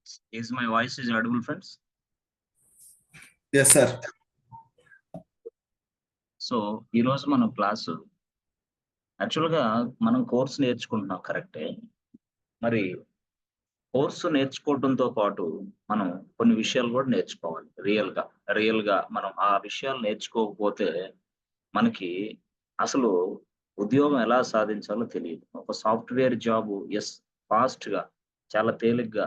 Is my voice is audible, friends? Yes, sir. So ఈరోజు మన class యాక్చువల్గా మనం కోర్స్ నేర్చుకుంటున్నాం కరెక్టే. మరి కోర్సు నేర్చుకోవడంతో పాటు మనం కొన్ని విషయాలు కూడా నేర్చుకోవాలి. రియల్గా మనం ఆ విషయాలు నేర్చుకోకపోతే మనకి అసలు ఉద్యోగం ఎలా సాధించాలో తెలియదు. ఒక సాఫ్ట్‌వేర్ జాబు ఫాస్ట్‌గా చాలా తేలిగ్గా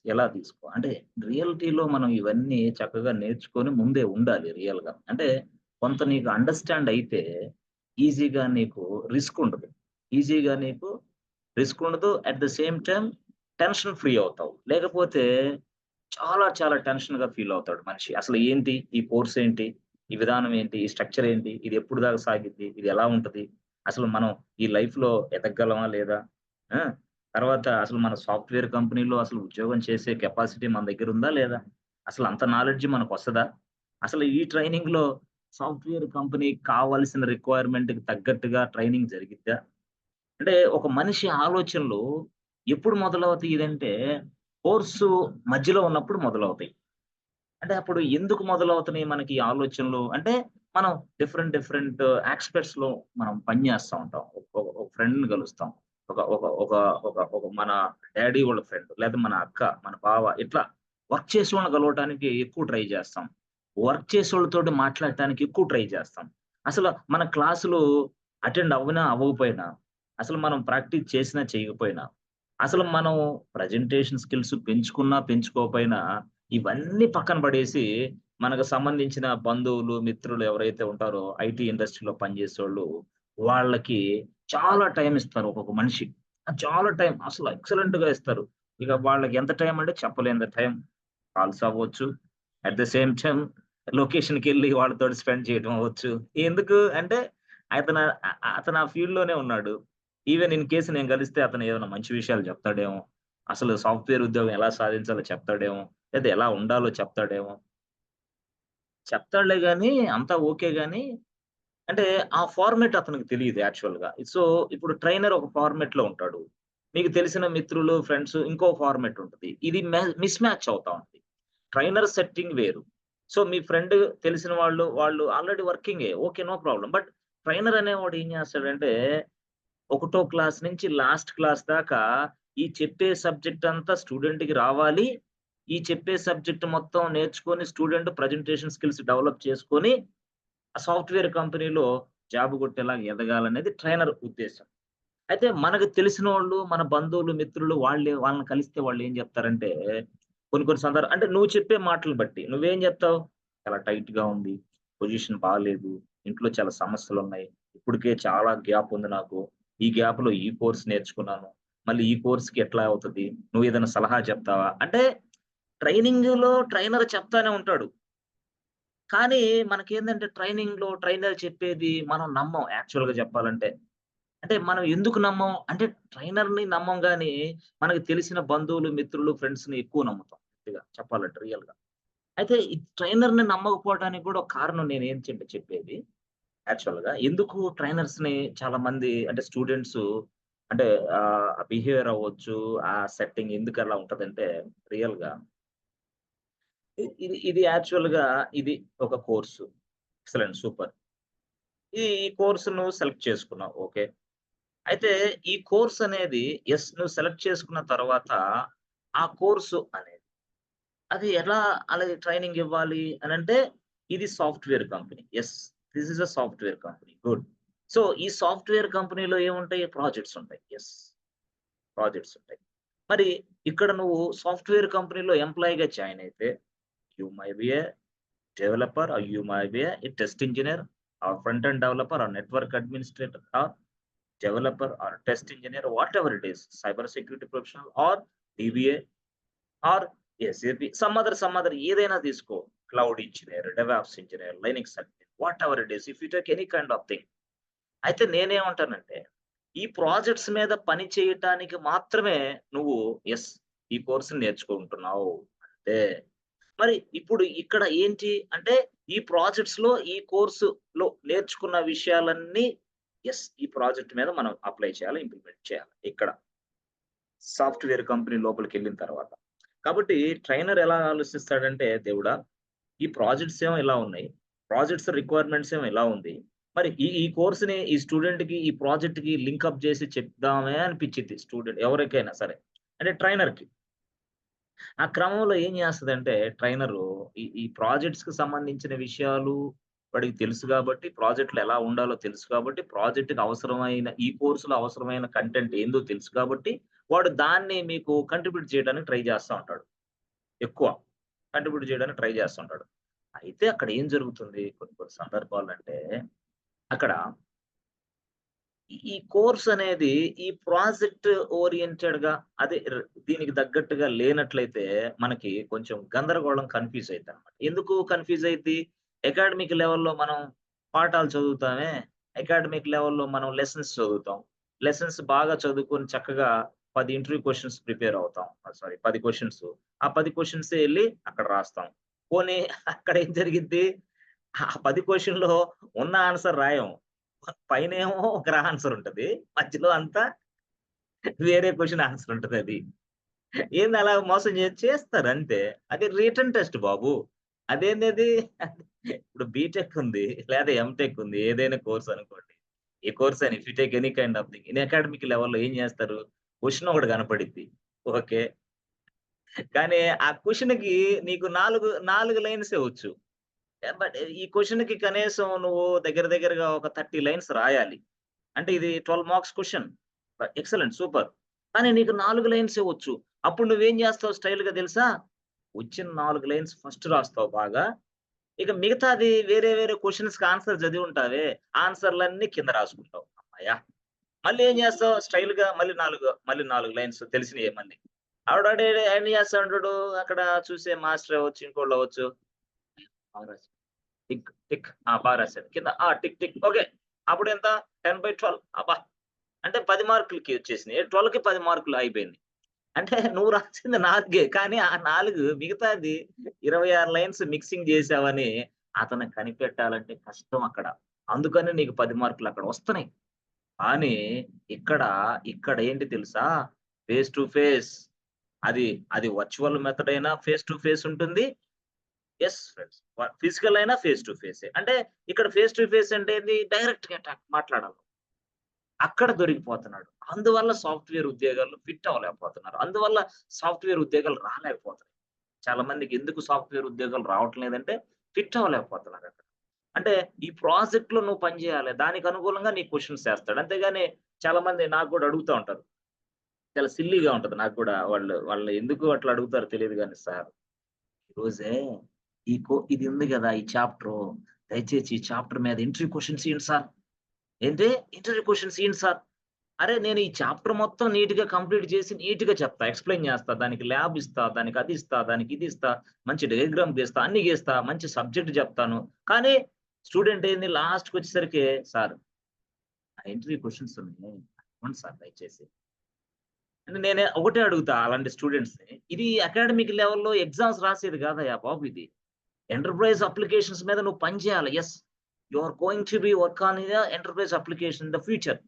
ఎలా అంటే రియాలిటీలో మనం ఇవన్నీ చక్కగా నేర్చుకొని ముందే ఉండాలి రియల్‌గా. అంటే కొంత నీకు అండర్‌స్టాండ్ అయితే ఈజీగా నీకు రిస్క్ ఉండదు. ఈజీగా నీకు రిస్క్ ఉండదు. At the same time tension free అవుతావు. లేకపోతే చాలా టెన్షన్‌గా ఫీల్ అవుతాడు మనిషి. అసలు ఏంటి? ఈ కోర్స్ ఏంటి? ఈ విధానం ఏంటి? ఈ స్ట్రక్చర్ ఏంటి? ఇది ఎప్పుడు దాకా సాగిద్ది? ఇది ఎలా ఉంటది? అసలు మనం ఈ లైఫ్‌లో ఎదగగలమా లేదా? ఆ! తర్వాత అసలు మన సాఫ్ట్‌వేర్ కంపెనీలో అసలు ఉద్యోగం చేసే కెపాసిటీ మన దగ్గర ఉందా లేదా? అసలు అంత నాలెడ్జ్ మనకొస్తదా? అసలు ఈ ట్రైనింగ్‌లో సాఫ్ట్‌వేర్ కంపెనీకి కావాల్సిన రిక్వైర్మెంట్‌కి తగ్గట్టుగా ట్రైనింగ్ జరిగిద్దా? అంటే ఒక మనిషి ఆలోచనలు ఎప్పుడు మొదలవుతాయిదంటే, కోర్సు మధ్యలో ఉన్నప్పుడు మొదలవుతాయి. అంటే అప్పుడు ఎందుకు మొదలవుతున్నాయి మనకి ఈ ఆలోచనలు? అంటే మనం డిఫరెంట్ యాస్పెక్ట్స్‌లో మనం పని చేస్తా ఉంటాం. ఒక ఫ్రెండ్‌ని కలుస్తాం. ఒక ఒక ఒక ఒక ఒక మన డ్యాడీ వాళ్ళ ఫ్రెండ్, లేదా మన అక్క, మన బావ ఇట్లా వర్క్ చేసేవాళ్ళని కలవటానికి ఎక్కువ ట్రై చేస్తాం. వర్క్ చేసేవాళ్ళతోటి మాట్లాడటానికి ఎక్కువ ట్రై చేస్తాం. అసలు మన క్లాసులు అటెండ్ అవ్వినా, అవ్వకపోయినా, అసలు మనం ప్రాక్టీస్ చేసినా, చేయకపోయినా, అసలు మనం ప్రెజెంటేషన్ స్కిల్స్ పెంచుకున్నా, పెంచుకోకపోయినా ఇవన్నీ పక్కన పడేసి, మనకు సంబంధించిన బంధువులు, మిత్రులు ఎవరైతే ఉంటారో ఐటీ ఇండస్ట్రీలో పనిచేసేవాళ్ళు, వాళ్ళకి చాలా టైమ్ ఇస్తారు ఒక్కొక్క మనిషి. చాలా టైం అసలు ఎక్సలెంట్‌గా ఇస్తారు. ఇక వాళ్ళకి ఎంత టైం అంటే చెప్పలేనంత టైం. కాల్స్ అవ్వచ్చు. అట్ ద సేమ్ టైమ్ లొకేషన్‌కెళ్ళి వాళ్ళతోటి స్పెండ్ చేయడం అవ్వచ్చు. ఎందుకు అంటే అతను అతను ఆ ఫీల్డ్‌లోనే ఉన్నాడు. ఈవెన్ ఇన్ కేస్ నేను కలిస్తే అతను ఏదైనా మంచి విషయాలు చెప్తాడేమో! అసలు సాఫ్ట్‌వేర్ ఉద్యోగం ఎలా సాధించాలో చెప్తాడేమో! లేదా ఎలా ఉండాలో చెప్తాడేమో! చెప్తాడులే గాని అంతా ఓకే గాని, అంటే ఆ ఫార్మాట్ అతనికి తెలీదు యాక్చువల్‌గా. సో, ఇప్పుడు ట్రైనర్ ఒక ఫార్మాట్‌లో ఉంటాడు. మీకు తెలిసిన మిత్రులు, ఫ్రెండ్స్ ఇంకో ఫార్మాట్ ఉంటది. ఇది మిస్ మ్యాచ్ అవుతా ఉంటది. ట్రైనర్ సెట్టింగ్ వేరు. సో, మీ ఫ్రెండ్ తెలిసిన వాళ్ళు ఆల్రెడీ వర్కింగే. Okay. No problem. But trainer అనేవాడు ఏం చేస్తాడంటే, ఒకటో క్లాస్ నుంచి లాస్ట్ క్లాస్ దాకా ఈ చెప్పే సబ్జెక్ట్ అంతా స్టూడెంట్‌కి రావాలి. ఈ చెప్పే సబ్జెక్ట్ మొత్తం నేర్చుకొని స్టూడెంట్ ప్రెజెంటేషన్ స్కిల్స్ డెవలప్ చేసుకొని, ఆ సాఫ్ట్‌వేర్ కంపెనీలో జాబ్ కొట్టేలాగా ఎదగాలనేది ట్రైనర్ ఉద్దేశ్యం. అయితే మనకు తెలిసినోళ్ళు, మన బంధువులు, మిత్రులు వాళ్ళని కలిస్తే వాళ్ళేం జెప్తారంటే, కొన్ని అంటే నువ్వు చెప్పే మాటలు బట్టి నువ్వేం జెప్తావు? చాలా టైట్‌గా ఉంది. పొజిషన్ బాలేదు. ఇంట్లో చాలా సమస్యలున్నాయి. ఇప్పటికే చాలా గ్యాప్ ఉంది నాకు. ఈ గ్యాప్‌లో ఈ కోర్స్ నేర్చుకున్నాను. మళ్ళీ ఈ కోర్స్‌కి ఎట్లా అవుతది? నువ్వేదైనా సలహా చెప్తావా? అంటే ట్రైనింగ్‌లో ట్రైనర్ చెప్తానే ఉంటాడు. కానీ మనకేందంటే ట్రైనింగ్‌లో ట్రైనర్ చెప్పేది మనం నమ్మం యాక్చువల్‌గా చెప్పాలంటే. అంటే మనం ఎందుకు నమ్మం? అంటే ట్రైనర్‌ని నమ్మం గానీ, మనకు తెలిసిన బంధువులు, మిత్రులు, ఫ్రెండ్స్‌ని ఎక్కువ నమ్ముతాం. గట్టిగా చెప్పాలంటే రియల్‌గా. అయితే ఈ ట్రైనర్‌ని నమ్మకపోవడానికి కూడా ఒక కారణం నేనేంటంటే చెప్పేది యాక్చువల్‌గా. ఎందుకు ట్రైనర్స్‌ని చాలా మంది అంటే స్టూడెంట్సు అంటే బిహేవియర్ అవ్వచ్చు, ఆ సెట్టింగ్ ఎందుకలా ఉంటదంటే రియల్‌గా ఇది యాక్చువల్‌గా ఇది ఒక కోర్సు. ఎక్సలెంట్. సూపర్. ఈ కోర్స్ నువ్వు సెలెక్ట్ చేసుకున్నావు. ఓకే. అయితే ఈ కోర్స్ అనేది నువ్వు సెలెక్ట్ చేసుకున్న తర్వాత, ఆ కోర్సు అనేది అది ఎలా అలాగే ట్రైనింగ్ ఇవ్వాలి అనంటే, ఇది software company. This is a software company. Good. So, ఈ సాఫ్ట్‌వేర్ కంపెనీలో ఏముంటాయి? ప్రాజెక్ట్స్ ఉంటాయి. ప్రాజెక్ట్స్ ఉంటాయి. మరి ఇక్కడ నువ్వు సాఫ్ట్‌వేర్ కంపెనీలో ఎంప్లాయీగా జాయిన్ అయితే, you may be a developer or you may be a test engineer or front end developer or network administrator or developer or test engineer, whatever it is, cyber security professional or DBA or SAP, some other ఏదైనా తీసుకో. Cloud engineer, DevOps engineer, Linux admin, whatever it is. If you take any kind of thing. అయితే నేనేమంటానంటే, ఈ projects మీద పని చేయటానికి మాత్రమే నువ్వు ఈ కోర్స్‌ని నేర్చుకుంటున్నావు అంతే. మరి ఇప్పుడు ఇక్కడ ఏంటి అంటే, ఈ ప్రాజెక్ట్స్‌లో ఈ కోర్సులో నేర్చుకున్న విషయాలన్నీ ఈ ప్రాజెక్ట్ మీద మనం అప్లై చేయాలి, ఇంప్లిమెంట్ చేయాలి ఇక్కడ. సాఫ్ట్‌వేర్ కంపెనీ లోపలికెళ్ళిన తర్వాత. కాబట్టి ట్రైనర్ ఎలా ఆలోచిస్తాడంటే, దేవుడా ఈ ప్రాజెక్ట్స్ ఏమో ఇలా ఉన్నాయి. ప్రాజెక్ట్స్ రిక్వైర్మెంట్స్ ఏమో ఇలా ఉంది. మరి ఈ కోర్స్‌ని ఈ స్టూడెంట్‌కి, ఈ ప్రాజెక్ట్‌కి లింక్ అప్ చేసి చెప్దామే అనిపించిద్ది స్టూడెంట్ ఎవరికైనా సరే. అంటే ట్రైనర్‌కి. ఆ క్రమంలో ఏం చేస్తదంటే ట్రైనరు ఈ ప్రాజెక్ట్స్‌కి సంబంధించిన విషయాలు వాడికి తెలుసు కాబట్టి, ప్రాజెక్ట్‌లు ఎలా ఉండాలో తెలుసు కాబట్టి, ప్రాజెక్ట్‌కి అవసరమైన ఈ కోర్స్‌లో అవసరమైన కంటెంట్ ఏందో తెలుసు కాబట్టి, వాడు దాన్ని మీకు కంట్రిబ్యూట్ చేయడానికి ట్రై చేస్తా ఉంటాడు. ఎక్కువ కంట్రిబ్యూట్ చేయడానికి ట్రై చేస్తుంటాడు. అయితే అక్కడ ఏం జరుగుతుంది కొన్ని కొన్ని సందర్భాలంటే, అక్కడ ఈ కోర్స్ అనేది ఈ ప్రాజెక్ట్ ఓరియెంటెడ్‌గా అదే దీనికి తగ్గట్టుగా లేనట్లయితే మనకి కొంచెం గందరగోళం కన్‌ఫ్యూజ్ అయిద్దనమాట. ఎందుకు కన్‌ఫ్యూజ్ అయిద్ది? అకాడమిక్ లెవెల్‌లో మనం పాఠాలు చదువుతామే, అకాడమిక్ లెవెల్‌లో మనం లెసన్స్ చదువుతాం. లెసన్స్ బాగా చదువుకొని చక్కగా 10 ఇంటర్వ్యూ క్వెషన్స్ ప్రిపేర్ అవుతాం. Sorry 10 questions. ఆ 10 క్వెషన్సే ఎళ్లి అక్కడ రాస్తాం. పోనీ అక్కడ ఏం జరిగిద్ది? ఆ 10 క్వెషన్‌లో ఉన్న ఆన్సర్ రాయం. పైనేమో ఒక ఆన్సర్ ఉంటది. మధ్యలో అంతా వేరే క్వెషన్ ఆన్సర్ ఉంటదది. ఏంది అలా మోసం చేస్తారంతే. అది రిటన్ టెస్ట్ బాబు. అదేందది? ఇప్పుడు బీటెక్ ఉంది. లేదా ఎంటెక్ ఉంది. ఏదైనా కోర్స్ అనుకోండి. ఏ కోర్స్ అయినా if you take any kind of thing. In academic లెవెల్‌లో ఏం చేస్తారు? క్వెషన్ ఒకటి కనపడిద్ది. ఓకే. కానీ ఆ క్వెషన్‌కి నీకు 4 లైన్సే వచ్చు. బట్ ఈ క్వెషన్‌కి కనీసం నువ్వు దగ్గర దగ్గరగా ఒక 30 లైన్స్ రాయాలి. అంటే ఇది 12 మార్క్స్ క్వెషన్. ఎక్సలెంట్. సూపర్. కానీ నీకు 4 లైన్సే వచ్చు. అప్పుడు నువ్వేం జేస్తావు స్టైల్‌గా తెలుసా? వచ్చిన 4 లైన్స్ ఫస్ట్ రాస్తావు బాగా. ఇక మిగతాది వేరే వేరే క్వెషన్స్‌కి ఆన్సర్ చదివి ఉంటావే. ఆన్సర్‌లన్నీ కింద రాసుకుంటావు. హమ్మయ్య! మళ్ళీ ఏం జేస్తావు స్టైల్‌గా మళ్ళీ 4 లైన్స్ తెలిసినయే మళ్ళీ. ఆవిడాడు ఏం జేస్తా ఉంటాడు అక్కడ చూసే మాస్టర్ అవ్వచ్చు, ఇంకోళ్ళు అవ్వచ్చు. బాగా రాసావు. Tick tick. ఆ! బా రాసాడు. కింద ఆ! Tick tick. ఓకే. అప్పుడెంత 10/12 అబ్బా! అంటే 10 మార్కులకి వచ్చేసినాయి. 12కి 10 మార్కులు అయిపోయింది. అంటే నువ్వు రాసింది 4 కానీ ఆ 4 మిగతాది 26 లైన్స్ మిక్సింగ్ చేశావని అతనికి కనిపెట్టాలంటే కష్టం అక్కడ. అందుకని నీకు 10 మార్కులు అక్కడ వస్తున్నాయి. కానీ ఇక్కడ, ఇక్కడ ఏంటి తెలుసా? Face to face. అది, అది వర్చువల్ మెథడ్ అయినా ఫేస్ టు ఫేస్ ఉంటుంది. Yes friends. ఫిజికల్ అయినా ఫేస్ టు ఫేసే. అంటే ఇక్కడ ఫేస్ టు ఫేస్ అంటే ఏంది? డైరెక్ట్‌గా మాట్లాడాలి. అక్కడ దొరికిపోతున్నాడు. అందువల్ల సాఫ్ట్‌వేర్ ఉద్యోగాల్లో ఫిట్ అవ్వలేకపోతున్నారు. అందువల్ల సాఫ్ట్‌వేర్ ఉద్యోగాలు రాలేకపోతున్నాయి. చాలా మందికి ఎందుకు సాఫ్ట్‌వేర్ ఉద్యోగాలు రావటం లేదంటే ఫిట్ అవ్వలేకపోతున్నారక్కడ. అంటే ఈ ప్రాజెక్ట్‌లో నువ్వు పని చేయాలి. దానికి అనుకూలంగా నీకు క్వెషన్స్ ఏస్తాడు. అంతేగాని చాలా మంది నాకు గూడా అడుగుతా ఉంటారు. చాలా సిల్లీగా ఉంటది నాకు గూడా. వాళ్ళు ఎందుకు అట్లా అడుగుతారో తెలీదు గానీ సార్ ఈరోజే ఇది ఉంది గదా! ఈ చాప్టరు. దయచేసి ఈ చాప్టర్ మీద ఇంటర్వ్యూ క్వెషన్స్ ఇయ్యండి సార్. ఏంటి? ఇంటర్వ్యూ క్వెషన్స్ ఇయ్యండి సార్. అరే! నేను ఈ చాప్టర్ మొత్తం నీట్‌గా కంప్లీట్ చేసి నీట్‌గా చెప్తా. ఎక్స్‌ప్లెయిన్ చేస్తా. దానికి ల్యాబ్ ఇస్తా. దానికి అది ఇస్తా. దానికి ఇది ఇస్తా. మంచి డయాగ్రామ్ గీస్తా. అన్నీ గీస్తా. మంచి సబ్జెక్ట్ చెప్తాను. కానీ స్టూడెంట్ ఏంది లాస్ట్‌కొచ్చేసరికి సార్ ఆ ఇంటర్వ్యూ క్వెషన్స్ ఉన్నాయి. ఇవ్వండి సార్ దయచేసి. అంటే నేను ఒకటే అడుగుతా అలాంటి స్టూడెంట్స్‌ని. ఇది అకాడమిక్ లెవెల్‌లో ఎగ్జామ్స్ రాసేది కాదయ్యా బాబు ఇది. ఎంటర్‌ప్రైజ్ అప్లికేషన్స్ మీద నువ్వు పని చేయాలి. Yes. You are going to be work on enterprise application in the future.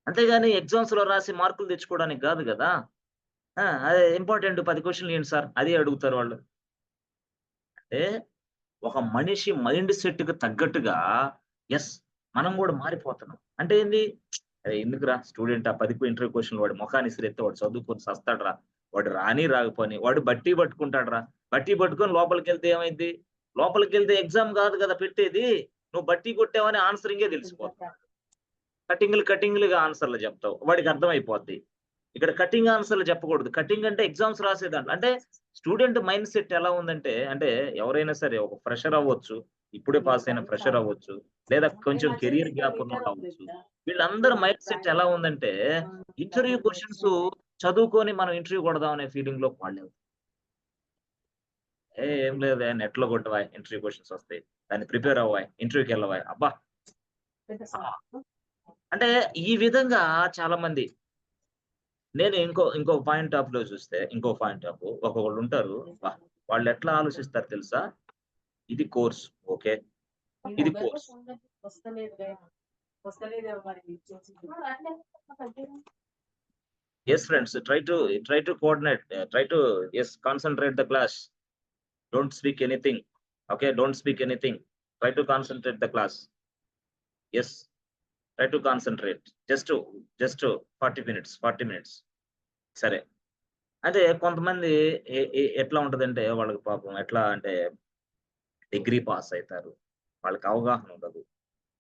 అంతేగాని ఎగ్జామ్స్‌లో రాసి మార్కులు తెచ్చుకోవడానికి గాదు గదా! ఆ! అదే ఇంపార్టెంట్ 10 క్వెషన్‌లు ఇయ్యండి సార్. అదే అడుగుతారు వాళ్ళు. అంటే ఒక మనిషి మైండ్ సెట్‌కి తగ్గట్టుగా యెస్. మనం గూడా మారిపోతున్నాం. అంటే ఏంది? అరే ఎందుకురా స్టూడెంట్ ఆ 10 ఇంటర్వ్యూ క్వెషన్‌లు వాడి మొఖాన ఇసిరేత్తే వాడు చదువుకొని సస్తాడురా. వాడు రాని రాకపోని వాడు బట్టీ పట్టుకుంటాడురా. బట్టీ పట్టుకొని లోపలికెళ్తే ఏమైద్ది? లోపలికెళ్తే ఎగ్జామ్ గాదు గదా పెట్టేది. నువ్వు బట్టీ కొట్టావని ఆన్సరింగే తెలిసిపోతుంది. కటింగ్‌లుగా ఆన్సర్‌లు జెప్తావు. వాడికి అర్థమైపోద్ది. ఇక్కడ కటింగ్ ఆన్సర్‌లు చెప్పకూడదు. కటింగ్ అంటే ఎగ్జామ్స్ రాసే దాంట్లో. అంటే స్టూడెంట్ మైండ్ సెట్ ఎలా ఉందంటే, అంటే ఎవరైనా సరే ఒక ఫ్రెషర్ అవ్వచ్చు. ఇప్పుడే పాస్ అయిన ఫ్రెషర్ అవ్వచ్చు. లేదా కొంచెం కెరియర్ గ్యాప్ ఉన్నోళ్ళు అవ్వచ్చు. వీళ్ళందరి మైండ్ సెట్ ఎలా ఉందంటే, ఇంటర్వ్యూ క్వెషన్స్ చదువుకొని మనం ఇంటర్వ్యూ కొడదాం అనే ఫీలింగ్‌లో వాళ్ళే. ఏం లేదే నెట్‌లో కొట్టవా ఇంటర్వ్యూ క్వెషన్స్ వస్తాయి. దాన్ని ప్రిపేర్ అవ్వా, ఇంటర్వ్యూకెళ్ళవా. అబ్బా! ఆ! అంటే ఈ విధంగా చాలా మంది నేను ఇంకో పాయింట్ ఆఫ్‌లో చూస్తే, ఇంకో పాయింట్ ఆఫ్ ఒక్కొక్కళ్ళుంటారు. అబ్బా! వాళ్ళెట్లా ఆలోచిస్తారు తెలుసా? ఇది కోర్స్. ఓకే. ఇది course. Yes, friends, try to coordinate, try to, yes, concentrate the class. Don't speak anything. Okay, don't speak anything. Try to concentrate the class. Yes, try to concentrate. Just 40 minutes. సరే. అయితే కొంతమంది ఎట్లా ఉంటదంటే వాళ్ళకి పాపం ఎట్లా అంటే డిగ్రీ పాస్ అయితారు. వాళ్ళకి అవగాహన ఉండదు.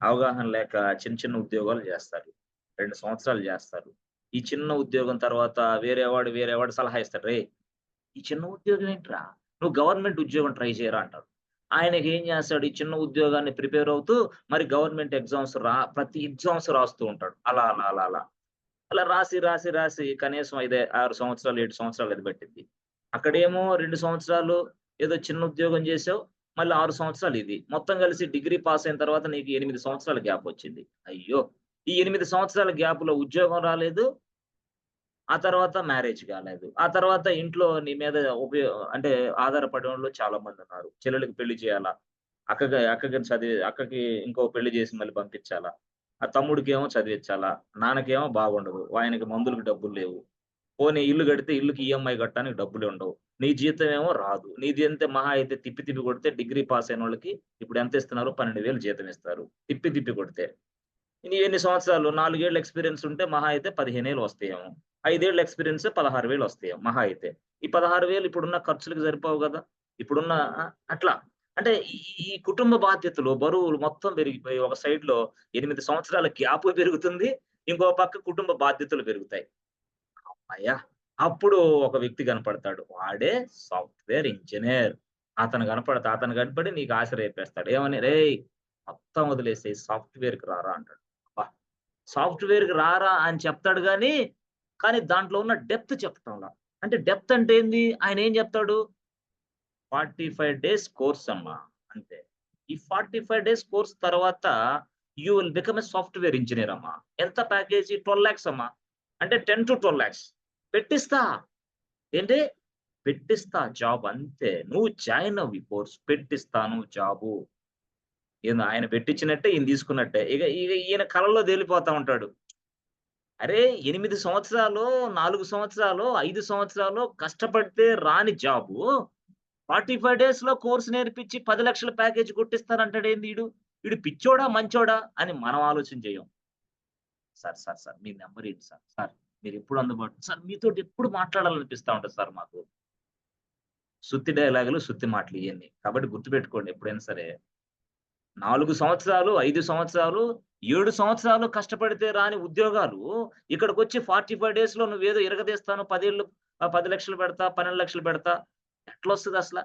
అవగాహన లేక చిన్న చిన్న ఉద్యోగాలు జేస్తారు. 2 సంవత్సరాలు జేస్తారు. ఈ చిన్న ఉద్యోగం తర్వాత వేరేవాడు సలహా ఇస్తాడు. "రేయ్! ఈ చిన్న ఉద్యోగం ఏంట్రా? నువ్వు గవర్నమెంట్ ఉద్యోగం ట్రై చేయరా" అంటాడు. ఆయనకేం జేస్తాడు, ఈ చిన్న ఉద్యోగాన్ని ప్రిపేర్ అవుతూ మరి గవర్నమెంట్ ప్రతి ఎగ్జామ్స్ రాస్తూ ఉంటాడు. అలా. అలా రాసి కనీసం 6 సంవత్సరాలు, 7 సంవత్సరాలు అది పట్టిద్ది. అక్కడేమో 2 సంవత్సరాలు ఏదో చిన్న ఉద్యోగం జేసావు. మళ్ళీ 6 సంవత్సరాలు ఇది. మొత్తం కలిసి డిగ్రీ పాస్ అయిన తర్వాత నీకు 8 సంవత్సరాల గ్యాప్ వచ్చింది. అయ్యో! ఈ 8 సంవత్సరాల గ్యాప్‌లో ఉద్యోగం రాలేదు. ఆ తర్వాత మ్యారేజ్ కాలేదు. ఆ తర్వాత ఇంట్లో నీ మీద అంటే ఆధారపడేవాళ్ళు చాలా మందున్నారు. చెల్లెలికి పెళ్లి చేయాలా? అక్కకి ఇంకో పెళ్లి చేసి మళ్ళీ పంపించాలా? ఆ తమ్ముడికేమో చదివిచ్చాలా? నాన్నకేమో బాగుండదు. ఆయనకి మందులకి డబ్బులు లేవు. పోనీ ఇల్లు కడితే ఇల్లుకి ఈఎంఐ కట్టడానికి డబ్బులుండవు. నీ జీతమేమో రాదు. నీది ఎంత మహా అయితే తిప్పి కొడితే డిగ్రీ పాస్ అయినోళ్ళకి ఇప్పుడు ఎంత ఇస్తున్నారు? 12,000 జీతం ఇస్తారు. తిప్పి కొడితే. ఇని ఎన్ని సంవత్సరాలు 4 ఏళ్ల ఎక్స్‌పీరియన్స్ ఉంటే మహా అయితే 15,000 వస్తాయేమో. 5 ఏళ్ల ఎక్స్‌పీరియన్స్ 16,000 వస్తాయేమో మహా అయితే. ఈ 16,000 ఇప్పుడున్న ఖర్చులకు సరిపోవు గదా! ఇప్పుడున్న అట్లా. అంటే ఈ ఈ కుటుంబ బాధ్యతలు, బరువులు మొత్తం పెరిగిపోయి ఒక సైడ్‌లో 8 సంవత్సరాల గ్యాపు పెరుగుతుంది. ఇంకో పక్క కుటుంబ బాధ్యతలు పెరుగుతాయి. హమ్మయ్య! అప్పుడు ఒక వ్యక్తి కనపడతాడు. వాడే సాఫ్ట్‌వేర్ ఇంజినీర్. అతను కనపడి నీకు ఆశ రేపేస్తాడు. ఏమని? "రేయ్! మొత్తం వదిలేసేయ్ సాఫ్ట్‌వేర్‌కి రారా" అంటాడు. అబ్బా! సాఫ్ట్‌వేర్‌కి రారా అని చెప్తాడు గానీ, కానీ దాంట్లో ఉన్న డెప్త్ చెప్తాంలా. అంటే డెప్త్ అంటే ఏంది? ఆయనేం చెప్తాడు? 45 డేస్ కోర్స్ అమ్మా అంతే. ఈ 45 డేస్ కోర్స్ తర్వాత you will become a software engineer అమ్మా. ఎంత ప్యాకేజీ? 12,00,000 అమ్మా. అంటే 10-12,00,000 పెట్టిస్తా. ఏంటి? పెట్టిస్తా జాబ్ అంతే. నువ్వు జాయిన్ అవ్వు ఈ కోర్స్. పెట్టిస్తాను జాబు. ఆయన పెట్టిచ్చినట్టే ఈయన తీసుకున్నట్టే. ఇగ ఈయన కలలో తేలిపోతా ఉంటాడు. అరే! 8 సంవత్సరాలో, 4 సంవత్సరాలో, 5 సంవత్సరాలో కష్టపడితే రాని జాబు 45 డేస్‌లో కోర్స్ నేర్పించి 10,00,000 ప్యాకేజ్ కొట్టిస్తానంటాడేంది ఈడు? ఈడు పిచ్చోడా? మంచోడా? అని మనం ఆలోచన చేయం. సార్ మీ నంబర్ ఏంటి సార్? సార్ మీరెప్పుడు సార్ మీతోటి ఎప్పుడు మాట్లాడాలనిపిస్తా ఉంటది సార్ మాకు. సుత్తి డైలాగులు, సుత్తి మాటలు ఇయన్నీ. కాబట్టి గుర్తుపెట్టుకోండి ఎప్పుడైనా సరే 4 సంవత్సరాలు, 5 సంవత్సరాలు, 7 సంవత్సరాలు కష్టపడితే రాని ఉద్యోగాలు ఇక్కడికొచ్చి 45 డేస్‌లో నువ్వేదో ఇరగదీస్తాను 10,00,000 పెడతా, 12,00,000 పెడతా ఎట్లొస్తదసల?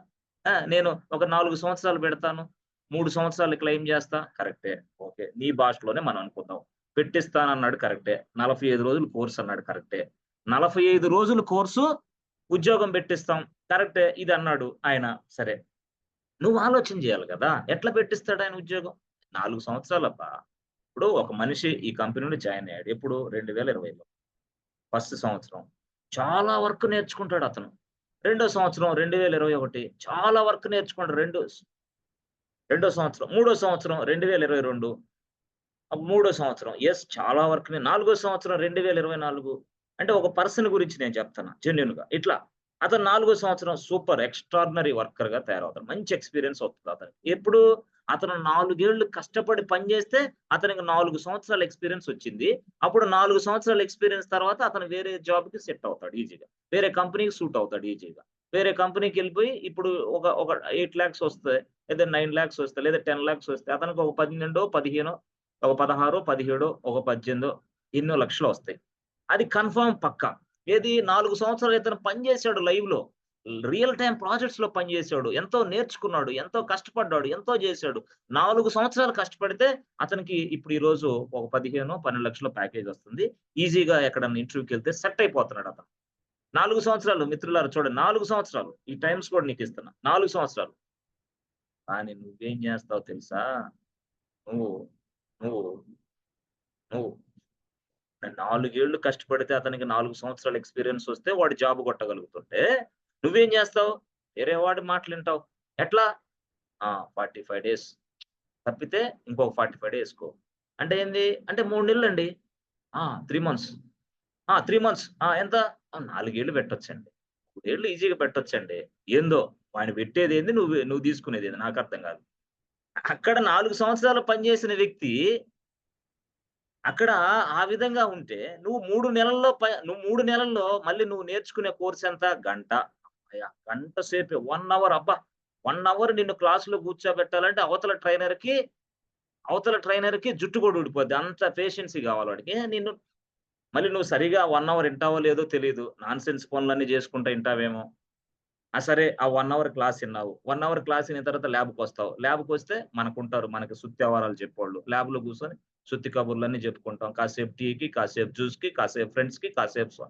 నేను ఒక 4 సంవత్సరాలు పెడతాను. 3 సంవత్సరాలు క్లెయిమ్ చేస్తా. కరెక్టే. ఓకే. నీ భాషలోనే మనం అనుకుందాం. పెట్టిస్తానన్నాడు కరెక్టే. 45 రోజులు కోర్స్ అన్నాడు కరెక్టే. 45 రోజులు కోర్సు ఉద్యోగం పెట్టిస్తాం. కరెక్టే. ఇదన్నాడు ఆయన. సరే. నువ్వు ఆలోచన జేయాలి గదా! ఎట్లా పెట్టిస్తాడాయన ఉద్యోగం? 4 సంవత్సరాలబ్బా! ఇప్పుడు ఒక మనిషి ఈ కంపెనీలో జాయిన్ అయ్యాడు. ఎప్పుడు? 2020లో. ఫస్ట్ సంవత్సరం. చాలా వర్క్ నేర్చుకుంటాడతను. రెండో సంవత్సరం 2021 చాలా వర్క్ నేర్చుకుంటాడు. రెండో సంవత్సరం. మూడో సంవత్సరం 2022 మూడో సంవత్సరం. చాలా వర్క్ నాలుగో సంవత్సరం 2024 అంటే ఒక పర్సన్ గురించి నేను చెప్తున్నా జెన్యూన్‌గా. ఇట్లా అతను నాలుగో సంవత్సరం సూపర్ ఎక్స్ట్రార్డినరీ వర్కర్‌గా తయారవుతాడు. మంచి ఎక్స్‌పీరియన్స్ వస్తది అతనికి. ఎప్పుడు? అతను 4 ఏళ్ళు కష్టపడి పని జేస్తే అతనికి 4 సంవత్సరాల ఎక్స్‌పీరియన్స్ వచ్చింది. అప్పుడు 4 సంవత్సరాల ఎక్స్‌పీరియన్స్ తర్వాత అతను వేరే జాబ్‌కి సెట్ అవుతాడు ఈజీగా. వేరే కంపెనీకి సూట్ అవుతాడు ఈజీగా. వేరే కంపెనీకెళ్ళిపోయి ఇప్పుడు ఒక 8,00,000 వస్తాయి. లేదా 9,00,000 వస్తాయి. లేదా 10,00,000 వస్తాయి. అతనికి ఒక 12, 15 ఒక 16, 17 ఒక 18 ఎన్నో లక్షలొస్తాయి. అది కన్ఫర్మ్ పక్కా. ఏది 4 సంవత్సరాలు ఇతను పని చేసాడు లైవ్‌లో. రియల్ టైమ్ ప్రాజెక్ట్స్‌లో పని చేసాడు. ఎంతో నేర్చుకున్నాడు. ఎంతో కష్టపడ్డాడు. ఎంతో చేసాడు. 4 సంవత్సరాలు కష్టపడితే అతనికి ఇప్పుడు ఈ రోజు ఒక 15, 12 లక్షల ప్యాకేజ్ వస్తుంది. ఈజీగా ఎక్కడన్నా ఇంటర్వ్యూకెళ్తే సెట్ అయిపోతున్నాడు అతను. 4 సంవత్సరాలు మిత్రులారా చూడండి 4 సంవత్సరాలు. ఈ టైమ్స్ కూడా నీకిస్తున్నా. 4 సంవత్సరాలు. కానీ నువ్వేం చేస్తావో తెలుసా? నువ్వు, నువ్వు, నువ్వు 4 ఏళ్ళు కష్టపడితే అతనికి 4 సంవత్సరాల ఎక్స్‌పీరియన్స్ వస్తే వాడు జాబ్ కొట్టగలుగుతుంటే, నువ్వేం జేస్తావు? వేరే వాడి మాటలింటావు. ఎట్లా? 45 డేస్ తప్పితే ఇంకొక 45 డేసుకో. అంటే ఏంది? అంటే 3 నెలలండి. 3 మంత్స్. 3 మంత్స్. ఎంత? 4 ఏళ్ళు పెట్టొచ్చండి. 3 ఏళ్ళు ఈజీగా పెట్టొచ్చండి. ఏందో వాడు పెట్టేదేంది? నువ్వు తీసుకునేదేంది? నాకర్థం కాదు. అక్కడ 4 సంవత్సరాలు పనిచేసిన వ్యక్తి అక్కడ ఆ విధంగా ఉంటే, నువ్వు 3 నెలల్లో మళ్ళీ నువ్వు నేర్చుకునే కోర్స్ ఎంత? గంట. హమ్మయ్య! గంట సేపే 1 అవర్ అబ్బా! 1 అవర్ నిన్ను క్లాస్‌లో కూర్చోబెట్టాలంటే అవతల ట్రైనర్‌కి జుట్టు కూడా ఊడిపోద్ది. అంత పేషెన్సీ కావాలి వాడికి. మళ్ళీ నువ్వు సరిగ్గా 1 అవర్ ఇంటావో లేదో తెలీదు. నాన్‌సెన్స్ పనులన్నీ చేసుకుంటా ఇంటావేమో. సరే ఆ 1 అవర్ క్లాస్ ఇన్నావు. 1 అవర్ క్లాస్ ఇన్న తర్వాత ల్యాబ్‌కొస్తావు. ల్యాబ్‌కొస్తే మనకుంటారు. మనకి సుత్తి వ్యవహారాలు చెప్పేవాళ్ళు. ల్యాబ్‌లో కూర్చొని సుత్తి కబుర్లన్నీ చెప్పుకుంటాం. కాసేపు టీకి, కాసేపు జ్యూస్‌కి, కాసేపు ఫ్రెండ్స్‌కి, కాసేపు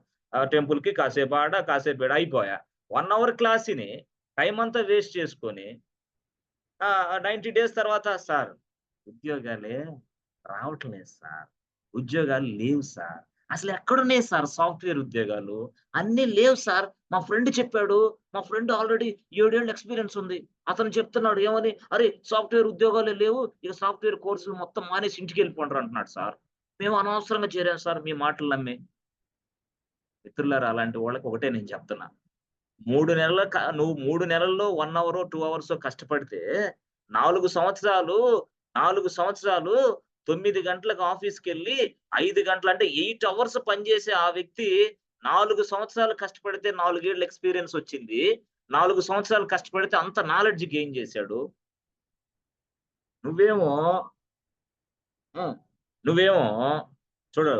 టెంపుల్‌కి, కాసేపు ఆడ, కాసేపు ఈడ అయిపోయా. 1 అవర్ క్లాస్ ఇని టైమ్ అంతా వేస్ట్ చేసుకొని 90 డేస్ తర్వాత సార్ ఉద్యోగాలే రావట్లేదు సార్. ఉద్యోగాలు లేవు సార్. అసలెక్కడున్నాయి సార్ సాఫ్ట్‌వేర్ ఉద్యోగాలు? అన్నీ లేవు సార్. మా ఫ్రెండ్ చెప్పాడు. మా ఫ్రెండ్ ఆల్రెడీ 7 ఏళ్ల ఎక్స్‌పీరియన్స్ ఉంది. అతను చెప్తున్నాడు ఏమని? "అరే! సాఫ్ట్‌వేర్ ఉద్యోగాలే లేవు. ఇక సాఫ్ట్‌వేర్ కోర్సులు మొత్తం మానేసి ఇంటికెళ్ళిపోండ్రా" అంటున్నాడు సార్. మేము అనవసరంగా చేరాం సార్ మీ మాటలు నమ్మి. మిత్రులారా అలాంటి వాళ్ళకి ఒకటే నేను చెప్తున్నా. 3 3 నెలల్లో 1 అవరో, 2 అవర్సో కష్టపడితే 4 సంవత్సరాలు, 4 సంవత్సరాలు 9 గంటలకు ఆఫీస్‌కెళ్ళి 5 గంటలు అంటే 8 అవర్స్ పనిచేసే ఆ వ్యక్తి 4 సంవత్సరాలు కష్టపడితే 4 ఏళ్ల ఎక్స్‌పీరియన్స్ వచ్చింది. 4 సంవత్సరాలు కష్టపడితే అంత నాలెడ్జ్ గెయిన్ చేశాడు. నువ్వేమో హ్మ్. నువ్వేమో చూడు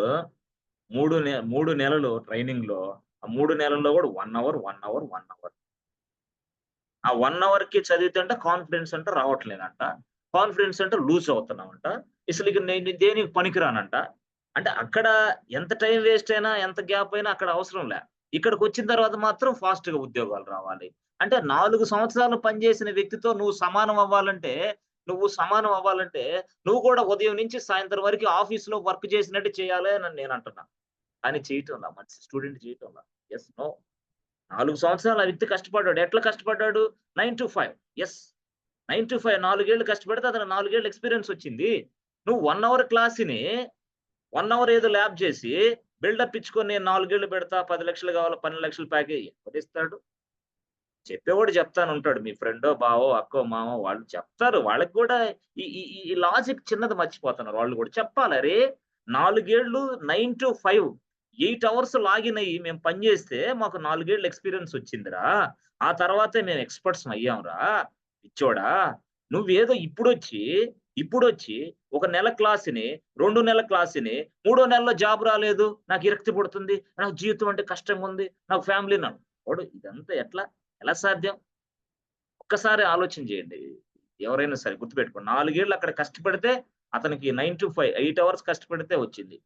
3 నెలలు ట్రైనింగ్‌లో ఆ 3 నెలల్లో కూడా 1 అవర్, 1 అవర్, 1 అవర్. ఆ 1 అవర్‌కి చదివితే కాన్ఫిడెన్స్ రావట్లేదంట. కాన్ఫిడెన్స్ లూజ్ అవుతున్నామంట. అసలిక నేను దేనికి పనికిరానంట. అంటే అక్కడ ఎంత టైమ్ వేస్ట్ అయినా, ఎంత గ్యాప్ అయినా అక్కడ అవసరం లే. ఇక్కడికొచ్చిన తర్వాత మాత్రం ఫాస్ట్‌గా ఉద్యోగాలు రావాలి. అంటే 4 సంవత్సరాలు పనిచేసిన వ్యక్తితో సమానం అవ్వాలంటే, నువ్వు కూడా ఉదయం నుంచి సాయంత్రం వరకు ఆఫీస్‌లో వర్క్ చేసినట్టు చేయాలి అని నేనంటున్నా. కానీ చేయటంలా. స్టూడెంట్ చేయటంలా. యెస్. నో. 4 సంవత్సరాలు ఆ వ్యక్తి కష్టపడ్డాడు. ఎట్లా కష్టపడ్డాడు? 9-5 యెస్. 9-5 4 ఏళ్ళు కష్టపడితే అతనికి 4 ఏళ్ల ఎక్స్‌పీరియన్స్ వచ్చింది. నువ్వు 1 అవర్ క్లాస్‌ని 1 అవర్ ఏదో ల్యాబ్ చేసి బిల్డప్ ఇచ్చుకొని నేను 4 ఏళ్ళు పెడతా 10,00,000 కావాలా 12,00,000 ప్యాకేజ్ ఎవరిస్తాడు? చెప్పేవాడు చెప్తానుంటాడు. మీ ఫ్రెండో, బావో, అక్కో, మామో వాళ్ళు చెప్తారు. వాళ్ళకి కూడా ఈ ఈ ఈ లాజిక్ చిన్నది మర్చిపోతున్నారు వాళ్ళు కూడా. చెప్పాలి. అరే! 4 ఏళ్ళు 9-5 8 అవర్స్ లాగిన్ అయ్యి మేము పని చేస్తే మాకు 4 ఏళ్ల ఎక్స్‌పీరియన్స్ వచ్చిందిరా. ఆ తర్వాతే మేము ఎక్స్‌పర్ట్స్‌మి అయ్యాంరా. పిచ్చోడా! నువ్వేదో ఇప్పుడొచ్చి ఒక నెల క్లాస్‌ని, 2 నెలల క్లాస్‌ని, మూడో నెలలో జాబ్ రాలేదు. నాకు విరక్తి పుడుతుంది. నాకు జీవితం అంటే కష్టంగుంది. నాకు ఫ్యామిలీ ఇదంతా ఎలా సాధ్యం? ఒక్కసారి ఆలోచన చేయండి. ఎవరైనా సరే గుర్తుపెట్టుకోండి. 4 ఏళ్ళు అక్కడ కష్టపడితే అతనికి 9-5 8 అవర్స్ కష్టపడితే వచ్చింది.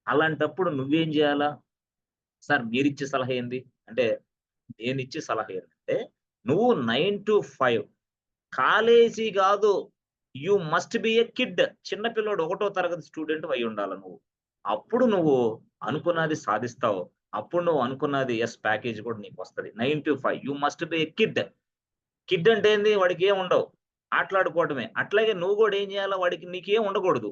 అలాంటప్పుడు నువ్వేం జేయాలా? సార్ మీరిచ్చే సలహా ఏంది? అంటే నేనిచ్చే సలహా ఏంటంటే, నువ్వు 9-5 కాలేజీ గాదు. You must be a kid. చిన్న పిల్లోడు ఒకటో తరగతి స్టూడెంట్‌వి అయ్యుండాల నువ్వు. అప్పుడు నువ్వు అనుకున్నది సాధిస్తావు. అప్పుడు నువ్వు అనుకున్నది ప్యాకేజ్ కూడా నీకొస్తది. 9-5 you must be a kid. Kid అంటే ఏంది? వాడికేముండవు. ఆటలాడుకోవటమే. అట్లాగే నువ్వు గూడా ఏం జేయాలా? నీకేం ఉండకూడదు.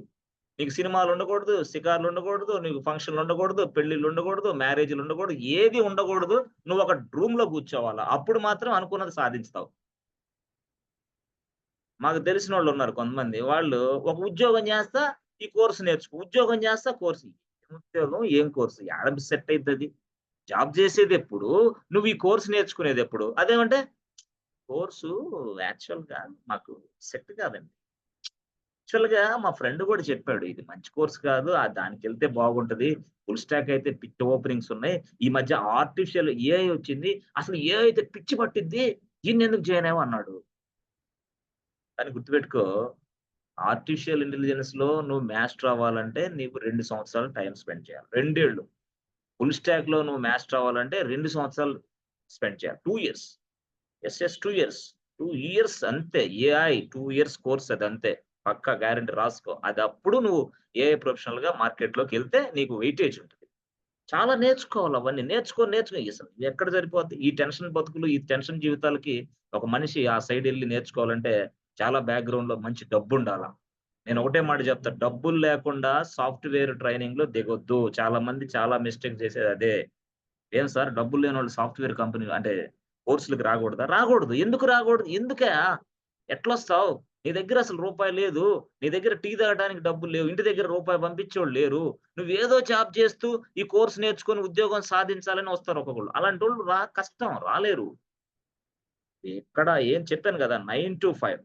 నీకు సినిమాలుండకూడదు, షికారులుండకూడదు, నీకు ఫంక్షన్‌లుండకూడదు, పెళ్ళిళ్ళుండకూడదు, మ్యారేజ్‌లుండకూడదు, ఏది ఉండకూడదు. నువ్వొక రూమ్‌లో కూర్చోవాలా. అప్పుడు మాత్రం అనుకున్నది సాధించుతావు. మాకు తెలిసినోళ్ళున్నారు కొంతమంది. వాళ్ళు ఒక ఉద్యోగం జేస్తా, ఈ కోర్స్ నేర్చుకో. ఉద్యోగం జేస్తా, కోర్స్. ఏం ఉద్యోగం? ఏం కోర్స్? యాడ సెట్ అయితది? జాబ్ జేసేదెప్పుడు? నువ్వు ఈ కోర్స్ నేర్చుకునేదెప్పుడు? అదేమంటే కోర్సు యాక్చువల్‌గా మాకు సెట్ కాదండి. యాక్చువల్‌గా మా ఫ్రెండ్ గూడా చెప్పాడు. ఇది మంచి కోర్స్ కాదు. దానికెళ్తే బాగుంటది. ఫుల్ స్టాక్ అయితే ఓపెనింగ్స్ ఉన్నాయి. ఈ మధ్య ఆర్టిఫిషియల్ ఏఐ వచ్చింది. అసలు ఏఐ అయితే పిచ్చి పట్టిద్ది. దీన్నెందుకు జాయిన్ అయ్యావు అన్నాడు. కానీ గుర్తుపెట్టుకో ఆర్టిఫిషియల్ ఇంటెలిజెన్స్‌లో నువ్వు మాస్టర్ అవ్వాలంటే నీకు 2 సంవత్సరాలు టైమ్ స్పెండ్ చేయాలి. 2 ఏళ్ళు. ఫుల్ స్టాక్‌లో నువ్వు మాస్టర్ అవ్వాలంటే 2 సంవత్సరాలు స్పెండ్ చేయాలి. 2 ఇయర్స్. యెస్. 2 ఇయర్స్. 2 ఇయర్స్ అంతే. ఏఐ 2 ఇయర్స్ కోర్స్ అదంతే. పక్కా గ్యారంటీ రాసుకో. అదప్పుడు నువ్వు ఏఐ ప్రొఫెషనల్‌గా మార్కెట్‌లోకెళ్తే నీకు వెయిటేజ్ ఉంటది. చాలా నేర్చుకోవాలి అవన్నీ. నేర్చుకో అసలు ఎక్కడ సరిపోద్ది? ఈ టెన్షన్ బతుకులు, ఈ టెన్షన్ జీవితాలకి ఒక మనిషి ఆ సైడ్ ఎళ్లి నేర్చుకోవాలంటే చాలా బ్యాక్‌గ్రౌండ్‌లో మంచి డబ్బుండాల. నేను ఒకటే మాట చెప్తా, డబ్బులు లేకుండా సాఫ్ట్‌వేర్ ట్రైనింగ్‌లో దిగొద్దు. చాలా మంది చాలా మిస్టేక్ చేసేది అదే. ఏం సార్ డబ్బులు లేనోళ్ళు సాఫ్ట్‌వేర్ కంపెనీ అంటే కోర్సులకి రాకూడదా? రాకూడదు. ఎందుకు రాకూడదు? ఎందుకా? ఎట్లొస్తావు? నీ దగ్గర అసలు రూపాయి లేదు. నీ దగ్గర టీ తాగడానికి డబ్బులు లేవు. ఇంటి దగ్గర రూపాయి పంపించేవాళ్ళు లేరు. నువ్వేదో జాబ్ చేస్తూ ఈ కోర్స్ నేర్చుకొని ఉద్యోగం సాధించాలని వస్తారు ఒక్కొక్కళ్ళు. అలాంటోళ్ళు కష్టం రాలేరు. ఇక్కడ ఏం చెప్పాను గదా! 9-5.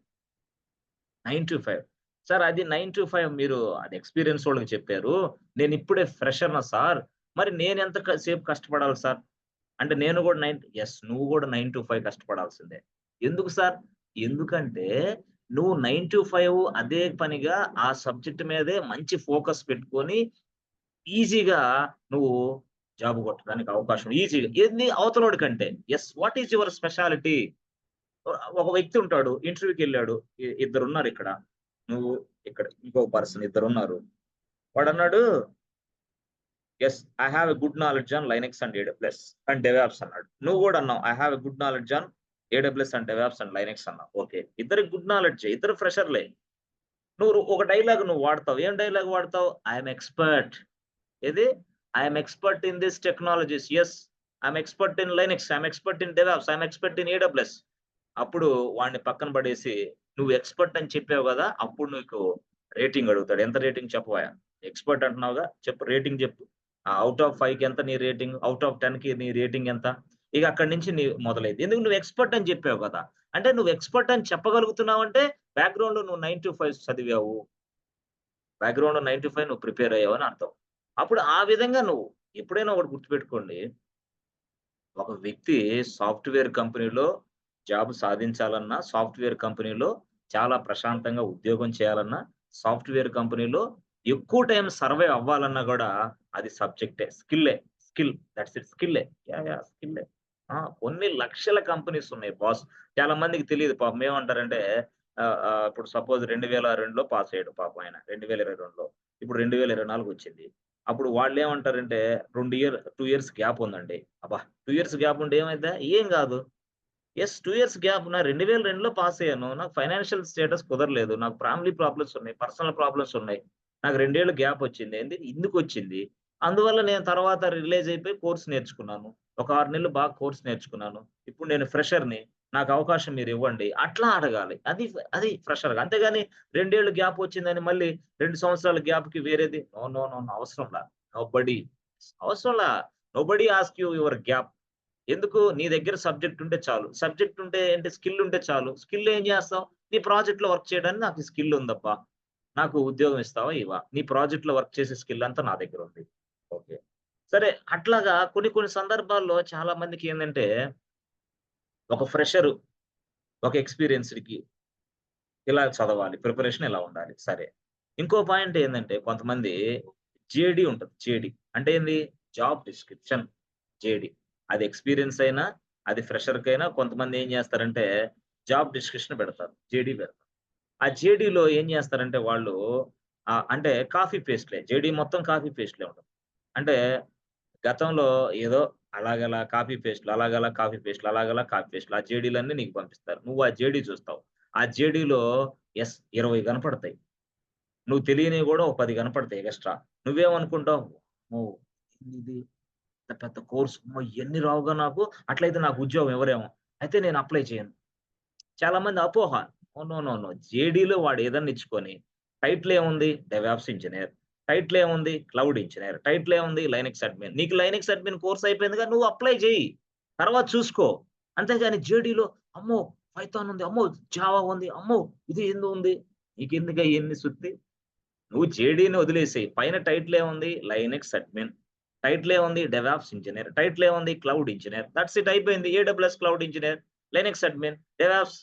9-5 సార్ అది 9-5 మీరు అది ఎక్స్‌పీరియన్స్ వోళ్ళకి చెప్పారు. నేనిప్పుడే ఫ్రెషర్‌నా సార్. మరి నేనెంత సేపు కష్టపడాలి సార్? అంటే నేను గూడా నువ్వు గూడా 9-5 కష్టపడాల్సిందే. ఎందుకు సార్? ఎందుకంటే నువ్వు 9-5 అదే పనిగా ఆ సబ్జెక్ట్ మీదే మంచి ఫోకస్ పెట్టుకొని ఈజీగా నువ్వు జాబ్ కొట్టడానికి అవకాశం ఈజీగా. ఏంది అవతలోడి కంటే. What is your speciality? ఒక వ్యక్తి ఉంటాడు. ఇంటర్వ్యూకెళ్ళాడు. ఇద్దరున్నారిక్కడ. నువ్వు ఇక్కడ ఇంకో పర్సన్ ఇద్దరున్నారు. వాడన్నాడు, I have a good knowledge on Linux and AWS and DevOps అన్నాడు. నువ్వు గూడా అన్నావు. I have a good knowledge on AWS and DevOps and Linux అన్నావు. ఓకే. ఇద్దరికి గుడ్ నాలెడ్జే. ఇద్దరు ఫ్రెషర్‌లే. ఒక డైలాగ్ నువ్వు వాడతావు. ఏం డైలాగ్ వాడతావు? I am expert. ఏది? I am expert in this technologies. I am expert in Linux. I am expert in DevOps. I am expert in AWS. అప్పుడు వాడిని పక్కన పడేసి, నువ్వు ఎక్స్‌పర్ట్ అని చెప్పావు గదా! అప్పుడు నీకు రేటింగ్ అడుగుతాడు. ఎంత రేటింగ్ చెప్పవయ్యా? ఎక్స్‌పర్ట్ అంటున్నావుగా, చెప్పు రేటింగ్ జెప్పు. ఔట్ ఆఫ్ 5కి ఎంత నీ రేటింగ్? ఔట్ ఆఫ్ 10కి నీ రేటింగ్ ఎంత? ఇక అక్కడి నుంచి మొదలైద్ది. ఎందుకు నువ్వు ఎక్స్‌పర్ట్ అని చెప్పావు గదా! అంటే నువ్వు ఎక్స్‌పర్ట్ అని చెప్పగలుగుతున్నావంటే బ్యాక్‌గ్రౌండ్‌లో నువ్వు 9-5 చదివావు. బ్యాక్‌గ్రౌండ్‌లో 9-5 నువ్వు ప్రిపేర్ అయ్యావని అర్థం. అప్పుడు ఆ విధంగా నువ్వు ఎప్పుడైనా ఒకటి గుర్తుపెట్టుకోండి. ఒక వ్యక్తి సాఫ్ట్‌వేర్ కంపెనీలో జాబ్ సాధించాలన్నా, సాఫ్ట్‌వేర్ కంపెనీలో చాలా ప్రశాంతంగా ఉద్యోగం చేయాలన్నా, సాఫ్ట్‌వేర్ కంపెనీలో ఎక్కువ టైమ్ సర్వైవ్ అవ్వాలన్నా గూడా అది సబ్జెక్టే. స్కిల్ దట్స్ ఇట్ స్కిల్లే. స్కిల్లే. కొన్ని లక్షల కంపెనీస్ ఉన్నాయి బాస్. చాలా మందికి తెలీదు పాపం ఏమంటారంటే ఇప్పుడు సపోజ్ 2002లో పాస్ అయ్యాడు పాపం ఆయన. 2022లో. ఇప్పుడు 2024 వచ్చింది. అప్పుడు వాళ్ళేమంటారంటే 2 ఇయర్స్ గ్యాప్ ఉందండి. అబ్బా! 2 ఇయర్స్ గ్యాప్ ఉంటే ఏమైద్దా? ఏం గాదు. 2 ఇయర్స్ గ్యాప్ నా 2002లో పాస్ అయ్యాను. నాకు ఫైనాన్షియల్ స్టేటస్ కుదరలేదు. నాకు ఫ్యామిలీ ప్రాబ్లమ్స్ ఉన్నాయి. పర్సనల్ ప్రాబ్లమ్స్ ఉన్నాయి. నాకు 2 ఏళ్ళు గ్యాప్ వచ్చింది. ఎందుకొచ్చింది? అందువల్ల నేను తర్వాత రిలైజ్ అయిపోయి కోర్స్ నేర్చుకున్నాను. ఒక 6 నెలలు బాగా కోర్స్ నేర్చుకున్నాను. ఇప్పుడు నేను ఫ్రెషర్‌ని. నాకు అవకాశం మీరివ్వండి. అట్లా అడగాలి. అది ఫ్రెషర్‌గా. అంతేగాని 2 ఏళ్ళు గ్యాప్ వచ్చిందని మళ్ళీ 2 సంవత్సరాల గ్యాప్‌కి వేరేది నో, నో, నో, నో అవసరంలా. నోబడీ అవసరంలా. Nobody ask you your gap. ఎందుకు? నీ దగ్గర సబ్జెక్ట్ ఉంటే చాలు. సబ్జెక్ట్ ఉంటే ఏంటి స్కిల్ ఉంటే చాలు. స్కిల్ ఏం జేస్తావు? నీ ప్రాజెక్ట్‌లో వర్క్ చేయడానికి నాకు ఈ స్కిల్ ఉందబ్బా! నాకు ఉద్యోగం ఇస్తావా? ఇవ్వా? నీ ప్రాజెక్ట్‌లో వర్క్ చేసే స్కిల్ అంతా నా దగ్గరుంది. ఓకే. సరే అట్లాగా కొన్ని కొన్ని సందర్భాల్లో చాలా మందికేందంటే ఒక ఫ్రెషరు, ఒక ఎక్స్‌పీరియన్స్‌డ్‌కి ఇలా చదవాలి. ప్రిపరేషన్ ఇలా ఉండాలి. సరే. ఇంకో పాయింట్ ఏందంటే కొంతమంది జేడీ ఉంటది. జేడీ అంటే ఏంది? Job description JD. అది ఎక్స్‌పీరియన్స్ అయినా, అది ఫ్రెషర్‌కైనా కొంతమంది ఏం జేస్తారంటే జాబ్ డిస్క్రిప్షన్ పెడతారు. జేడీ పెడతారు. ఆ జేడీలో ఏం జేస్తారంటే వాళ్ళు అంటే కాపీ పేస్ట్‌లే. జేడీ మొత్తం కాపీ పేస్ట్‌లే ఉంటది. అంటే గతంలో ఏదో అలాగలా కాపీ పేస్ట్‌లు, అలాగలా కాపీ పేస్ట్‌లు, అలాగలా కాపీ పేస్ట్‌లు ఆ జేడీలన్నీ నీకు పంపిస్తారు. నువ్వు ఆ జేడీ చూస్తావు. ఆ జేడీలో 20 కనపడతాయి. నువ్వు తెలియనివి గూడా ఓ 10 కనపడతాయి ఎగస్ట్రా. నువ్వేమనుకుంటావు? అమ్మో! ఏందిది? ఇంత పెద్ద కోర్స్ అమ్మో! ఇయన్నీ రావుగా నాకు. అట్లయితే నాకు ఉద్యోగం ఇవ్వరేమో! అయితే నేను అప్లై చేయను. చాలా మంది అపోహ. No, no, no, no. జేడీలో వాడు ఏదన్నా ఇచ్చుకొని టైటిల్ ఏముంది? DevOps engineer. టైటిల్ ఏముంది? Cloud engineer. టైటిల్ ఏముంది? Linux admin. నీకు లైనక్స్ అడ్మిన్ కోర్స్ అయిపోయిందిగా నువ్వు అప్లై చెయ్యి. తర్వాత చూసుకో. అంతేగాని జేడీలో అమ్మో! పైథాన్ ఉంది. అమ్మో! జావా ఉంది. అమ్మో! ఇది ఏందో ఉంది. నీకెందుకే ఇయన్నీ సుత్తి? నువ్వు జేడీని వదిలేసేయి. పైన టైటిల్ ఏముంది? Linux admin. టైటిల్ ఏముంది? DevOps engineer. టైటిల్ ఏముంది? Cloud engineer. దట్స్ ఇట్ అయిపోయింది. AWS cloud engineer, Linux admin, DevOps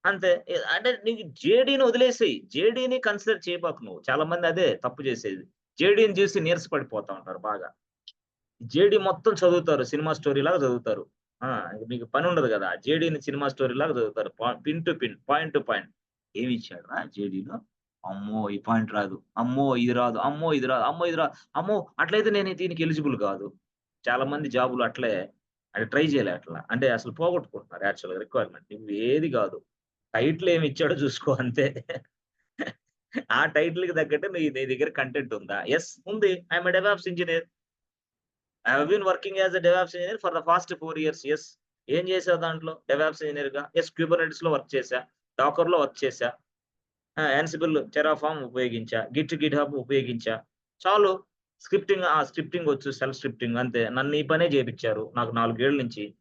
అంతే. అంటే నీకు జేడీని వదిలేసేయి. జేడీని కన్సిడర్ చేయబాకు నువ్వు. చాలా మంది అదే తప్పు చేసేది. జేడీని చూసి నీరస పడిపోతా ఉంటారు బాగా. జేడీ మొత్తం చదువుతారు. సినిమా స్టోరీలాగా చదువుతారు. ఇంక మీకు పనుండదు గదా! జేడీని సినిమా స్టోరీలాగా చదువుతారు. Pin to pin, point to point. ఏమిచ్చాడురా జేడీలో? అమ్మో! ఈ పాయింట్ రాదు. అమ్మో! ఇది రాదు. అమ్మో! ఇది రాదు. అమ్మో! ఇది రాదు. అమ్మో! అట్లయితే నేను దీనికి ఎలిజిబుల్ కాదు. చాలా మంది జాబ్‌లు అట్లే అది ట్రై చేయలే అట్లా. అంటే అసలు పోగొట్టుకుంటున్నారు యాక్చువల్‌గా రిక్వైర్‌మెంట్. నువ్వేది గాదు. టైటిల్ ఏమి ఇచ్చాడో చూసుకో అంతే. ఆ టైటిల్‌కి తగ్గట్టు నీ దగ్గర కంటెంట్ ఉందా? యెస్ ఉంది. I'm a DevOps engineer. I have been working as a DevOps engineer for the past 4 years. Yes. ఏం చేసావు దాంట్లో? డెవాప్స్ ఇంజినీర్‌గా. యెస్. క్యూబర్నెటిస్‌లో వర్క్ చేశా. డాకర్‌లో వర్క్ చేశా. యాన్సిబుల్, టెరాఫార్మ్ ఉపయోగించా. గిట్‌హబ్ ఉపయోగించా. చాలు. స్క్రిప్టింగ్ వచ్చు. సెల్ఫ్ స్క్రిప్టింగ్ అంతే. నన్ను ఈ పనే చేపిచ్చారు. నాకు 4 ఏళ్ల నుంచి.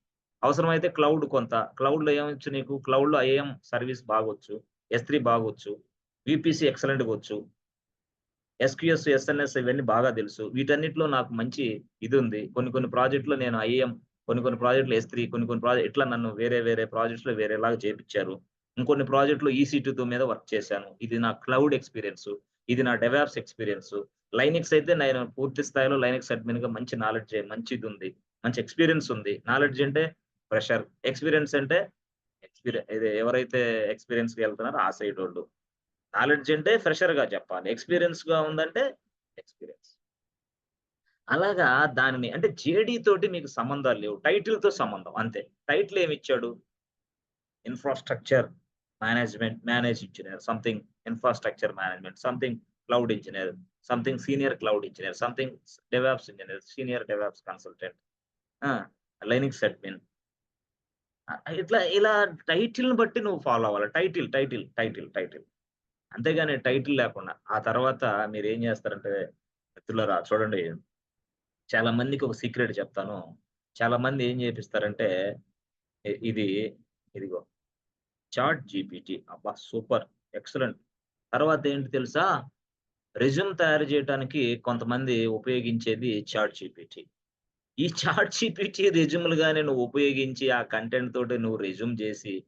అవసరమైతే క్లౌడ్ కొంత. క్లౌడ్‌లో ఏమొచ్చు నీకు? క్లౌడ్‌లో ఐఏఎం సర్వీస్ బాగొచ్చు. ఎస్3 బాగొచ్చు. వీపీసీ ఎక్సలెంట్‌గా వచ్చు. ఎస్‌క్యూఎస్, ఎస్ఎన్ఎస్ ఇవన్నీ బాగా తెలుసు. వీటన్నిటిలో నాకు మంచి ఇదుంది. కొన్ని ప్రాజెక్ట్‌లో నేను ఐఏఎం, కొన్ని ప్రాజెక్ట్‌లో ఎస్3, కొన్ని ఇట్లా నన్ను వేరే ప్రాజెక్ట్స్‌లో వేరేలాగా చేపిచ్చారు. ఇంకొన్ని ప్రాజెక్ట్‌లో ఈసీ2 మీద వర్క్ చేశాను. ఇది నా క్లౌడ్ ఎక్స్‌పీరియన్సు. ఇది నా డెవాప్స్ ఎక్స్‌పీరియన్సు. లైనక్స్ అయితే నేను పూర్తి స్థాయిలో లైనక్స్ అడ్మిన్‌గా మంచి నాలెడ్జ్ మంచిదుంది. మంచి ఎక్స్‌పీరియన్స్ ఉంది. నాలెడ్జ్ అంటే ఫ్రెషర్. ఎక్స్‌పీరియన్స్ అంటే ఇది ఎవరైతే ఎక్స్‌పీరియన్స్‌గా ఎళ్తున్నారో ఆ సైడోళ్ళు. నాలెడ్జ్ అంటే ఫ్రెషర్‌గా చెప్పాలి. ఎక్స్‌పీరియన్స్‌గా ఉందంటే ఎక్స్‌పీరియన్స్. అలాగా దానిని అంటే జేడీ తోటి మీకు సంబంధాలు లేవు. టైటిల్‌తో సంబంధం అంతే. టైటిల్ ఏమిచ్చాడు? Infrastructure manage engineer, something infrastructure management, something cloud engineer, something senior cloud engineer, something DevOps engineer, senior DevOps consultant. ఆ! Linux admin. ఇలా టైటిల్‌ని బట్టి నువ్వు ఫాలో అవ్వాలి. టైటిల్. అంతేగాని టైటిల్ లేకుండా. ఆ తర్వాత మీరేం జేస్తారంటే మిత్రులారా చూడండి, చాలా మందికి ఒక సీక్రెట్ చెప్తాను. చాలా మంది ఏం జేపిస్తారంటే ఇది ఇదిగో చాట్ జీపీటీ అబ్బా! సూపర్! ఎక్సలెంట్! తర్వాత ఏంటి తెలుసా? రెజ్యూమ్ తయారు జేయటానికి కొంతమంది ఉపయోగించేది చాట్ జీపీటీ. ఈ చాట్ జీపీటీ రెజ్యూమ్‌లుగాని నువ్వు ఉపయోగించి ఆ కంటెంట్ తోటి నువ్వు రెజ్యూమ్ జేసి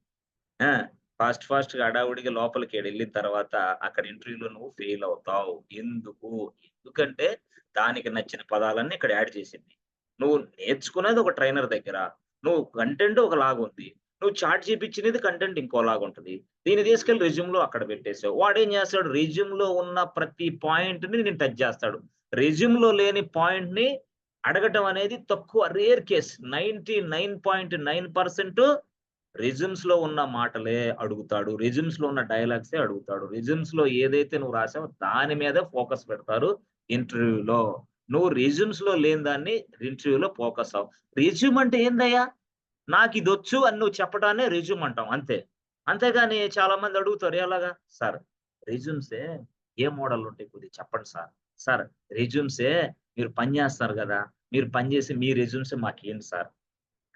ఆ! ఫాస్ట్‌గా హడావుడిగా లోపలికెళ్ళిన తర్వాత అక్కడ ఇంటర్వ్యూలో నువ్వు ఫెయిల్ అవుతావు. ఎందుకు? ఎందుకంటే దానికి నచ్చిన పదాలన్నీ ఇక్కడ యాడ్ చేసింది. నువ్వు నేర్చుకునేది ఒక ట్రైనర్ దగ్గర. నువ్వు కంటెంట్ ఒకలాగుంది. నువ్వు చాట్ జీపిచ్చినది కంటెంట్ ఇంకోలాగుంటది. దీన్ని తీసుకెళ్ళి రెజ్యూమ్‌లో అక్కడ పెట్టేసావు. వాడేం చేస్తాడు? రెజ్యూమ్‌లో ఉన్న ప్రతి పాయింట్‌ని నేను టచ్ చేస్తాడు. రెజ్యూమ్‌లో లేని పాయింట్‌ని అడగటం అనేది తక్కువ రేర్ కేస్. 99.9% రెజ్యూమ్స్‌లో ఉన్న మాటలే అడుగుతాడు. రెజ్యూమ్స్‌లో ఉన్న డైలాగ్సే అడుగుతాడు. రెజ్యూమ్స్‌లో ఏదైతే నువ్వు రాసావో దాని మీదే ఫోకస్ పెడతారు ఇంటర్వ్యూలో. నువ్వు రెజ్యూమ్స్‌లో లేని దాన్ని ఇంటర్వ్యూలో ఫోకస్ అవ్వు. రెజ్యూమ్ అంటే ఏందయ్యా? నాకిదొచ్చు అని నువ్వు చెప్పడాన్నే రెజ్యూమ్ అంటాం అంతే. అంతేగాని చాలా మంది అడుగుతారు ఎలాగా? సార్ రెజ్యూమ్సే ఏ మోడల్ ఉంటాయి కొద్దిగా చెప్పండి సార్. సార్ రెజ్యూమ్సే మీరు పని చేస్తారు గదా! మీరు పని చేసి మీ రెజ్యూమ్సే మాకియ్యండి సార్.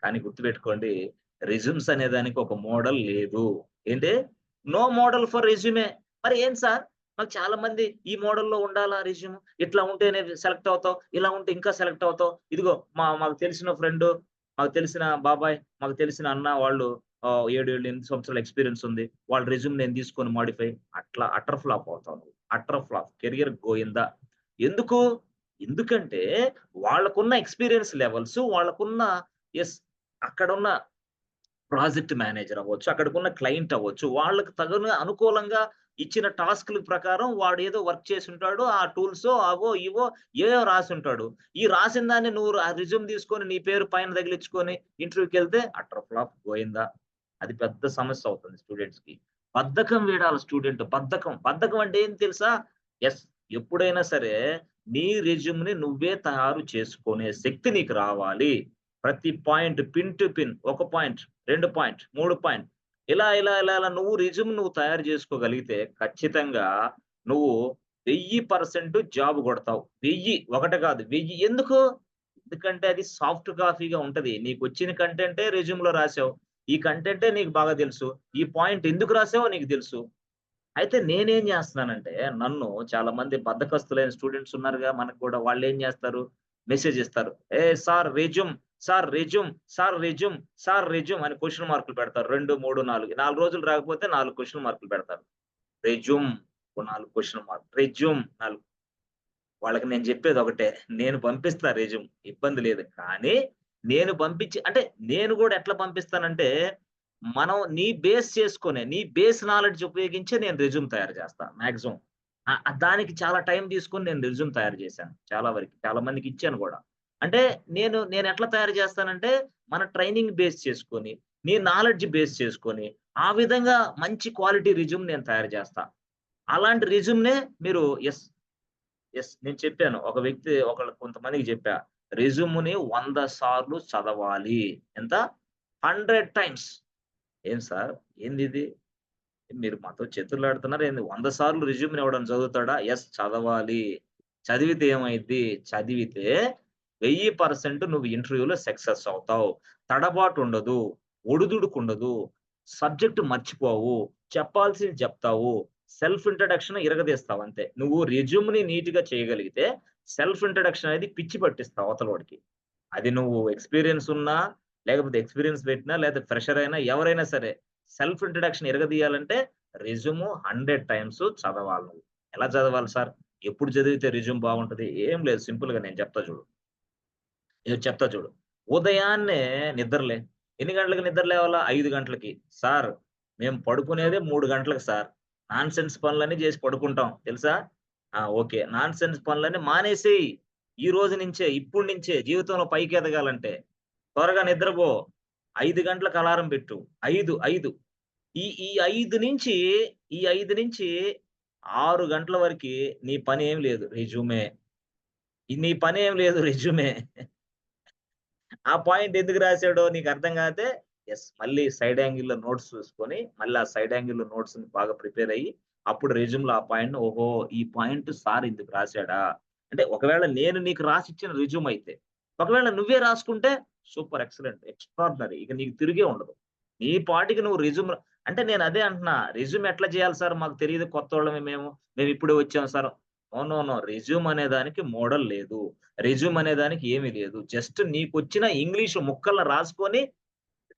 కానీ గుర్తుపెట్టుకోండి. రెజ్యూమ్స్ అనే దానికి ఒక మోడల్ లేదు. ఏంటి? No model for resume. మరి ఏంటి సార్? మాకు చాలా మంది ఈ మోడల్‌లో ఉండాలా రెజ్యూమ్. ఇట్లా ఉంటేనే సెలెక్ట్ అవుతావు. ఇలా ఉంటే ఇంకా సెలెక్ట్ అవుతావు. ఇదిగో మాకు తెలిసిన ఫ్రెండు, మాకు తెలిసిన బాబాయ్, మాకు తెలిసిన అన్న వాళ్ళు 7 ఏళ్ళు, 8 సంవత్సరాల ఎక్స్‌పీరియన్స్ ఉంది. వాళ్ళ రెజ్యూమ్ నేను తీసుకొని మోడిఫై అట్లా అటర్ ఫ్లాప్ అవుతావు నువ్వు. Utter flop. కెరియర్ గోయిందా. ఎందుకు? ఎందుకంటే వాళ్ళకున్న ఎక్స్‌పీరియన్స్ లెవెల్స్, వాళ్ళకున్న యెస్. అక్కడున్న ప్రాజెక్ట్ మేనేజర్ అవ్వచ్చు, అక్కడికున్న క్లయింట్ అవ్వచ్చు. వాళ్ళకి అనుకూలంగా ఇచ్చిన టాస్క్‌ల ప్రకారం వాడేదో వర్క్ చేసుంటాడు. ఆ టూల్సో, అవో, ఇవో ఏవో రాసుంటాడు. ఈ రాసిన దాన్ని నువ్వు రెజ్యూమ్ తీసుకొని నీ పేరు పైన తగిలించుకొని ఇంటర్వ్యూకెళ్తే అటర్ ఫ్లాప్ గోయిందా. అది పెద్ద సమస్య అవుతుంది స్టూడెంట్స్‌కి. బద్ధకం వీడాలి స్టూడెంట్. బద్ధకం అంటే ఏంటి తెలుసా? యెస్. ఎప్పుడైనా సరే నీ రెజ్యూమ్‌ని నువ్వే తయారు చేసుకునే శక్తి నీకు రావాలి. ప్రతి పాయింట్ పిన్ టు పిన్ ఒక పాయింట్, 2 పాయింట్, 3 పాయింట్ ఇలా నువ్వు రెజ్యూమ్ నువ్వు తయారు చేసుకోగలిగితే ఖచ్చితంగా నువ్వు 1000% జాబ్ కొడతావు. 1000 ఒకటి కాదు 1000 ఎందుకు? ఎందుకంటే అది సాఫ్ట్ కాపీగా ఉంటది. నీకొచ్చిన కంటెంటే రెజ్యూమ్‌లో రాసావు. ఈ కంటెంటే నీకు బాగా తెలుసు. ఈ పాయింట్ ఎందుకు రాసావో నీకు తెలుసు. అయితే నేనేం జేస్తున్నానంటే, నన్ను చాలామంది బద్ధకస్తులైన స్టూడెంట్స్ ఉన్నారుగా మనకు కూడా. వాళ్ళేం జేస్తారు, మెసేజ్ ఇస్తారు. "ఏ sir resume, sir resume, sir resume, sir resume" అని క్వెషన్ మార్కులు పెడతారు. 2, 3, 4. 4 రోజులు రాకపోతే 4 క్వెషన్ మార్కులు పెడతారు. రెజ్యూమ్ ఓ 4 క్వెషన్ మార్క్. రెజ్యూమ్ 4 వాళ్ళకి నేను జెప్పేదొకటే. నేను పంపిస్తా రెజ్యూమ్ ఇబ్బంది లేదు. కానీ నేను పంపించి అంటే నేను గూడా ఎట్లా పంపిస్తానంటే, మనం నీ బేస్ నాలెడ్జ్ ఉపయోగించే నేను రెజ్యూమ్ తయారు జేస్తా మాక్సిమం. దానికి చాలా టైం తీసుకొని నేను రెజ్యూమ్ తయారు జేశాను. చాలా వరకి. చాలా మందికి ఇచ్చాను గూడా. అంటే నేనెట్లా తయారు జేస్తానంటే, మన ట్రైనింగ్ బేస్ చేసుకొని, నీ నాలెడ్జ్ బేస్ చేసుకొని, ఆ విధంగా మంచి క్వాలిటీ రెజ్యూమ్ నేను తయారు జేస్తా. అలాంటి రెజ్యూమ్‌నే మీరు నేను చెప్పాను. కొంతమందికి చెప్పా. రెజ్యూమ్‌ని 100 సార్లు చదవాలి. ఎంత? 100 టైమ్స్. ఏం సార్ ఏందిది? మీరు మాతో చతుర్లాడుతున్నారా ఏంది? 100 సార్లు రెజ్యూమ్‌ని ఎవడన్నా చదువుతాడా? చదవాలి. చదివితే ఏమైద్ది? చదివితే 1000% నువ్వు ఇంటర్వ్యూలో సక్సెస్ అవుతావు. తడబాటుండదు. ఒడిదుడుకుండదు. సబ్జెక్ట్ మర్చిపోవు. చెప్పాల్సింది చెప్తావు. సెల్ఫ్ ఇంట్రడక్షన్ ఇరగదీస్తావు అంతే. నువ్వు రెజ్యూమ్‌ని నీట్‌గా చేయగలిగితే సెల్ఫ్ ఇంట్రడక్షన్ అనేది పిచ్చి పట్టిస్తావు అవతలోడికి. అది నువ్వు ఎక్స్‌పీరియన్స్ ఉన్నా, లేకపోతే ఎక్స్‌పీరియన్స్ పెట్టినా, లేకపోతే ఫ్రెషర్ అయినా ఎవరైనా సరే సెల్ఫ్ ఇంట్రడక్షన్ ఇరగదీయాలంటే రెజ్యూమ్ 100 టైమ్స్ చదవాలి నువ్వు. ఎలా చదవాలి సార్? ఎప్పుడు చదివితే రెజ్యూమ్ బాగుంటది? ఏం లేదు సింపుల్‌గా నేను చెప్తా చూడు. చెప్తా చూడు. ఉదయాన్నే నిద్రలే. ఎన్ని గంటలకు నిద్ర లేవాలా? 5 గంటలకి. సార్ మేము పడుకునేదే 3 గంటలకు సార్. నాన్‌సెన్స్ పనులన్నీ జేసి పడుకుంటాం తెలుసా? ఓకే. నాన్‌సెన్స్ పనులన్నీ మానేసేయి. ఈ రోజు నుంచే, ఇప్పడు నుంచే జీవితంలో పైకెదగాలంటే. త్వరగా నిద్రపో. 5 గంటలకు అలారం పెట్టు. 5 ఈ 5 నుంచి 6 గంటల వరకి నీ పనేం లేదు. రెజ్యూమే. నీ పనేం లేదు రెజ్యూమే. ఆ పాయింట్ ఎందుకు రాసాడో నీకర్థం కాతే మళ్ళీ సైడ్ యాంగిల్‌లో నోట్స్ చూసుకొని, మళ్ళీ ఆ సైడ్ యాంగిల్‌లో నోట్స్‌ని బాగా ప్రిపేర్ అయ్యి, అప్పుడు రెజ్యూమ్‌లో ఆ పాయింట్‌ని ఓహో! ఈ పాయింట్ సార్ ఇందుకు రాసాడా? అంటే ఒకవేళ నేను నీకు రాసిచ్చిన రెజ్యూమ్ అయితే. ఒకవేళ నువ్వే రాసుకుంటే సూపర్ ఎక్సలెంట్ ఎక్స్ట్రార్డినరీ ఇక నీకు తిరిగే ఉండదు. నీ పాటికి నువ్వు రెజ్యూమ్ అంటే నేను అదే అంటున్నా. రెజ్యూమ్ ఎట్లా చేయాలి సార్? మాకు తెలీదు కొత్తోళ్ళమే మేము. మేము ఇప్పుడే వచ్చాం sir. No, no, no. Resume అనే దానికి మోడల్ లేదు. రెజ్యూమ్ అనే దానికి ఏమి లేదు. జస్ట్ నీకొచ్చిన ఇంగ్లీష్ ముక్కల్ని రాసుకొని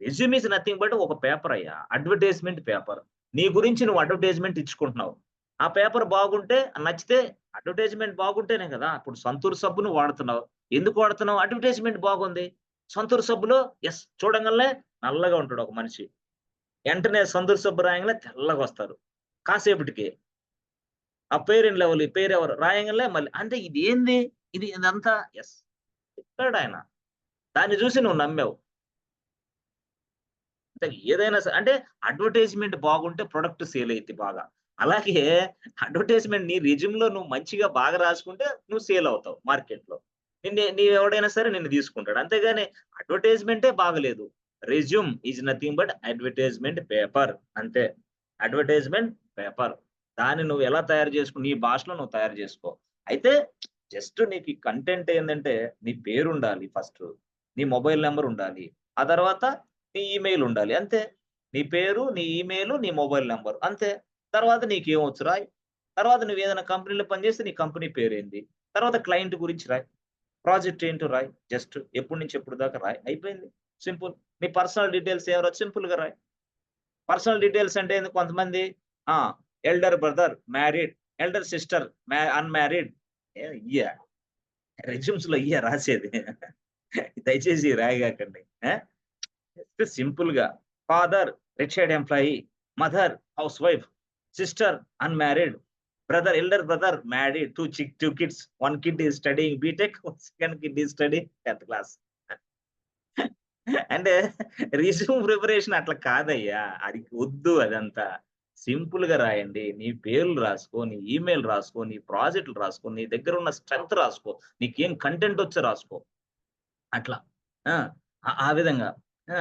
రెజ్యూమ్ ఈస్ నథింగ్ బట్ ఒక పేపర్ అయ్యా. Advertisement paper. నీ గురించి నువ్వు అడ్వర్టైజ్‌మెంట్ ఇచ్చుకుంటున్నావు. ఆ పేపర్ బాగుంటే నచ్చితే అడ్వర్టైజ్‌మెంట్ బాగుంటేనే కదా! ఇప్పుడు సంతూర్ సబ్బును వాడుతున్నావు. ఎందుకు వాడుతున్నావు? అడ్వర్టైజ్‌మెంట్ బాగుంది. సంతూర్ సబ్బులో చూడంగాల్నే నల్లగా ఉంటాడు ఒక మనిషి. ఎంటనే సంతూర్ సబ్బు రాయంగానే తెల్లగొస్తారు. కాసేపటికి ఆ ఫెయిర్ అండ్ లవ్లీ పేరెవరు రాయంగానే మళ్ళీ అంటే ఇదేంది? ఇదంతా చెప్పాడాయన. దాన్ని చూసి నువ్వు నమ్మావు. అంటే ఏదైనా అంటే అడ్వర్టైజ్‌మెంట్ బాగుంటే ప్రొడక్ట్ సేల్ అయిద్ది బాగా. అలాగే అడ్వర్టైజ్‌మెంట్ నీ రెజ్యూమ్‌లో నువ్వు మంచిగా బాగా రాసుకుంటే నువ్వు సేల్ అవుతావు మార్కెట్‌లో. నీవెవడైనా సరే నిన్ను తీసుకుంటాడు. అంతేగాని అడ్వర్టైజ్‌మెంటే బాగలేదు. Resume is nothing but advertisement paper అంతే. Advertisement paper. దాన్ని నువ్వు ఎలా తయారు నీ భాషలో నువ్వు తయారు చేసుకో. అయితే జస్ట్ నీకు ఈ కంటెంట్ ఏందంటే నీ పేరుండాలి ఫస్టు. నీ మొబైల్ నంబర్ ఉండాలి. ఆ తర్వాత నీ ఈమెయిల్ ఉండాలి. అంతే. నీ పేరు, నీ ఈమెయిల్, నీ మొబైల్ నంబర్ అంతే. తర్వాత నీకేమొచ్చు రాయి. తర్వాత నువ్వేదైనా కంపెనీలో పనిచేస్తే నీ కంపెనీ పేరేంది. తర్వాత క్లయింట్ గురించి రాయి. ప్రాజెక్ట్ ఏంటో రాయి. జస్ట్ ఎప్పటి నుంచి ఎప్పటి దాకా రాయి. అయిపోయింది. సింపుల్. నీ పర్సనల్ డీటెయిల్స్ ఎవరో సింపుల్‌గా రాయి. పర్సనల్ డీటెయిల్స్ అంటే ఏంది కొంతమంది ఆ! Elder brother married, elder sister unmarried ఇయ్యా? రెజ్యూమ్స్‌లో ఇయ్యా రాసేది. దయచేసి రాయగాకండి. ఆ! జస్ట్ సింపుల్‌గా father retired employee, mother housewife, sister unmarried, elder brother married, 2 kids, 1 kid is studying BTech, second kid is studying 10థ్ క్లాస్. అంటే రెజ్యూమ్ ప్రిపరేషన్ అట్లా కాదయ్యా. అది వద్దు అదంతా. సింపుల్‌గా రాయండి. నీ పేర్లు రాసుకో, నీ ఈమెయిల్ రాసుకో, నీ ప్రాజెక్ట్‌లు రాసుకో, నీ దగ్గరున్న స్ట్రెంగ్త్ రాసుకో. నీకేం కంటెంట్ వచ్చో రాసుకో. అట్లా. ఆ! ఆ విధంగా. ఆ!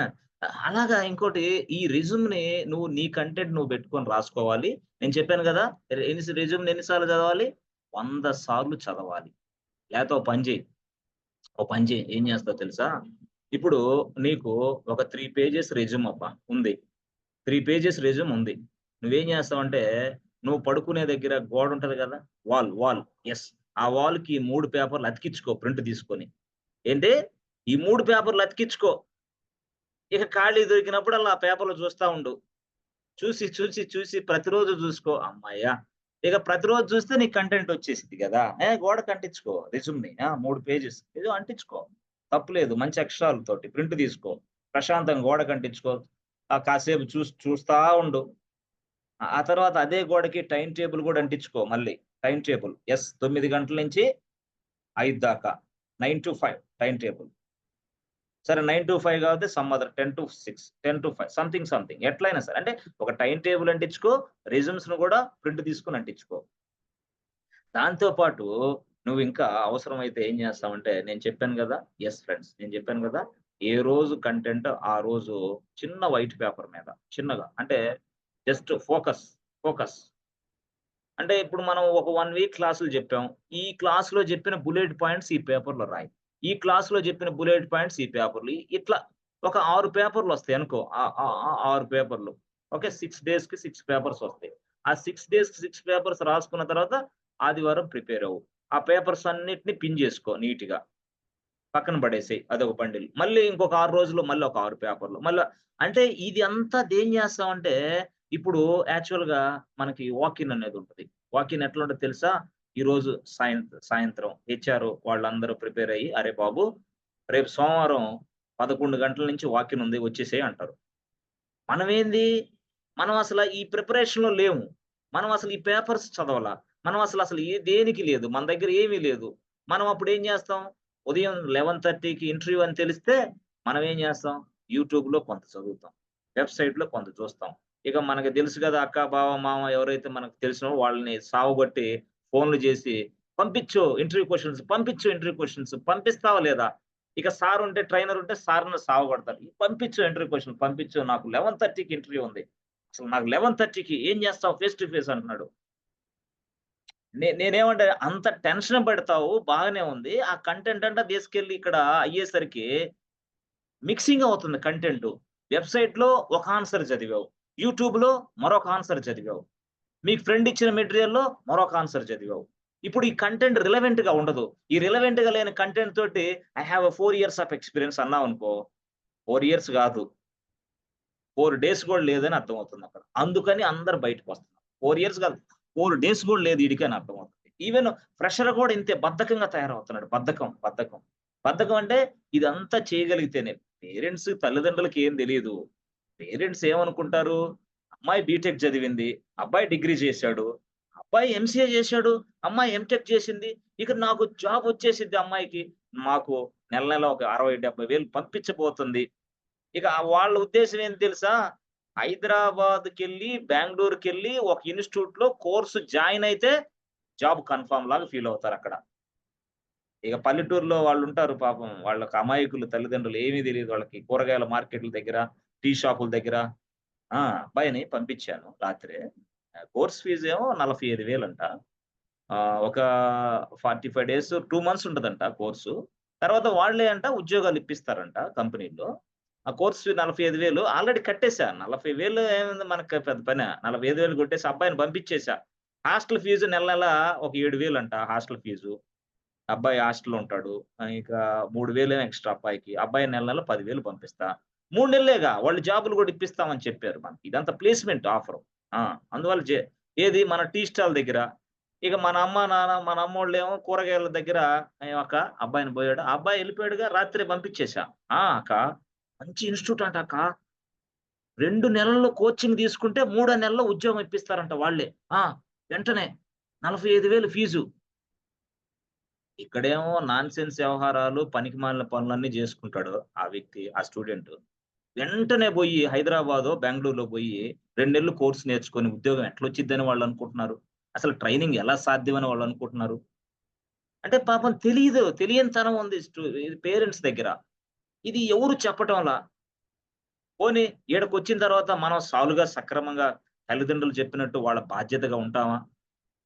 అలాగా ఇంకోటి ఈ రెజ్యూమ్‌ని నువ్వు నీ కంటెంట్ నువ్వు పెట్టుకొని రాసుకోవాలి. నేను చెప్పాను గదా! రెజ్యూమ్‌ని ఎన్ని సార్లు చదవాలి? 100 సార్లు చదవాలి. లేతే ఓ పని చెయి. ఏం చేస్తావో తెలుసా? ఇప్పుడు నీకు ఒక 3 పేజెస్ రెజ్యూమ్ అబ్బా! ఉంది. 3 పేజెస్ రెజ్యూమ్ ఉంది. నువ్వేం చేస్తావంటే, నువ్వు పడుకునే దగ్గర గోడ ఉంటది గదా! వాల్. యెస్. ఆ వాల్‌కి 3 పేపర్‌లు అతికించుకో ప్రింట్ తీసుకొని. ఏంటి? ఈ 3 పేపర్‌లు అతికించుకో. ఇక ఖాళీ దొరికినప్పుడల్లా ఆ పేపర్‌లు చూస్తా ఉండు. చూసి ప్రతిరోజు చూసుకో. హమ్మయ్య! ఇక ప్రతిరోజు చూస్తే నీకు కంటెంట్ వచ్చేసిద్ది గదా! గోడకు అంటించుకో రెజ్యూమ్‌ని. 3 పేజెస్ ఏదో అంటించుకో. తప్పులేదు. మంచి అక్షరాలతోటి ప్రింట్ తీసుకో. ప్రశాంతంగా గోడకు అంటించుకో. కాసేపు చూస్తా ఉండు. ఆ తర్వాత అదే గోడకి టైమ్ టేబుల్ గూడా అంటించుకో మళ్ళీ. Time table. 9 గంటల నుంచి 5 దాకా. 9-5 టైమ్ టేబుల్. సరే 9 to 5 కాకపోతే some other 10 to 6, 10 to 5 something ఎట్లయినా సరే. అంటే ఒక టైమ్ టేబుల్ అంటించుకో, రెజ్యూమ్స్‌ను కూడా ప్రింట్ తీసుకొని అంటించుకో. దాంతో పాటు నువ్వు ఇంకా అవసరమైతే ఏం చేస్తావంటే నేను చెప్పాను గదా! Yes friends. నేను చెప్పాను గదా! ఏ రోజు కంటెంట్ ఆ రోజు చిన్న వైట్ పేపర్ మీద చిన్నగా అంటే జస్ట్ ఫోకస్. అంటే ఇప్పుడు మనం ఒక 1 వీక్ క్లాసులు చెప్పాం. ఈ క్లాస్‌లో చెప్పిన బుల్లెట్ పాయింట్స్ ఈ పేపర్‌లో రాయి. ఈ క్లాస్‌లో చెప్పిన బుల్లెట్ పాయింట్స్ ఈ పేపర్‌లో. ఇట్లా ఒక 6 పేపర్‌లొస్తాయి అనుకో. 6 పేపర్‌లు. ఓకే. 6 డేస్‌కి 6 పేపర్స్ వస్తాయి. ఆ 6 డేస్‌కి 6 పేపర్స్ రాసుకున్న తర్వాత ఆదివారం ప్రిపేర్ అవ్వు. ఆ పేపర్స్ అన్నిటిని పిన్ చేసుకో నీట్‌గా. పక్కన పడేసేయి. అదొక బండిల్. మళ్ళీ ఇంకొక 6 రోజుల్లో మళ్ళీ ఒక 6 పేపర్‌లు. అంటే ఇది అంతా దేం చేస్తామంటే, ఇప్పుడు యాక్చువల్‌గా మనకి వాక్ ఇన్ అనేది ఉంటది. వాక్ ఇన్ ఎట్లుంటది తెలుసా? ఈరోజు సాయంత్రం హెచ్ఆర్ వాళ్ళందరూ ప్రిపేర్ అయ్యి, "అరే బాబు! రేపు సోమవారం 11 గంటల నుంచి వాక్ ఇన్ ఉంది వచ్చేసేయి" అంటారు. మనమేంది? మనం అసల ఈ ప్రిపరేషన్‌లో లేము. మనం అసలు ఈ పేపర్స్ చదవల. మనం అసలు దేనికి లేదు. మన దగ్గర ఏమీ లేదు. మనం అప్పుడేం జేస్తాం? ఉదయం 11:30కి ఇంటర్వ్యూ అని తెలిస్తే మనం ఏం జేస్తాం? యూట్యూబ్‌లో కొంత చదువుతాం. వెబ్‌సైట్‌లో కొంత చూస్తాం. ఇక మనకు తెలుసు గదా! అక్క, బావ, మామ ఎవరైతే మనకు తెలిసినో వాళ్ళని సావగొట్టి ఫోన్‌లు జేసి పంపించు ఇంటర్వ్యూ క్వెషన్స్ పంపిస్తావా లేదా? ఇక సార్ ఉంటే ట్రైనర్ ఉంటే సార్‌ని సావగొడతారు. పంపించు ఇంటర్వ్యూ క్వెషన్ పంపించు. నాకు 11:30కి ఇంటర్వ్యూ ఉంది. అసలు నాకు 11:30కి ఏం చేస్తావు ఫేస్ టు ఫేస్ అంటున్నాడు. నేనేమంటే అంత టెన్షన్ పెడతావు బాగానే ఉంది. ఆ కంటెంట్ అంతా తీసుకెళ్ళి ఇక్కడ అయ్యేసరికి మిక్సింగ్ అవుతుంది కంటెంటు. వెబ్‌సైట్‌లో ఒక ఆన్సర్ చదివావు. యూట్యూబ్‌లో మరొక ఆన్సర్ చదివావు. మీకు ఫ్రెండ్ ఇచ్చిన మెటీరియల్‌లో మరొక ఆన్సర్ చదివావు. ఇప్పుడు ఈ కంటెంట్ రిలవెంట్‌గా ఉండదు. ఈ రిలవెంట్‌గా లేని కంటెంట్ తోటి I have a 4 years of experience అన్నావనుకో 4 ఇయర్స్ గాదు. 4 డేస్ గూడా లేదని అర్థమవుతుందక్కడ. అందుకని అందరూ బయటకొస్తున్నారు. 4 ఇయర్స్ గాదు. 4 డేస్ గూడా లేదు ఈడికని అర్థమవుతుంది. ఈవెన్ ఫ్రెషర్ గూడా ఇంతే బద్ధకంగా తయారవుతున్నాడు. బద్ధకం. బద్ధకం అంటే ఇదంతా చేయగలిగితేనే. పేరెంట్స్, తల్లిదండ్రులకి ఏం తెలీదు. పేరెంట్స్ ఏమనుకుంటారు? అమ్మాయి బీటెక్ చదివింది. అబ్బాయి డిగ్రీ చేశాడు. అబ్బాయి ఎంసీఏ చేశాడు. అమ్మాయి ఎంటెక్ చేసింది. ఇక నాకు జాబ్ వచ్చేసిద్ది అమ్మాయికి. మాకు నెల ఒక 60, 70 వేలు పంపించబోతుంది. ఇక వాళ్ళ ఉద్దేశ్యం ఏంటి తెలుసా? హైదరాబాద్‌కెళ్ళి, బెంగుళూరుకెళ్ళి ఒక ఇన్‌స్టిట్యూట్‌లో కోర్స్ జాయిన్ అయితే జాబ్ కన్ఫర్మ్ లాగా ఫీల్ అవుతారక్కడ. ఇక పల్లెటూరులో వాళ్ళుంటారు పాపం. వాళ్ళకి అమాయకులు తల్లిదండ్రులు ఏమీ తెలీదు వాళ్ళకి. కూరగాయల మార్కెట్‌ల దగ్గర, టీ షాపుల దగ్గర అబ్బాయిని పంపించాను రాత్రే. కోర్స్ ఫీజేమో 45,000 అంట. ఒక 45 డేస్ 2 మంత్స్ ఉంటదంట కోర్సు. తర్వాత వాళ్ళే అంట ఉద్యోగాలు ఇప్పిస్తారంట కంపెనీలో. ఆ కోర్స్ ఫీ 45,000 ఆల్రెడీ కట్టేసా. 40,000 ఏముంది మనకి పెద్ద పనా? 45,000 కొట్టేసి అబ్బాయిని పంపించేసా. హాస్టల్ ఫీజు నెల నెల ఒక 7,000 అంట హాస్టల్ ఫీజు. అబ్బాయి హాస్టల్‌లో ఉంటాడు. ఇక 3,000 ఏమో ఎక్స్‌ట్రా అబ్బాయికి. అబ్బాయి నెల నెల 10,000 పంపిస్తా. 3 నెలలేగా వాళ్ళు జాబులు గూడా ఇప్పిస్తామని చెప్పారు మనకి. ఇదంతా ప్లేస్‌మెంట్ ఆఫరు. ఆ! అందువల్ల ఏది మన టీ స్టాల్ దగ్గర. ఇక మన అమ్మ, నాన్న మన అమ్మోళ్ళేమో కూరగాయల దగ్గర "అక్క అబ్బాయిని పోయాడు." ఆ అబ్బాయి ఎళ్ళిపోయాడుగా రాత్రే పంపించేసా. అక్క మంచి ఇన్‌స్టిట్యూట్ అంట అక్క. 2 నెలల్లో కోచింగ్ తీసుకుంటే మూడో నెలలో ఉద్యోగం ఇప్పిస్తారంట వాళ్ళే. ఆ! వెంటనే 45,000 ఫీజు. ఇక్కడేమో నాన్‌సెన్స్ వ్యవహారాలు, పనికిమాలిన పనులన్నీ జేసుకుంటాడు ఆ వ్యక్తి, ఆ స్టూడెంటు. వెంటనే బోయి హైదరాబాదో, బెంగుళూరులో బోయి 2 నెలలు కోర్స్ నేర్చుకొని ఉద్యోగం ఎట్లొచ్చిద్దని వాళ్ళనుకుంటున్నారు? అసలు ట్రైనింగ్ ఎలా సాధ్యమని వాళ్ళనుకుంటున్నారు? అంటే పాపం తెలీదు. తెలియనితనం ఉంది ఇది పేరెంట్స్ దగ్గర. ఇది ఎవరు చెప్పటంలా. పోనీ ఈడకొచ్చిన తర్వాత మనం సాలుగా సక్రమంగా తల్లిదండ్రులు చెప్పినట్టు వాళ్ళ బాధ్యతగా ఉంటామా?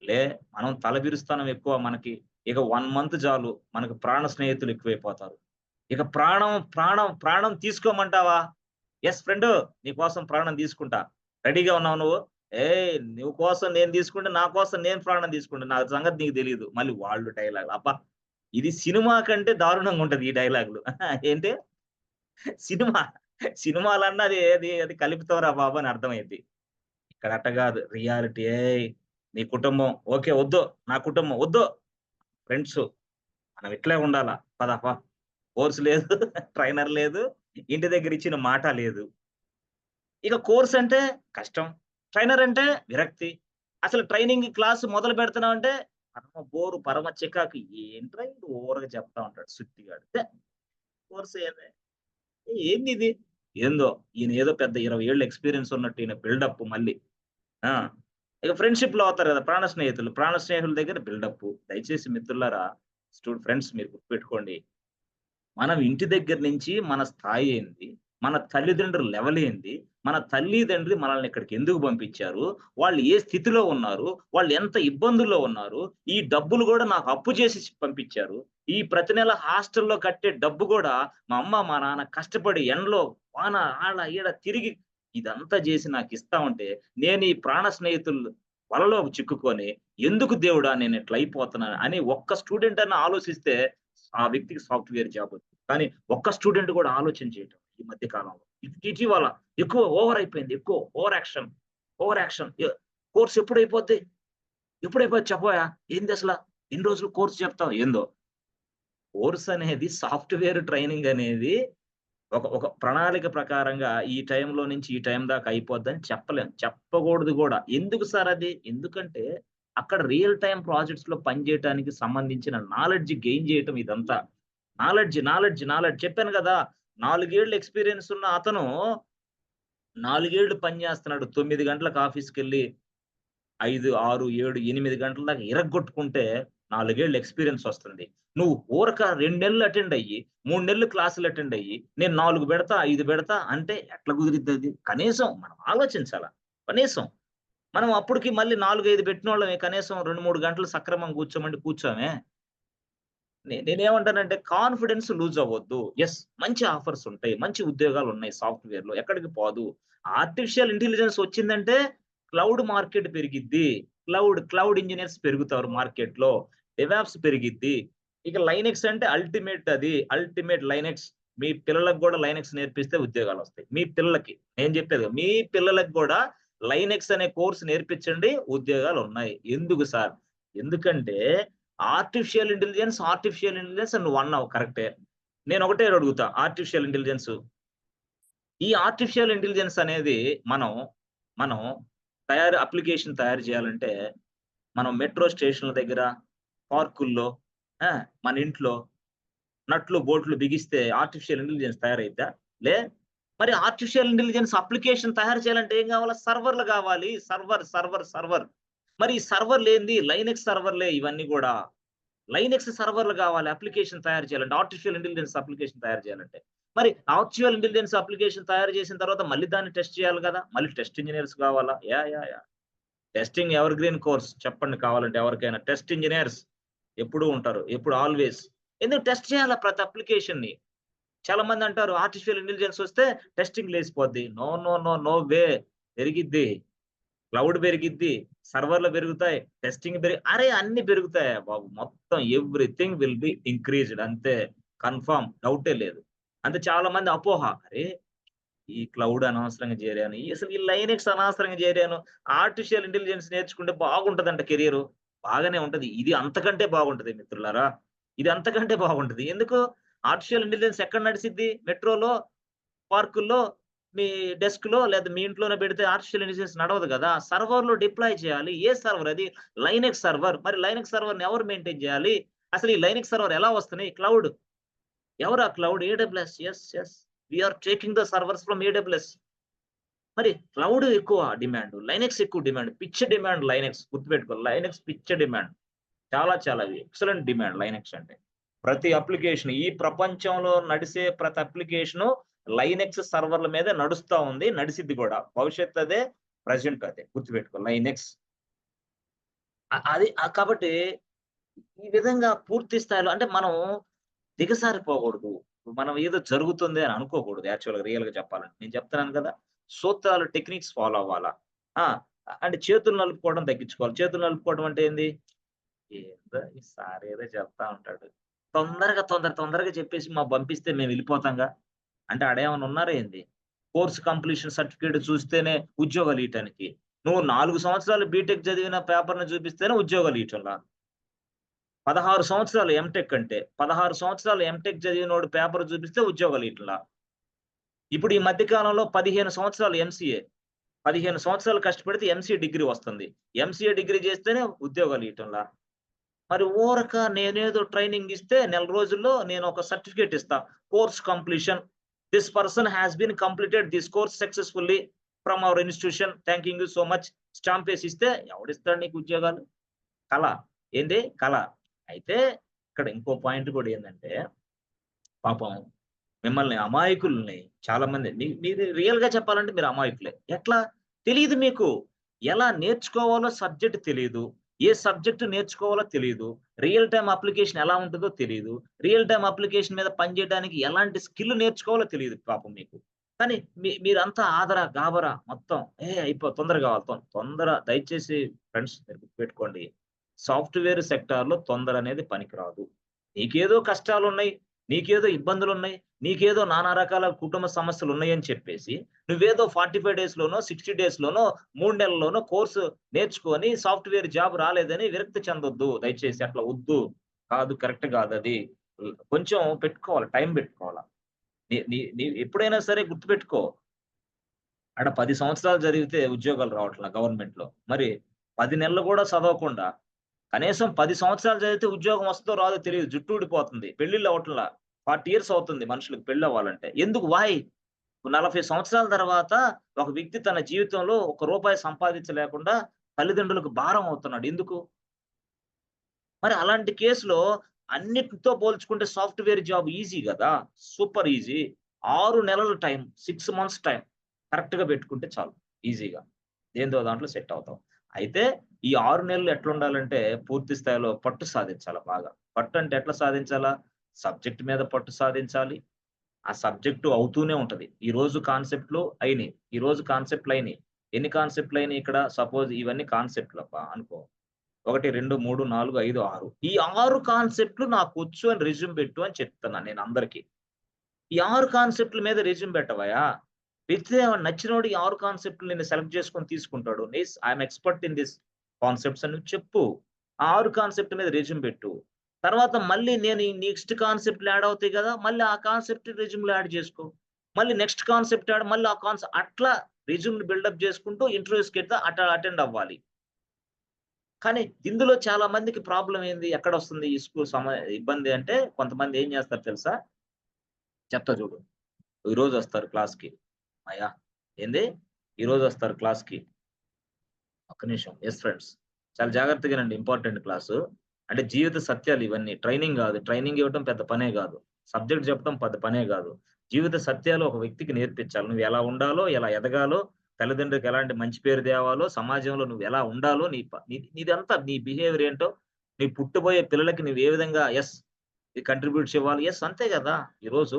లే మనం తలబిరుస్తానం ఎక్కువ మనకి. ఇక 1 మంత్ చాలు మనకు ప్రాణ స్నేహితులు ఎక్కువైపోతారు. ఇక ప్రాణం తీసుకోమంటావా? యెస్ ఫ్రెండు నీకోసం ప్రాణం తీసుకుంటా. రెడీగా ఉన్నావా నువ్వు? ఏయ్! నువ్వు కోసం నేను తీసుకుంటే, నా కోసం నేను ప్రాణం తీసుకుంటా. నా సంగతి నీకు తెలీదు. మళ్ళీ వాళ్ళు డైలాగులు. అబ్బా! ఇది సినిమా కంటే దారుణంగా ఉంటది ఈ డైలాగులు. ఏంటి? సినిమా. సినిమాలన్నా అది కలుపుతావురా బాబు అని అర్థమైద్ది. ఇక్కడ అట్ట గాదు. రియాలిటీ ఏయ్! నీ కుటుంబం ఓకే. వద్దు. నా కుటుంబం వద్దు. ఫ్రెండ్సు మనం ఇట్లే ఉండాలా. పద. కోర్స్ లేదు. ట్రైనర్ లేదు. ఇంటి దగ్గర ఇచ్చిన మాట లేదు. ఇక కోర్స్ అంటే కష్టం. ట్రైనర్ అంటే విరక్తి. అసలు ట్రైనింగ్ క్లాస్ మొదలు పెడుతున్నామంటే పరమ బోరు, పరమ చికాకు. ఏంట్రా ఈడు ఓవర్‌గా చెప్తా ఉంటాడు సుత్తిగాడు. కోర్స్ ఏంది? ఏంది ఇది? ఏందో ఈయన ఏదో పెద్ద 20 ఏళ్ల ఎక్స్‌పీరియన్స్ ఉన్నట్టు ఈయన బిల్డప్ మళ్ళీ. ఆ! ఇక ఫ్రెండ్‌షిప్‌లో అవుతారు కదా! ప్రాణ స్నేహితులు. ప్రాణ స్నేహితుల దగ్గర బిల్డప్. దయచేసి మిత్రులారా, ఫ్రెండ్స్ మీరు గుర్తుపెట్టుకోండి. మనం ఇంటి దగ్గర నుంచి మన స్థాయి ఏంది? మన తల్లిదండ్రుల లెవెల్ ఏంది? మన తల్లిదండ్రి మనల్ని ఇక్కడికి ఎందుకు పంపించారు? వాళ్ళు ఏ స్థితిలో ఉన్నారు? వాళ్ళు ఎంత ఇబ్బందుల్లో ఉన్నారు? ఈ డబ్బులు గూడా నాకు అప్పు చేసి పంపించారు. ఈ ప్రతి నెల హాస్టల్‌లో కట్టే డబ్బు గూడా మా అమ్మ, మా నాన్న కష్టపడి ఎండలో, వాన, ఆడ, ఈడ తిరిగి ఇదంతా జేసి నాకిస్తా ఉంటే, నేను ఈ ప్రాణ స్నేహితులు వలలో చిక్కుకొని, ఎందుకు దేవుడా నేనిట్లా అయిపోతున్నాను అని ఒక్క స్టూడెంట్ అన్నా ఆలోచిస్తే ఆ వ్యక్తికి సాఫ్ట్‌వేర్ జాబ్ వచ్చింది. కానీ ఒక్క స్టూడెంట్ కూడా ఆలోచన చేయటం ఈ మధ్య కాలంలో. ఇటీవల ఎక్కువ ఓవర్ అయిపోయింది. ఎక్కువ over action. Over action. Course ఎప్పుడైపోద్ది? ఎప్పుడైపోద్ది చెప్పోయా? ఏందసల? ఎన్ని రోజులు కోర్స్ చెప్తావు? ఏందో. కోర్స్ అనేది సాఫ్ట్‌వేర్ ట్రైనింగ్ అనేది ఒక ప్రణాళిక ప్రకారంగా ఈ టైంలో నుంచి ఈ టైం దాకా అయిపోద్దని చెప్పలేం. చెప్పకూడదు గూడా. ఎందుకు సార్ అది? ఎందుకంటే అక్కడ రియల్ టైమ్ ప్రాజెక్ట్స్‌లో పని జేయటానికి సంబంధించిన నాలెడ్జ్ గెయిన్ జేయటం ఇదంతా. నాలెడ్జ్ చెప్పాను గదా! 4 ఏళ్ల ఎక్స్‌పీరియన్స్ ఉన్న అతను 4 ఏళ్లు పని జేస్తున్నాడు. 9 గంటలకు ఆఫీస్‌కెళ్ళి 5, 6, 7, 8 గంటల దాకా ఇరగ్గొట్టుకుంటే 4 ఏళ్ల ఎక్స్‌పీరియన్స్ వస్తుంది. నువ్వు ఊరక 2 నెలలు అటెండ్ అయ్యి, 3 నెలలు క్లాసులు అటెండ్ అయ్యి, నేను 4 పెడతా, 5 పెడతా అంటే ఎట్లా కుదిరిద్దది? కనీసం మనం ఆలోచించాల. కనీసం. మనం అప్పటికి మళ్ళీ 4, 5 పెట్టినోళ్ళమే కనీసం 2, 3 గంటలు సక్రమంగా కూర్చోమంటే కూర్చోమే. నేనేమంటానంటే కాన్ఫిడెన్స్ లూజ్ అవ్వొద్దు. యెస్. మంచి ఆఫర్స్ ఉంటాయి. మంచి ఉద్యోగాలున్నాయి సాఫ్ట్‌వేర్‌లో. ఎక్కడికి పోదు. ఆర్టిఫిషియల్ ఇంటెలిజెన్స్ వచ్చిందంటే క్లౌడ్ మార్కెట్ పెరిగిద్ది. క్లౌడ్ ఇంజినీర్స్ పెరుగుతారు మార్కెట్‌లో. డెవాప్స్ పెరిగిద్ది. ఇక లైనక్స్ అంటే అల్టిమేట్ అది. Ultimate Linux. మీ పిల్లలకు గూడా లైనక్స్ నేర్పిస్తే ఉద్యోగాలొస్తాయి. మీ పిల్లలకి. నేను చెప్పేది మీ పిల్లలకి గూడా లైనక్స్ అనే కోర్స్ నేర్పించండి ఉద్యోగాలున్నాయి. ఎందుకు సార్? ఎందుకంటే ఆర్టిఫిషియల్ ఇంటెలిజెన్స్ నువ్వన్నావు కరెక్టే. నేనొకటే అడుగుతా ఈ ఆర్టిఫిషియల్ ఇంటెలిజెన్స్ అనేది మనం, మనం అప్లికేషన్ తయారు చేయాలంటే, మనం మెట్రో స్టేషన్‌ల దగ్గర, పార్కుల్లో, ఆ! మన ఇంట్లో నట్లు, బోల్ట్లు బిగిస్తే ఆర్టిఫిషియల్ ఇంటెలిజెన్స్ తయారైద్దా? లే. మరి ఆర్టిఫిషియల్ ఇంటెలిజెన్స్ అప్లికేషన్ తయారు చేయాలంటే ఏం గావాల? సర్వర్‌లు గావాలి. సర్వర్. మరి ఈ సర్వర్ లేనిది లైనక్స్ సర్వర్‌లే ఇవన్నీ గూడా. లైనక్స్ సర్వర్‌లు గావాలి అప్లికేషన్ తయారు చేయాలంటే. ఆర్టిఫిషియల్ ఇంటెలిజెన్స్ అప్లికేషన్ తయారు చేయాలంటే. మరి ఆర్టిఫిషియల్ ఇంటెలిజెన్స్ అప్లికేషన్ తయారు చేసిన తర్వాత మళ్ళీ దాన్ని టెస్ట్ చేయాలి గదా! మళ్ళీ టెస్ట్ ఇంజినీర్స్ కావాలా? Yeah! Testing ever green course చెప్పండి కావాలంటే ఎవరికైనా. టెస్ట్ ఇంజినీర్స్ ఎప్పుడూ ఉంటారు. ఎప్పుడు ఆల్‌వేస్. ఎందుకు టెస్ట్ చేయాలా ప్రతి అప్లికేషన్‌ని? చాలా మందంటారు ఆర్టిఫిషియల్ ఇంటెలిజెన్స్ వస్తే టెస్టింగ్ లేసిపోద్ది. No way. పెరిగిద్ది. క్లౌడ్ పెరిగిద్ది. సర్వర్‌లు పెరుగుతాయి. టెస్టింగ్ అరే! అన్నీ పెరుగుతాయా బాబు. మొత్తం ఎవ్రీథింగ్ విల్ బి ఇంక్రీజ్డ్ అంతే. కన్ఫర్మ్ డౌటే లేదు. అంటే చాలా మంది అపోహ. అరే! ఈ క్లౌడ్ అనవసరంగా చేరాను. అసలు ఈ లైనక్స్ అనవసరంగా చేరాను. ఆర్టిఫిషియల్ ఇంటెలిజెన్స్ నేర్చుకుంటే బాగుంటదంట కెరియరు. బాగానే ఉంటది. ఇది అంతకంటే బాగుంటది మిత్రులారా. ఇది అంతకంటే బాగుంటది. ఎందుకు? ఆర్టిఫిషియల్ ఇంటెలిజెన్స్ ఎక్కడ నడిసిద్ది? మెట్రోలో, పార్కుల్లో, మీ డెస్క్‌లో లేదా మీ ఇంట్లోనే పెడితే ఆర్టిఫిషియల్ ఇంటెలిజెన్స్ నడవదు గదా! సర్వర్‌లో డిప్లాయ్ చేయాలి. ఏ సర్వర్ అది? Linux server. మరి లైనక్స్ సర్వర్‌ని ఎవరు మెయింటైన్ చేయాలి? అసలు ఈ లైనక్స్ సర్వర్ ఎలా వస్తున్నాయి? క్లౌడ్. ఎవరు ఆ cloud? AWS. Yes. We are taking the servers from AWS. మరి క్లౌడ్ ఎక్కువ డిమాండ్. లైనక్స్ ఎక్కువ డిమాండ్. పిచ్చ డిమాండ్ లైనక్స్. గుర్తుపెట్టుకో. లైనక్స్ పిచ్చ డిమాండ్. చాలా ఎక్సలెంట్ డిమాండ్ లైనక్స్ అంటే. ప్రతి అప్లికేషన్ ఈ ప్రపంచంలో నడిసే ప్రతి అప్లికేషను లైనక్స్ సర్వర్‌ల మీదే నడుస్తా ఉంది. నడిసిద్ది గూడా. భవిష్యత్తు అదే. ప్రెజెంట్ అదే. గుర్తుపెట్టుకో లైనక్స్. అది కాబట్టి ఈ విధంగా పూర్తి స్థాయిలో అంటే మనం దిగజారిపోకూడదు. మనం ఏదో జరుగుతుంది అని అనుకోకూడదు రియల్‌గా చెప్పాలంటే. నేను చెప్తున్నాను కదా! సూత్రాలు, టెక్నిక్స్ ఫాలో అవ్వాలా. ఆ! అంటే చేతులు నలుపుకోవడం తగ్గించుకోవాలి. చేతులు నలుపుకోవడం అంటే ఏంది? ఏందో ఈ సార్ ఏదో చెప్తా ఉంటాడు. తొందరగా చెప్పేసి పంపిస్తే మేమెళ్ళిపోతాంగా. అంటే ఆడేమన్నా ఉన్నారా ఏంది? కోర్స్ కంప్లీషన్ సర్టిఫికేట్ చూస్తేనే ఉద్యోగాలియటానికి. నువ్వు 4 సంవత్సరాలు బీటెక్ చదివిన పేపర్‌ని చూపిస్తేనే ఉద్యోగాలియటంలా. 16 సంవత్సరాలు ఎంటెక్ అంటే. 16 సంవత్సరాలు ఎంటెక్ చదివినోడు పేపర్ చూపిస్తే ఉద్యోగాలియట్లా. ఇప్పుడు ఈ మధ్య కాలంలో 15 సంవత్సరాలు ఎంసీఏ. 15 సంవత్సరాలు కష్టపడితే ఎంసీఏ డిగ్రీ వస్తుంది. ఎంసీఏ డిగ్రీ చేస్తేనే ఉద్యోగాలియటంలా. మరి నేనేదో ట్రైనింగ్ ఇస్తే నెల రోజుల్లో నేనొక సర్టిఫికేట్ ఇస్తా. Course completion this person has been completed this course successfully from our institution, thanking you so much, stamp వేసి ఇస్తే ఎవడిస్తాడు నీకు ఉద్యోగాలు? కళ ఏంది? కళ. అయితే ఇక్కడ ఇంకో పాయింట్ కూడా ఏంటంటే, పాపం మిమ్మల్ని అమాయకుల్ని చాలా మంది, మీరు రియల్ గా చెప్పాలంటే మీరు అమాయకులే. ఎట్లా తెలియదు మీకు, ఎలా నేర్చుకోవాలో సబ్జెక్ట్ తెలియదు, ఏ సబ్జెక్ట్ నేర్చుకోవాలో తెలియదు, రియల్ టైమ్ అప్లికేషన్ ఎలా ఉంటుందో తెలియదు, రియల్ టైమ్ అప్లికేషన్ మీద పనిచేయడానికి ఎలాంటి స్కిల్ నేర్చుకోవాలో తెలియదు పాపం మీకు. కానీ మీరంతా ఆదరా గాబరా మొత్తం తొందరగా కావాలి తొందర. దయచేసి ఫ్రెండ్స్ మీరు గుర్తుపెట్టుకోండి, సాఫ్ట్వేర్ సెక్టార్ లో తొందర అనేది పనికిరాదు. నీకేదో కష్టాలున్నాయి, నీకేదో ఇబ్బందులున్నాయి, నీకేదో నానా రకాల కుటుంబ సమస్యలు ఉన్నాయని చెప్పేసి నువ్వేదో 45 డేస్ లోనో 60 డేస్ లోనో 3 నెలల్లోనో కోర్సు నేర్చుకొని సాఫ్ట్వేర్ జాబ్ రాలేదని విరక్తి చెందొద్దు దయచేసి. అట్లా వద్దు, కాదు, కరెక్ట్ కాదు అది. కొంచెం పెట్టుకోవాలి, టైం పెట్టుకోవాలా. నీ ఎప్పుడైనా సరే గుర్తుపెట్టుకో, ఆడ 10 సంవత్సరాలు చదివితే ఉద్యోగాలు రావట్లా గవర్నమెంట్ లో. మరి 10 నెలలు కూడా చదవకుండా కనీసం 10 సంవత్సరాలు చదివితే ఉద్యోగం వస్తుందో రాదో తెలియదు, జుట్టు ఊడిపోతుంది, పెళ్లిళ్ళు అవట్లా. 40 ఇయర్స్ అవుతుంది మనుషులకు పెళ్లి అవ్వాలంటే. ఎందుకు? 40 సంవత్సరాల తర్వాత ఒక వ్యక్తి తన జీవితంలో ఒక రూపాయి సంపాదించలేకుండా తల్లిదండ్రులకు భారం అవుతున్నాడు. ఎందుకు? మరి అలాంటి కేసులో అన్నిటితో పోల్చుకుంటే సాఫ్ట్వేర్ జాబ్ ఈజీ కదా, సూపర్ ఈజీ. 6 నెలల టైం, 6 మంత్స్ టైం కరెక్ట్ గా పెట్టుకుంటే చాలు, ఈజీగా ఏందో దాంట్లో సెట్ అవుతాం. అయితే ఈ 6 నెలలు ఎట్లుండాలంటే పూర్తి స్థాయిలో పట్టు సాధించాలా బాగా. పట్టు అంటే ఎట్లా సాధించాలా? సబ్జెక్ట్ మీద పట్టు సాధించాలి. ఆ సబ్జెక్టు అవుతూనే ఉంటది. ఈరోజు కాన్సెప్ట్‌లు అయినియి. ఎన్ని కాన్సెప్ట్‌లు అయినియి ఇక్కడ? సపోజ్ ఇవన్నీ కాన్సెప్ట్‌లబ్బా అనుకో. 1, 2, 3, 4, 5, 6. ఈ 6 కాన్సెప్ట్‌లు నాకొచ్చు అని రెజ్యూమ్ పెట్టు అని చెప్తున్నా నేను అందరికి. ఈ 6 కాన్సెప్ట్‌ల మీద రెజ్యూమ్ పెట్టవయ్యా. పెడితే నచ్చినోడు ఈ 6 కాన్సెప్ట్‌లు నిన్ను సెలెక్ట్ చేసుకొని తీసుకుంటాడు. I am expert in this concepts అని చెప్పు. ఆ 6 కాన్సెప్ట్ మీద రెజ్యూమ్ పెట్టు. తర్వాత మళ్ళీ నేను ఈ నెక్స్ట్ కాన్సెప్ట్‌లు యాడ్ అవుతాయి కదా, మళ్ళీ ఆ కాన్సెప్ట్ రెజ్యూమ్‌లో యాడ్ చేసుకో. మళ్ళీ నెక్స్ట్ కాన్సెప్ట్ యాడ్, మళ్ళీ ఆ అట్లా రెజ్యూమ్‌ని బిల్డప్ చేసుకుంటూ ఇంటర్వ్యూస్‌కి అటెండ్ అవ్వాలి. కానీ ఇందులో చాలా మందికి ప్రాబ్లమ్ ఏంది? ఎక్కడొస్తుంది ఈ ఇబ్బంది అంటే, కొంతమంది ఏం చేస్తారు తెలుసా? చెప్తా చూడు. ఈరోజు వస్తారు క్లాస్‌కి. అయ్యా! ఏంది? ఈరోజు వస్తారు క్లాస్‌కి. ఒక్క నిమిషం. Yes friends. చాలా జాగ్రత్తగా వినండి, ఇంపార్టెంట్ క్లాసు. అంటే జీవిత సత్యాలు ఇవన్నీ. ట్రైనింగ్ గాదు. ట్రైనింగ్ ఇవ్వటం పెద్ద పనే గాదు. సబ్జెక్ట్ చెప్పడం పెద్ద పనే గాదు. జీవిత సత్యాలు ఒక వ్యక్తికి నేర్పించాలి. నువ్వు ఎలా ఉండాలో, ఎలా ఎదగాలో, తల్లిదండ్రులకు ఎలాంటి మంచి పేరు తేవాలో, సమాజంలో నువ్వు ఎలా ఉండాలో, నీదంతా నీ బిహేవియర్ ఏంటో, నీ పుట్టబోయే పిల్లలకి నువ్వు ఏ విధంగా కంట్రిబ్యూట్స్ ఇవ్వాలి. అంతే గదా! ఈరోజు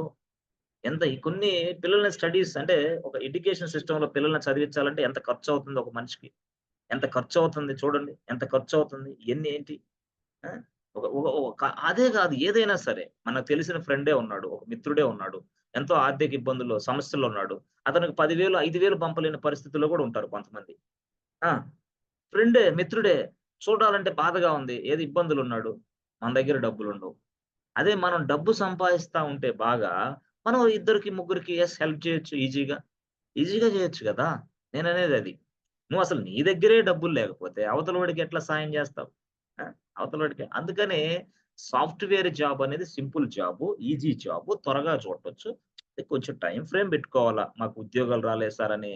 ఈ కొన్ని పిల్లల్ని స్టడీస్ అంటే ఒక ఎడ్యుకేషన్ సిస్టమ్‌లో పిల్లల్ని చదివించాలంటే ఎంత ఖర్చవుతుందో ఒక మనిషికి. ఎంత ఖర్చవుతుంది చూడండి. ఎంత ఖర్చవుతుంది? ఏంటి? ఆ! ఒక ఒక ఒక అదే గాదు, ఏదైనా సరే. మనకు తెలిసిన ఫ్రెండే ఉన్నాడు, ఒక మిత్రుడే ఉన్నాడు. ఎంతో ఆర్థిక ఇబ్బందుల్లో, సమస్యల్లో ఉన్నాడు. అతనికి 10,000, 5,000 పంపలేని పరిస్థితుల్లో గూడా ఉంటారు కొంతమంది. ఆ! ఫ్రెండే, మిత్రుడే. చూడాలంటే బాధగా ఉంది. ఏదో ఇబ్బందులున్నాడు. మన దగ్గర డబ్బులుండవు. అదే మనం డబ్బు సంపాదిస్తా ఉంటే బాగా, మనం ఇద్దరికి, ముగ్గురికి హెల్ప్ చేయొచ్చు ఈజీగా. ఈజీగా చేయొచ్చు గదా! నేననేదది. నువ్వసలు నీ దగ్గరే డబ్బులు లేకపోతే అవతలోడికి ఎట్లా సాయం జేస్తావు? ఆ! అవతలోడికి. అందుకనే సాఫ్ట్‌వేర్ జాబ్ అనేది సింపుల్ జాబు, ఈజీ జాబు, త్వరగా చూడొచ్చు. కొంచెం టైమ్ ఫ్రేమ్ పెట్టుకోవాలా. మాకు ఉద్యోగాలు రాలేదు సార్ అని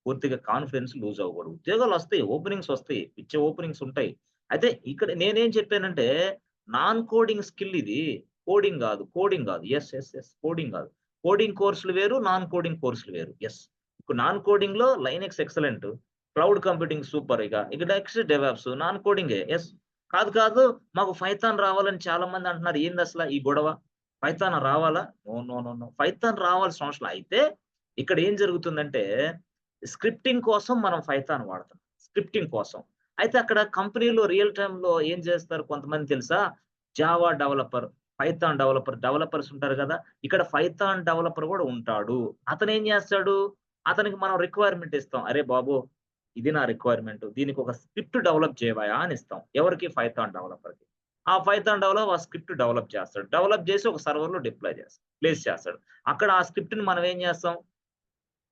పూర్తిగా కాన్ఫిడెన్స్ లూజ్ అవ్వకూడదు. ఉద్యోగాలొస్తాయి, ఓపెనింగ్స్ వస్తాయి. పిచ్చ ఓపెనింగ్స్ ఉంటాయి. అయితే ఇక్కడ నేనేం చెప్పానంటే, నాన్ కోడింగ్ స్కిల్ ఇది. కోడింగ్ గాదు. కోడింగ్ గాదు. కోడింగ్ గాదు. కోడింగ్ కోర్సులు వేరు, నాన్ కోడింగ్ కోర్సులు వేరు. ఇప్పుడు నాన్ కోడింగ్‌లో Linux excellent. Cloud computing super ఇక. ఇక నెక్స్ట్ డెవాప్స్ నాన్ కోడింగే. కాదు. మాకు పైథాన్ రావాలని చాలా మంది అంటున్నారు. ఏందసల ఈ గొడవ? పైథాన్ రావాలా? నో. పైథాన్ రావాల్సిన అవసరం అయితే ఇక్కడ ఏం జరుగుతుందంటే, స్క్రిప్టింగ్ కోసం మనం పైథాన్ వాడతాం. స్క్రిప్టింగ్ కోసం. అయితే అక్కడ కంపెనీలో రియల్ టైమ్‌లో ఏం చేస్తారు కొంతమంది తెలుసా? Java developer, Python developer, developers ఉంటారు కదా! ఇక్కడ పైథాన్ డెవలపర్ కూడా ఉంటాడు. అతనేం చేస్తాడు? అతనికి మనం రిక్వైర్మెంట్ ఇస్తాం. అరే బాబు! ఇది నా రిక్వైర్మెంట్. దీనికి ఒక స్క్రిప్ట్ డెవలప్ చేయవయ్యా అని ఇస్తాం. ఎవరికి? పైథాన్ డెవలపర్‌కి. ఆ పైథాన్ డెవలపర్ ఆ స్క్రిప్ట్ డెవలప్ చేస్తాడు. డెవలప్ చేసి ఒక సర్వర్‌లో ప్లేస్ చేస్తాడు. అక్కడ ఆ స్క్రిప్ట్‌ని మనం ఏం చేస్తాం?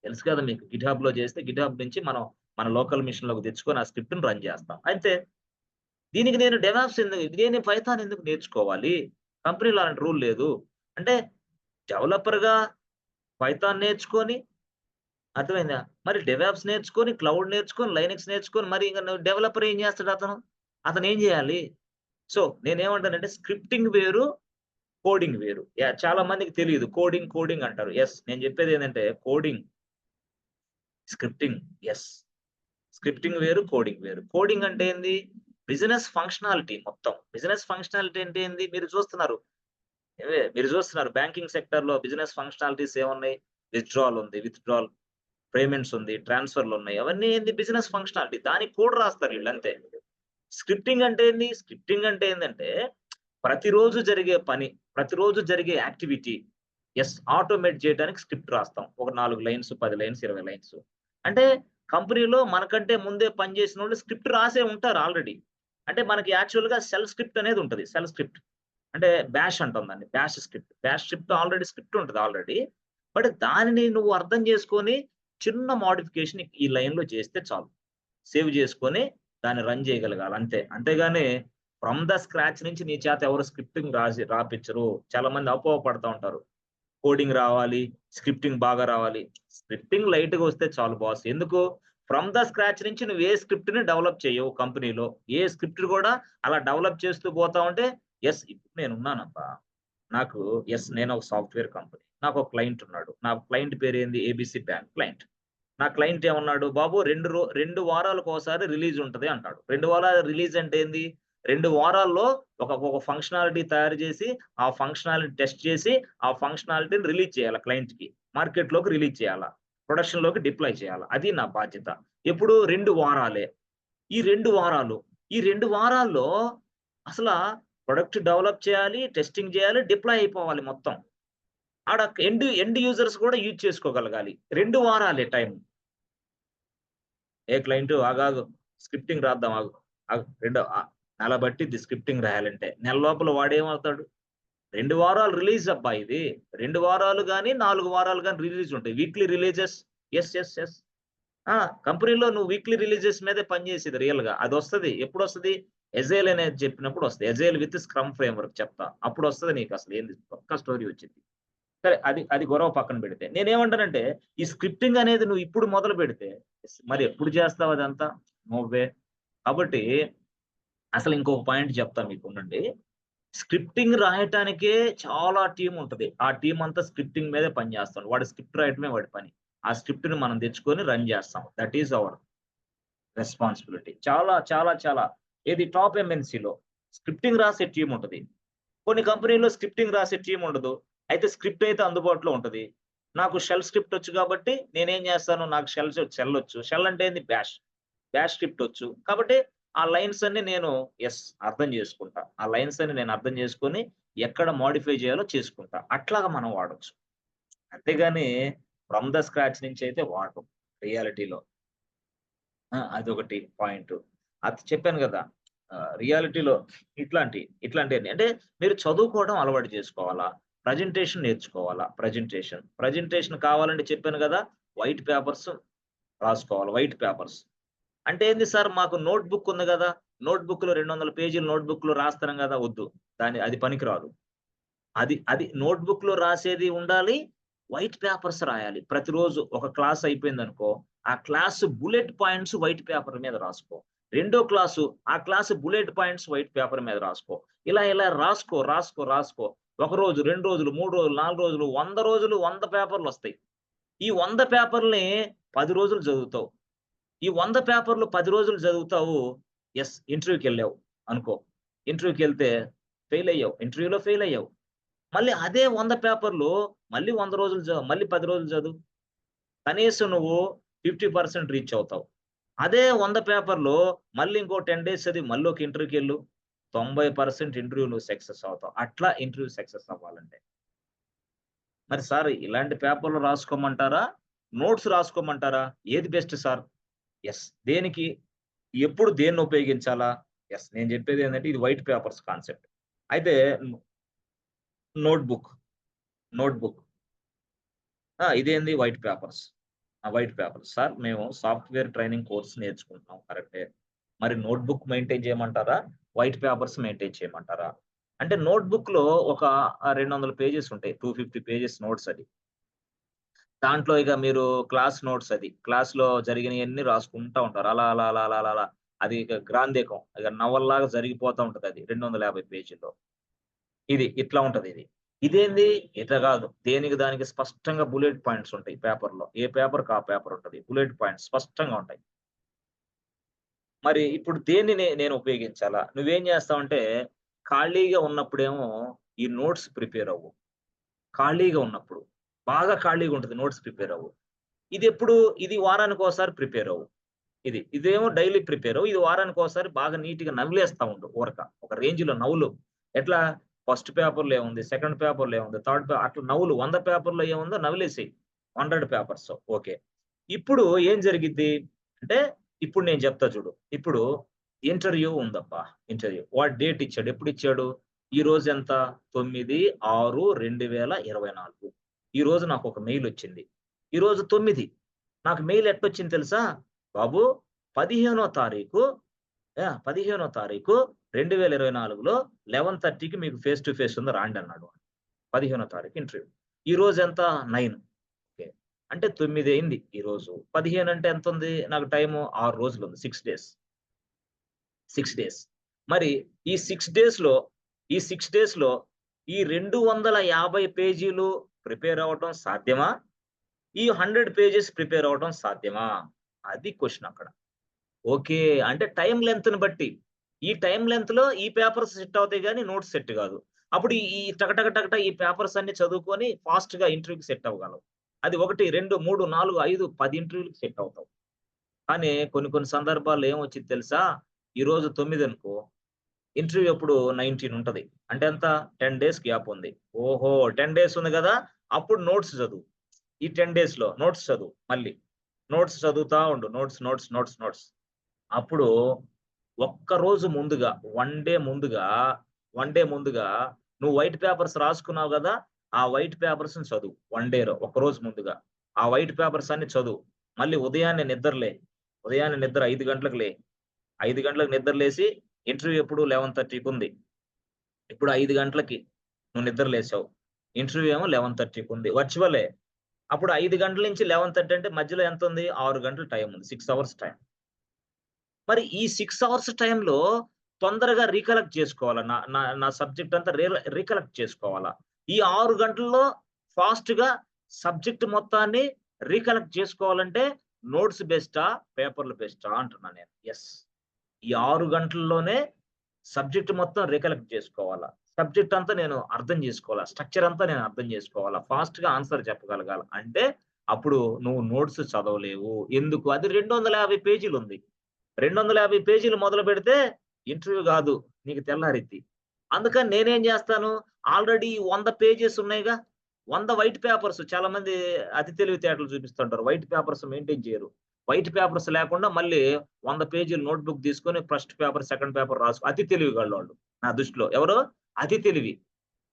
తెలుసు కదా మీకు, గిట్‌హబ్‌లో చేస్తే గిట్‌హబ్ నుంచి మనం మన లోకల్ మెషిన్‌లోకి తెచ్చుకొని ఆ స్క్రిప్ట్‌ని రన్ చేస్తాం. అయితే దీనికి నేను పైథాన్ ఎందుకు నేర్చుకోవాలి? కంపెనీలో అలాంటి రూల్ లేదు. అంటే డెవలపర్‌గా పైథాన్ నేర్చుకొని, అర్థమైందా? మరి డెవాప్స్ నేర్చుకొని, క్లౌడ్ నేర్చుకొని, లైనక్స్ నేర్చుకొని మరి ఇంక డెవలపర్ ఏం చేస్తాడు అతను? అతను ఏం చేయాలి? సో నేనేమంటానంటే స్క్రిప్టింగ్ వేరు, కోడింగ్ వేరు. చాలా మందికి తెలీదు. కోడింగ్ అంటారు. యెస్. నేను చెప్పేదేంటంటే కోడింగ్, స్క్రిప్టింగ్ యెస్. స్క్రిప్టింగ్ వేరు, కోడింగ్ వేరు. కోడింగ్ అంటే ఏంది? బిజినెస్ ఫంక్షనాలిటీ మొత్తం. బిజినెస్ ఫంక్షనాలిటీ అంటే ఏంది? మీరు చూస్తున్నారు బ్యాంకింగ్ సెక్టార్‌లో బిజినెస్ ఫంక్షనాలిటీస్ ఏమున్నాయి? విత్‌డ్రాల్, పేమెంట్స్ ఉంది, ట్రాన్స్‌ఫర్‌లున్నాయి. అవన్నీ ఏంది? Business functionality. దానికి కోడ్ రాస్తారు ఈళ్ళంతే. స్క్రిప్టింగ్ అంటే ఏంది? స్క్రిప్టింగ్ అంటే ఏందంటే ప్రతిరోజు జరిగే పని, ప్రతిరోజు జరిగే యాక్టివిటీ ఆటోమేట్ చేయడానికి స్క్రిప్ట్ రాస్తాం. ఒక 4 లైన్స్, 10 లైన్స్, 20 లైన్స్. అంటే కంపెనీలో మనకంటే ముందే పనిచేసినోళ్ళు స్క్రిప్ట్ రాసే ఉంటారు ఆల్రెడీ. అంటే మనకి యాక్చువల్‌గా సెల్ స్క్రిప్ట్ అనేది ఉంటది. Cell script. అంటే బాష్ అంటాం దాన్ని. Bash script. Bash script script ఉంటది ఆల్రెడీ. బట్ దానిని నువ్వు అర్థం చేసుకొని చిన్న మోడిఫికేషన్ ఈ లైన్‌లో చేస్తే చాలు. సేవ్ చేసుకొని దాన్ని రన్ చేయగలగాలి అంతే. అంతేగాని ఫ్రమ్ ద స్క్రాచ్ నుంచి నీ చేత ఎవరు స్క్రిప్టింగ్ రాపిచ్చరు. చాలా మంది అపోహ పడతా ఉంటారు. కోడింగ్ రావాలి, స్క్రిప్టింగ్ బాగా రావాలి. స్క్రిప్టింగ్ లైట్‌గా వస్తే చాలు బాస్. ఎందుకు? ఫ్రమ్ ద స్క్రాచ్ నుంచి నువ్వు ఏ స్క్రిప్ట్‌ని డెవలప్ చేయవు కంపెనీలో. ఏ స్క్రిప్ట్ కూడా అలా డెవలప్ చేస్తూ పోతా ఉంటే ఇప్పుడు నేనున్నానబ్బా. నాకు నేను ఒక సాఫ్ట్‌వేర్ కంపెనీ. నాకొక క్లయింట్ ఉన్నాడు. నా క్లయింట్ పేరేంది? ABC bank client. నా క్లయింట్ ఏమన్నాడు? బాబు 2 వారాలకోసారి రిలీజ్ ఉంటది అంటాడు. 2 వారాల రిలీజ్ అంటే ఏంది? 2 వారాల్లో ఒక ఫంక్షనాలిటీ తయారు చేసి, ఆ ఫంక్షనాలిటీ టెస్ట్ చేసి, ఆ ఫంక్షనాలిటీని రిలీజ్ చేయాల క్లయింట్‌కి. మార్కెట్‌లోకి రిలీజ్ చేయాల. ప్రొడక్షన్‌లోకి డిప్లాయ్ చేయాల. అది నా బాధ్యత. ఎప్పుడు 2 వారాలే. ఈ 2 వారాలు. ఈ 2 వారాల్లో అసల ప్రొడక్ట్ డెవలప్ చేయాలి, టెస్టింగ్ చేయాలి, డిప్లాయ్ అయిపోవాలి మొత్తం. ఆడ ఎండ్ యూజర్స్ కూడా యూజ్ చేసుకోగలగాలి. 2 వారాలే టైం. ఏ క్లయింటు ఆగాగు. స్క్రిప్టింగ్ రాద్దాం ఆగు. ఆగు. నెల బట్టిద్ది స్క్రిప్టింగ్ రాయాలంటే. నెల లోపల వాడేమవుతాడు? 2 వారాలు రిలీజ్ అబ్బా ఇది. 2 వారాలు గాని, 4 వారాలు గాని రిలీజ్ ఉంటాయి. Weekly releases yes. ఆ! కంపెనీలో నువ్వు వీక్లీ రిలీజెస్ మీదే పనిచేసేది రియల్‌గా. అదొస్తది. ఎప్పుడొస్తది? ఎజైల్ అనేది చెప్పినప్పుడు వస్తది. ఎజైల్ విత్ స్క్రమ్ ఫ్రేమ్‌వర్క్ చెప్తా. అప్పుడొస్తది నీకసలు ఏంది పక్కా స్టోరీ వచ్చిద్ది. సరే అది గొడవ పక్కన పెడితే. నేనేమంటానంటే, ఈ స్క్రిప్టింగ్ అనేది నువ్వు ఇప్పుడు మొదలుపెడితే, మరి ఎప్పుడు చేస్తావు అదంతా? No way. కాబట్టి అసలు ఇంకొక పాయింట్ చెప్తా మీకు ఉండండి. స్క్రిప్టింగ్ రాయటానికే చాలా టీమ్ ఉంటది. ఆ టీమ్ అంతా స్క్రిప్టింగ్ మీదే పని చేస్తాడు. వాడు స్క్రిప్ట్ రాయటమే వాడి పని. ఆ స్క్రిప్ట్‌ని మనం తెచ్చుకొని రన్ చేస్తాం. That is our responsibility. చాలా ఏది టాప్ ఎంఎన్‌సిలో స్క్రిప్టింగ్ రాసే టీమ్ ఉంటది. కొన్ని కంపెనీల్లో స్క్రిప్టింగ్ రాసే టీమ్ ఉండదు. అయితే స్క్రిప్ట్ అయితే అందుబాటులో ఉంటది. నాకు షెల్ స్క్రిప్ట్ వచ్చు కాబట్టి నేనేం చేస్తాను, నాకు షెల్ వచ్చు. షెల్ అంటే ఏంది? బాష్. బాష్ స్క్రిప్ట్ వచ్చు. కాబట్టి ఆ లైన్స్ అన్ని నేను అర్థం చేసుకుంటా. ఆ లైన్స్ అన్ని నేను అర్థం చేసుకొని ఎక్కడ మోడిఫై చేయాలో చేసుకుంటా. అట్లాగా మనం వాడొచ్చు. అంతేగాని ఫ్రమ్ ద స్క్రాచ్ నుంచి అయితే వాడము రియాలిటీలో. అదొకటి పాయింటు. అది చెప్పాను గదా! రియాలిటీలో ఇట్లాంటియన్ని. అంటే మీరు చదువుకోవడం అలవాటు చేసుకోవాలా? ప్రజెంటేషన్ నేర్చుకోవాలా? ప్రజెంటేషన్ కావాలంటే చెప్పాను గదా! వైట్ పేపర్స్ రాసుకోవాలి. White papers. అంటే ఏంది సార్ మాకు నోట్ బుక్ ఉంది గదా! నోట్ బుక్‌లో 200 పేజీల నోట్ బుక్‌లో రాస్తున్నాం గదా! వద్దు. అది పనికిరాదు. అది నోట్ బుక్‌లో రాసేది ఉండాలి. వైట్ పేపర్స్ రాయాలి. ప్రతిరోజు ఒక క్లాస్ అయిపోయిందనుకో, ఆ class bullet points white paper మీద రాసుకో. రెండో క్లాసు, ఆ class bullet points white paper మీద రాసుకో. ఇలా రాసుకో. ఒక రోజు, 2 రోజులు, 3 రోజులు, 4 రోజులు, 100 రోజులు 100 పేపర్‌లొస్తాయి. ఈ 100 పేపర్‌లని 10 రోజులు చదువుతావు. ఈ 100 పేపర్‌లు 10 రోజులు చదువుతావు. ఇంటర్వ్యూకెళ్ళావు అనుకో. ఇంటర్వ్యూకెళ్తే ఇంటర్వ్యూలో ఫెయిల్ అయ్యావు. మళ్ళీ అదే 100 పేపర్‌లు మళ్ళీ 100 రోజులు మళ్ళీ 10 రోజులు చదువు. కనీసం నువ్వు 50% రీచ్ అవుతావు. అదే 100 పేపర్‌లు మళ్ళీ ఇంకో 10 డేస్ చదివి మళ్ళీ ఒక ఇంటర్వ్యూకెళ్ళు. 90% ఇంటర్వ్యూ నువ్వు సక్సెస్ అవుతావు. అట్లా ఇంటర్వ్యూ సక్సెస్ అవ్వాలంటే. మరి సార్ ఇలాంటి పేపర్‌లు రాసుకోమంటారా? నోట్స్ రాసుకోమంటారా? ఏది బెస్ట్ సార్? దేనికి? ఎప్పుడు దేన్ని ఉపయోగించాలా? నేను చెప్పేదేంటంటే ఇది వైట్ పేపర్స్ కాన్సెప్ట్. అయితే నోట్‌బుక్, నోట్‌బుక్. ఇదేంది white papers. White papers. Sir మేము సాఫ్ట్‌వేర్ ట్రైనింగ్ కోర్స్ నేర్చుకుంటున్నాం కరెక్టే. మరి నోట్‌బుక్ మెయింటైన్ చేయమంటారా? వైట్ పేపర్స్ మెయింటైన్ చేయమంటారా? అంటే నోట్‌బుక్‌లో ఒక 200 పేజెస్ ఉంటాయి. 250 పేజెస్ నోట్స్ అది. దాంట్లో ఇక మీరు క్లాస్ నోట్స్ అది. క్లాస్‌లో జరిగినయన్నీ రాసుకుంటా ఉంటారు. అలా, అలా, అలా, అలా, అలా, అలా. అది ఇక గ్రాంథికం. ఇక నవలలాగా జరిగిపోతా ఉంటదది. 250 పేజీల్లో. ఇట్లా ఉంటదిది. ఇదేంది? ఇట్లా గాదు. దేనికి దానికి స్పష్టంగా బుల్లెట్ పాయింట్స్ ఉంటాయి పేపర్‌లో. ఏ పేపర్‌కి ఆ పేపర్ ఉంటది. బుల్లెట్ పాయింట్స్ స్పష్టంగా ఉంటాయి. మరి ఇప్పుడు దేన్ని నేను ఉపయోగించాలా? నువ్వేం జేస్తావంటే, ఖాళీగా ఉన్నప్పుడేమో ఈ నోట్స్ ప్రిపేర్ అవ్వు. ఖాళీగా ఉన్నప్పుడు. బాగా ఖాళీగా ఉంటది నోట్స్ ప్రిపేర్ అవ్వు. ఇదెప్పుడు? ఇది వారానికోసారి ప్రిపేర్ అవ్వు. ఇదేమో డైలీ ప్రిపేర్ అవ్వు. ఇది వారానికోసారి బాగా నీట్‌గా నవిలేస్తా ఉండు ఊరక. ఒక రేంజ్‌లో నవ్వులు. ఎట్లా? ఫస్ట్ పేపర్‌లో ఏముంది? సెకండ్ పేపర్‌లో ఏముంది? అట్లా నవ్వులు 100 పేపర్‌లో ఏముందో నవిలేసేయి. 100 పేపర్స్. ఓకే. ఇప్పుడు ఏం జరిగిద్ది? అంటే ఇప్పుడు నేను చెప్తా చూడు. ఇప్పుడు ఇంటర్వ్యూ ఉందబ్బా! ఇంటర్వ్యూ. వాడు డేట్ ఇచ్చాడు. ఎప్పుడిచ్చాడు? ఈరోజు ఎంత? 9/6/2024. ఈరోజు నాకొక మెయిలొచ్చింది. ఈరోజు 9. నాకు మెయిల్ ఎట్టొచ్చింది తెలుసా? బాబు 15 తారీఖు 15 తారీఖు 2024లో 11:30కి మీకు ఫేస్ టు ఫేస్ ఉంది రాండన్నాడు. 15 తారీఖు ఇంటర్వ్యూ. ఈరోజు ఎంత? 9. ఓకే. అంటే 9 అయింది ఈరోజు. 15 అంటే ఎంతుంది? నాకు టైము 6 రోజులుంది. 6 డేస్. 6 డేస్. మరి ఈ 6 డేస్‌లో ఈ 6 డేస్‌లో ఈ 250 పేజీలు ప్రిపేర్ అవ్వటం సాధ్యమా? ఈ 100 పేజెస్ ప్రిపేర్ అవ్వటం సాధ్యమా? అది క్వెషన్ అక్కడ. ఓకే. అంటే టైమ్ లెంగ్త్‌ని బట్టి. ఈ టైమ్ లెంగ్త్‌లో ఈ పేపర్స్ సెట్ అవుతాయి గానీ నోట్స్ సెట్ గాదు. అప్పుడు ఈ టక టక టక టక ఈ పేపర్స్ అన్నీ చదువుకొని ఫాస్ట్‌గా ఇంటర్వ్యూకి సెట్ అవ్వగలవు. అది 1, 2, 3, 4, 5, 10 ఇంటర్వ్యూ‌లకి సెట్ అవుతావు. కానీ కొన్ని కొన్ని సందర్భాల్లో ఏమొచ్చిద్ది తెలుసా? ఈరోజు 9 అనుకో, ఇంటర్వ్యూ ఎప్పుడు 19 ఉంటది. అంటే ఎంత? 10 డేస్ గ్యాప్ ఉంది. ఓహో! 10 డేస్ ఉంది గదా! అప్పుడు నోట్స్ చదువు. ఈ 10 డేస్‌లో నోట్స్ చదువు మళ్ళీ. నోట్స్ చదువుతా ఉండు. Notes, notes, notes, notes. అప్పుడు ఒక్కరోజు ముందుగా, వన్ డే ముందుగా నువ్వు వైట్ పేపర్స్ రాసుకున్నావు గదా! ఆ వైట్ పేపర్స్‌ని చదువు. వన్ డేలో ఒకరోజు ముందుగా. ఆ వైట్ పేపర్స్ అన్ని చదువు. మళ్ళీ ఉదయాన్నే నిద్ర లే. ఉదయాన్నే నిద్ర 5 గంటలకు లే. 5 గంటలకు నిద్ర లేసి ఇంటర్వ్యూ ఎప్పుడు 11:30కుంది. ఇప్పుడు 5 గంటలకి నువ్వు నిద్ర లేసావు. ఇంటర్వ్యూ ఏమో 11:30కి ఉంది. వర్చువలే. అప్పుడు 5 గంటల నుంచి 11:30 అంటే మధ్యలో ఎంతుంది? 6 గంటలు టైమ్ ఉంది. 6 అవర్స్ టైమ్. మరి ఈ 6 అవర్స్ టైమ్‌లో తొందరగా రికలెక్ట్ చేసుకోవాలా. నా నా నా సబ్జెక్ట్ అంతా రికలెక్ట్ చేసుకోవాలా. ఈ 6 గంటల్లో ఫాస్ట్‌గా సబ్జెక్ట్ మొత్తాన్ని రికలెక్ట్ చేసుకోవాలంటే నోట్స్ బెస్టా? పేపర్‌లు బెస్టా? అంటున్నా నేను. యెస్. ఈ 6 గంటల్లోనే సబ్జెక్ట్ మొత్తం రికలెక్ట్ చేసుకోవాలా. సబ్జెక్ట్ అంతా నేను అర్థం చేసుకోవాలా. స్ట్రక్చర్ అంతా నేను అర్థం చేసుకోవాలా. ఫాస్ట్‌గా ఆన్సర్ చెప్పగలగాల. అంటే అప్పుడు నువ్వు నోట్స్ చదవలేవు. ఎందుకు? అది 250 పేజీలుంది. 250 పేజీలు మొదలుపెడితే ఇంటర్వ్యూ గాదు. నీకు తెల్లారిద్ది. అందుకని నేనేం జేస్తాను, ఆల్రెడీ 100 పేజెస్ ఉన్నాయిగా. 100 వైట్ పేపర్స్ చాలా మంది అతి తెలివితేటలు చూపిస్తుంటారు. వైట్ పేపర్స్ మెయింటైన్ చేయరు. వైట్ పేపర్స్ లేకుండా మళ్ళీ 100 పేజీల నోట్‌బుక్ తీసుకొని ఫస్ట్ పేపర్, సెకండ్ పేపర్ అతి తెలివిగల్లోళ్ళు నా దృష్టిలో. ఎవరు? అతి తెలివి.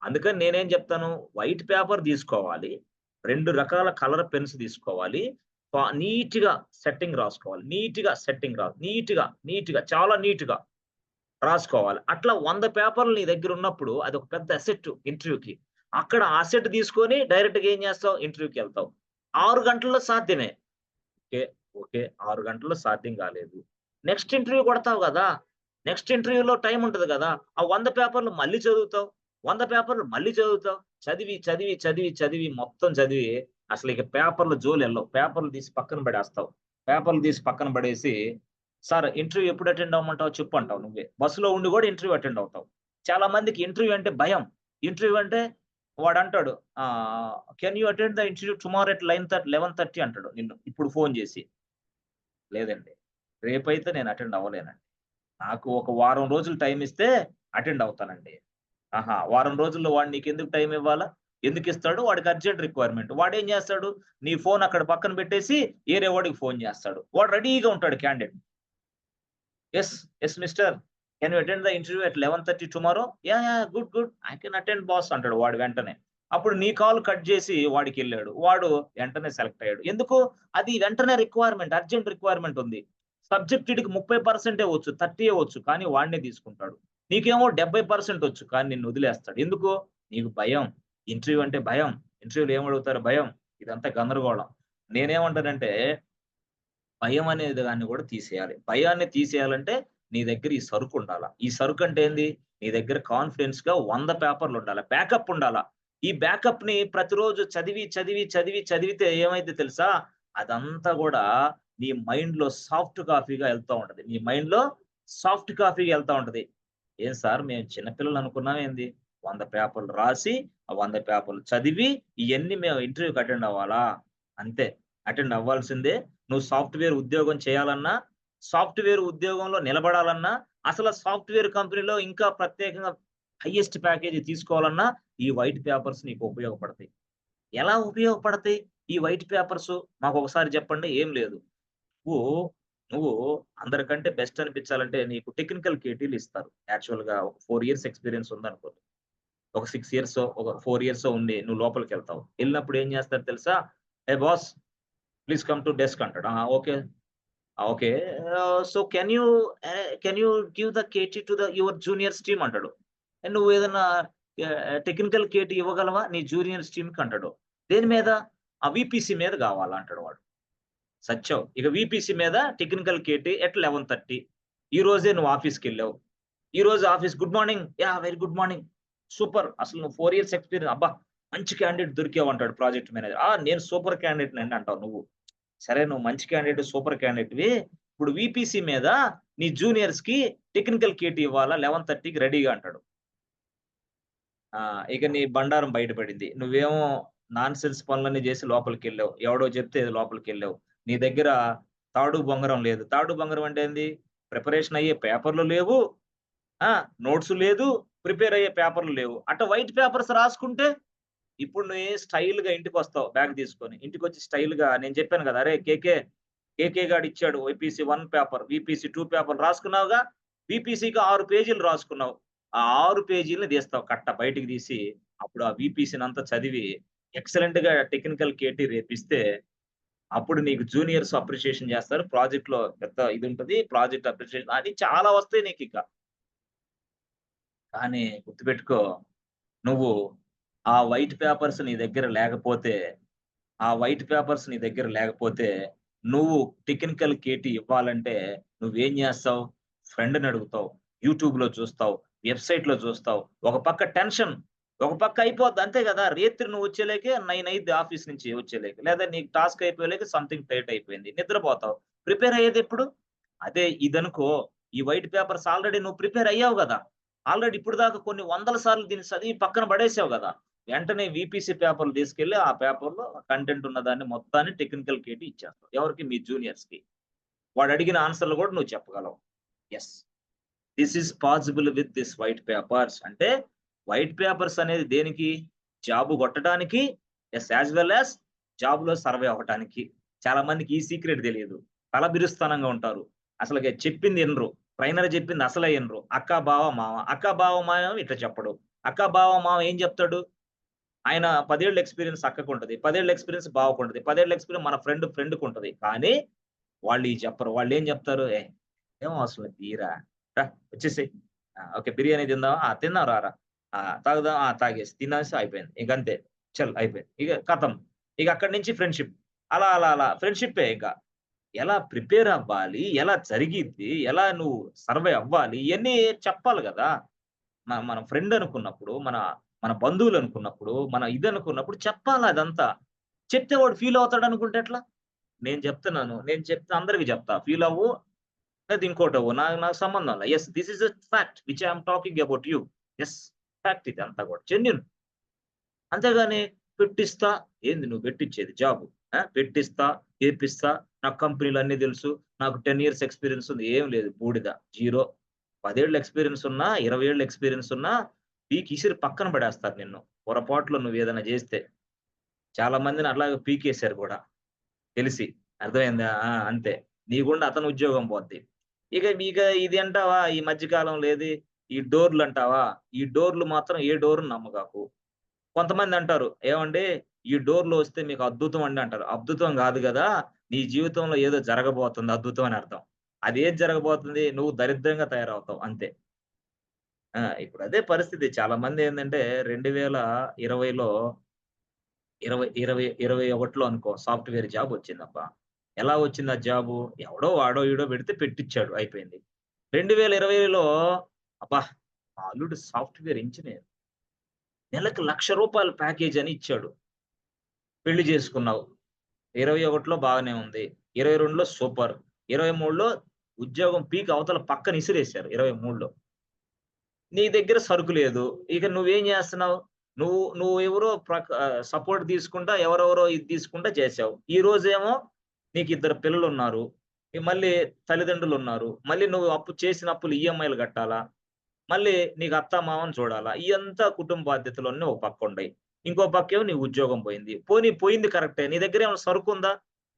అందుకని నేనేం జెప్తాను, వైట్ పేపర్ తీసుకోవాలి. 2 రకాల కలర్ పెన్స్ తీసుకోవాలి. నీట్‌గా సెట్టింగ్ రాసుకోవాలి. నీట్‌గా చాలా నీట్‌గా రాసుకోవాలి. అట్లా 100 పేపర్‌లు నీ దగ్గరున్నప్పుడు అదొక పెద్ద అసెట్ ఇంటర్వ్యూకి. అక్కడ ఆ అసెట్ తీసుకొని డైరెక్ట్‌గా ఏం చేస్తావు? ఇంటర్వ్యూకెళ్తావు. 6 గంటల్లో సాధ్యమే. ఓకే. ఓకే. 6 గంటల్లో సాధ్యం కాలేదు. నెక్స్ట్ ఇంటర్వ్యూ కొడతావు గదా! నెక్స్ట్ ఇంటర్వ్యూలో టైమ్ ఉంటది గదా! ఆ 100 పేపర్‌లు మళ్ళీ చదువుతావు. 100 పేపర్‌లు మళ్ళీ చదువుతావు. చదివి మొత్తం చదివి అసలిక పేపర్‌ల జోలెళ్ళవు. పేపర్‌లు తీసి పక్కన పడేస్తావు. పేపర్‌లు తీసి పక్కన పడేసి, "సార్ ఇంటర్వ్యూ ఎప్పుడు అటెండ్ అవ్వమంటావు చెప్పు" అంటావు నువ్వే. బస్సులో ఉండి గూడా ఇంటర్వ్యూ అటెండ్ అవుతావు. చాలా మందికి ఇంటర్వ్యూ అంటే భయం. ఇంటర్వ్యూ అంటే వాడంటాడు "can you attend the interview tomorrow at 11:30" అంటాడు నిన్ను ఇప్పుడు ఫోను జేసి. లేదండి. రేపైతే నేను అటెండ్ అవ్వలేనండి. నాకు ఒక వారం రోజులు టైమ్ ఇస్తే అటెండ్ అవుతానండి. ఆహా! వారం రోజుల్లో వాడు నీకెందుకు టైమ్ ఇవ్వాలా? ఎందుకిస్తాడు? వాడికి అర్జెంట్ రిక్వైర్మెంట్. వాడేం జేస్తాడు? నీ ఫోన్ అక్కడ పక్కన పెట్టేసి ఏరే వాడికి ఫోన్ జేస్తాడు. వాడు రెడీగా ఉంటాడు candidate. "Yes, yes mister. Can you attend the interview at 11:30 tomorrow?" Yeah! Good. I can attend boss" అంటాడు వాడు వెంటనే. అప్పుడు నీ కాల్ కట్ జేసి వాడికెళ్ళాడు. వాడు వెంటనే సెలెక్ట్ అయ్యాడు. ఎందుకు? అది వెంటనే రిక్వైర్మెంట్, అర్జెంట్ రిక్వైర్మెంట్ ఉంది. సబ్జెక్ట్ ఈడికి 30% వచ్చు, 30 వచ్చు. కానీ వాడినే తీసుకుంటాడు. నీకేమో 70% వచ్చు. కానీ నిన్ను వదిలేస్తాడు. ఎందుకు? నీకు భయం. ఇంటర్వ్యూ అంటే భయం. ఇంటర్వ్యూలో ఏమడుగుతారో భయం. ఇదంతా గందరగోళం. నేనేమంటానంటే భయం అనేది దాన్ని కూడా తీసేయాలి. భయాన్ని తీసేయాలంటే నీ దగ్గర ఈ సరుకు ఉండాలా. ఈ సరుకు అంటే ఏంది? నీ దగ్గర కాన్ఫిడెన్స్‌గా 100 పేపర్‌లు ఉండాలా. బ్యాకప్ ఉండాలా. ఈ బ్యాకప్‌ని ప్రతిరోజు చదివితే ఏమైద్ది తెలుసా? అదంతా గూడా నీ మైండ్‌లో సాఫ్ట్ కాపీగా ఎళ్తా ఉంటది. నీ మైండ్‌లో సాఫ్ట్ కాపీగా ఎళ్తా ఉంటది. ఏం సార్ మేము చిన్న పిల్లలు అనుకున్నామా ఏంది? 100 పేపర్‌లు రాసి, ఆ 100 పేపర్‌లు చదివి ఇయన్నీ మేము ఇంటర్వ్యూకి అటెండ్ అవ్వాలా? అంతే. అటెండ్ అవ్వాల్సిందే. నువ్వు సాఫ్ట్‌వేర్ ఉద్యోగం చేయాలన్నా, సాఫ్ట్‌వేర్ ఉద్యోగంలో నిలబడాలన్నా, అసల సాఫ్ట్‌వేర్ కంపెనీలో ఇంకా ప్రత్యేకంగా హైయెస్ట్ ప్యాకేజీ తీసుకోవాలన్నా, ఈ వైట్ పేపర్స్ నీకు ఉపయోగపడతాయి. ఎలా ఉపయోగపడతాయి ఈ వైట్ పేపర్సు? మాకొకసారి చెప్పండి. ఏం లేదు. నువ్వు, నువ్వు అందరికంటే బెస్ట్ అనిపించాలంటే నీకు టెక్నికల్ కేటీలు ఇస్తారు. యాక్చువల్‌గా ఒక 4 ఇయర్స్ ఎక్స్‌పీరియన్స్ ఉందనుకో. ఒక 6 ఇయర్సో, ఒక 4 ఇయర్సో ఉండి నువ్వు లోపలికెళ్తావు. ఎళ్ళినప్పుడు ఏం చేస్తారు తెలుసా? "ఏ boss please come to desk" అంటాడు. ఆ! Okay. Okay. So can you give the KT to your juniors team అంటాడు. నువ్వేదన్నా టెక్నికల్ కేటీ ఇవ్వగలవా నీ జూనియర్స్ టీమ్‌కి అంటాడు. దేని మీద? ఆ వీపీసీ మీద కావాలా అంటాడు వాడు. సత్యం. ఇక వీపీసీ మీద టెక్నికల్ కేటీ ఎట్ 11:30 ఈ రోజే నువ్వు ఆఫీస్‌కెళ్ళావు. ఈరోజు good morning. Yeah! Very good morning. Super. అసలు నువ్వు 4 ఇయర్స్ ఎక్స్‌పీరియన్స్ అబ్బా! మంచి క్యాండిడేట్ దొరికావు అంటాడు ప్రాజెక్ట్ మేనేజర్. ఆ! నేను సూపర్ క్యాండిడేట్‌నండి అంటావు నువ్వు. సరే నువ్వు మంచి క్యాండిడేట్, సూపర్ క్యాండిడేట్‌వి. ఇప్పుడు వీపీసీ మీద నీ జూనియర్స్‌కి టెక్నికల్ కేటీ ఇవ్వాలా 11:30కి రెడీగా అంటాడు. ఇక నీ బండారం బయటపడింది. నువ్వేమో నాన్‌సెన్స్ పనులన్నీ చేసి లోపలికెళ్ళావు. ఎవడో చెప్తే లోపలికెళ్ళావు. నీ దగ్గర తాడు, బొంగరం లేదు. తాడు, బొంగరం అంటే ఏంది? ప్రిపరేషన్ అయ్యే పేపర్‌లు లేవు. ఆ! నోట్స్ లేదు. ప్రిపేర్ అయ్యే పేపర్‌లు లేవు. అట్ట వైట్ పేపర్స్ రాసుకుంటే ఇప్పుడు నువ్వు స్టైల్‌గా ఇంటికొస్తావు బ్యాగ్ తీసుకొని. ఇంటికొచ్చి స్టైల్‌గా నేను చెప్పాను గదా! "అరేయ్! కేకే గాడిచ్చాడు వీపీసీ 1 పేపర్, వీపీసీ 2 పేపర్ రాసుకున్నావుగా? వీపీసీకి 6 పేజీలు రాసుకున్నావు. ఆ 6 పేజీలని తీస్తావు కట్ట బయటికి తీసి, అప్పుడు ఆ వీపీసీనంతా చదివి ఎక్సలెంట్‌గా టెక్నికల్ కేటీ రేపిస్తే, అప్పుడు నీకు జూనియర్స్ అప్రిషియేషన్ చేస్తారు. ప్రాజెక్ట్‌లో పెద్ద ఇదుంటది. ప్రాజెక్ట్ అప్రిషియేషన్ అని చాలా వస్తాయి నీకిక. కానీ గుర్తుపెట్టుకో నువ్వు ఆ వైట్ పేపర్స్ నీ దగ్గర లేకపోతే ఆ వైట్ పేపర్స్ నీ దగ్గర లేకపోతే, నువ్వు టెక్నికల్ కేటీ ఇవ్వాలంటే నువ్వేం జేస్తావు? ఫ్రెండ్‌ని అడుగుతావు. యూట్యూబ్‌లో చూస్తావు. వెబ్‌సైట్‌లో చూస్తావు. ఒక పక్క టెన్షన్. ఒక పక్క అయిపోద్ది అంతే గదా! రేత్రి నువ్వు వచ్చేలేకే 9 అయిద్ది ఆఫీస్ నుంచి వచ్చేలేకి. లేదా నీకు టాస్క్ అయిపోయేలేకి సంథింగ్ టైట్ అయిపోయింది. నిద్రపోతావు. ప్రిపేర్ అయ్యేదెప్పుడు? అదే ఇదనుకో, ఈ వైట్ పేపర్స్ ఆల్రెడీ నువ్వు ప్రిపేర్ అయ్యావు గదా! ఆల్రెడీ ఇప్పటిదాకా కొన్ని వందల సార్లు దీన్ని చదివి పక్కన పడేసావు గదా! వెంటనే వీపీసీ పేపర్‌లు తీసుకెళ్ళి ఆ పేపర్‌లో కంటెంట్ ఉన్నదాన్ని మొత్తాన్ని టెక్నికల్ కేటీ ఇచ్చేస్తావు. ఎవరికి? మీ జూనియర్స్‌కి. వాడు అడిగిన ఆన్సర్‌లు కూడా నువ్వు చెప్పగలవు. Yes. This is possible with this white papers. అంటే వైట్ పేపర్స్ అనేది దేనికి? జాబ్ కొట్టడానికి యాస్ వెల్ యాస్ జాబ్‌లో సర్వే అవ్వటానికి. చాలా మందికి ఈ సీక్రెట్ తెలీదు. తలబిరుస్తనంగా ఉంటారు. అసలకి చెప్పింది ఇనరు. ట్రైనర్ చెప్పింది అసలే ఇనరు. అక్క, బావ, మామ. అక్క, బావ, మామ ఏమో ఇట్లా చెప్పడు. అక్క, బావ, మామ ఏం చెప్తాడు? ఆయన 10 ఏళ్ల ఎక్స్‌పీరియన్స్ అక్కకుంటది. 10 ఏళ్ల ఎక్స్‌పీరియన్స్ బావకుంటది. 10 ఏళ్ల ఎక్స్‌పీరియన్స్ మన ఫ్రెండ్‌కుంటది. కానీ వాళ్ళు ఇయి చెప్పరు. వాళ్ళేం జెప్తారు? ఏం అవసరం లేదు తీయరా. రా వచ్చేసేయి. ఓకే. బిర్యానీ తిందామా? తిందాం రారా. తాగుదామా? తాగేసి తినేసి అయిపోయింది. ఇంకంతే. చల్ అయిపోయింది. ఇక ఖతం. ఇక అక్కడి నుంచి ఫ్రెండ్‌షిప్. అలా ఫ్రెండ్‌షిప్పే ఇక. ఎలా ప్రిపేర్ అవ్వాలి? ఎలా జరిగిద్ది? ఎలా నువ్వు సర్వే అవ్వాలి? ఇయన్నీ చెప్పాలి గదా! మన ఫ్రెండ్ అనుకున్నప్పుడు, మన మన బంధువులనుకున్నప్పుడు, మన ఇదనుకున్నప్పుడు చెప్పాలా అదంతా. చెప్తే వాడు ఫీల్ అవుతాడనుకుంటే ఎట్లా? నేను చెప్తున్నాను. నేను చెప్తే అందరికి చెప్తా. ఫీల్ అవ్వు లేదా ఇంకోటవ్వు. నాకు సంబంధం లే. Yes. This is a fact which I am talking about you. Yes. Fact ఇది అంతా కూడా. జెన్యూన్. అంతేగాని పెట్టిస్తా ఏంది నువ్వు పెట్టిచ్చేది జాబు. పెట్టిస్తా, ఏపిస్తా, నాకు కంపెనీలు అన్నీ తెలుసు. నాకు 10 ఇయర్స్ ఎక్స్‌పీరియన్స్ ఉంది. ఏం లేదు బూడిద. జీరో. 10 ఏళ్ల ఎక్స్‌పీరియన్స్ ఉన్నా, 20 ఏళ్ల ఎక్స్‌పీరియన్స్ ఉన్నా పీకి ఇసిరి పక్కన పడేస్తారు నిన్ను. పొరపాటులో నువ్వేదైనా జేస్తే. చాలా మందిని అట్లాగే పీకేసారు గూడా తెలిసి. అర్థమైందా? అంతే. నీ గుండా అతని ఉద్యోగం పోద్ది. ఇక ఇది అంటావా? ఈ మధ్య కాలంలో ఏది ఈ డోర్‌లంటావా? ఈ డోర్‌లు మాత్రం ఏ డోర్‌ని నమ్మగాకు. కొంతమందంటారు, "ఏవండీ ఈ డోర్‌లో వస్తే మీకు అద్భుతం అండి" అంటారు. అద్భుతం గాదు గదా! నీ జీవితంలో ఏదో జరగబోతుంది అద్భుతం అని అర్థం. అది ఏది జరగబోతుంది? నువ్వు దరిద్రంగా తయారవుతావు అంతే. ఇప్పుడు అదే పరిస్థితి. చాలా మందేందంటే 2020లో 2021లో అనుకో సాఫ్ట్‌వేర్ జాబ్ వచ్చిందబ్బా! ఎలా వచ్చింది ఆ జాబు? ఎవడో వాడో ఈడో పెడితే పెట్టిచ్చాడు అయిపోయింది. 2020లో అబ్బా! మా అల్లుడు సాఫ్ట్‌వేర్ ఇంజినీర్. నెలకు ₹1,00,000 ప్యాకేజ్ అని ఇచ్చాడు. పెళ్లి చేసుకున్నావు. 21లో బాగానే ఉంది. 22లో సూపర్. 23లో ఉద్యోగం పీకి అవతల పక్కన ఇసిరేసారు 23లో. నీ దగ్గర సరుకు లేదు. ఇక నువ్వేం జేస్తున్నావు? నువ్వెవరో సపోర్ట్ తీసుకుంటా, ఎవరెవరో ఇది తీసుకుంటా చేశావు. ఈ రోజేమో నీకిద్దరు పిల్లలున్నారు. మళ్ళీ తల్లిదండ్రులున్నారు. మళ్ళీ నువ్వు అప్పు చేసిన అప్పులు ఈఎంఐలు గట్టాలా? మళ్ళీ నీకు అత్తామామని చూడాలా? ఇయంతా కుటుంబ బాధ్యతలన్నీ ఒక పక్కుండయి. ఇంకో పక్కేమో నీ ఉద్యోగం పోయింది. పోనీ పోయింది కరెక్టే. నీ దగ్గరేమైనా సరుకుందా?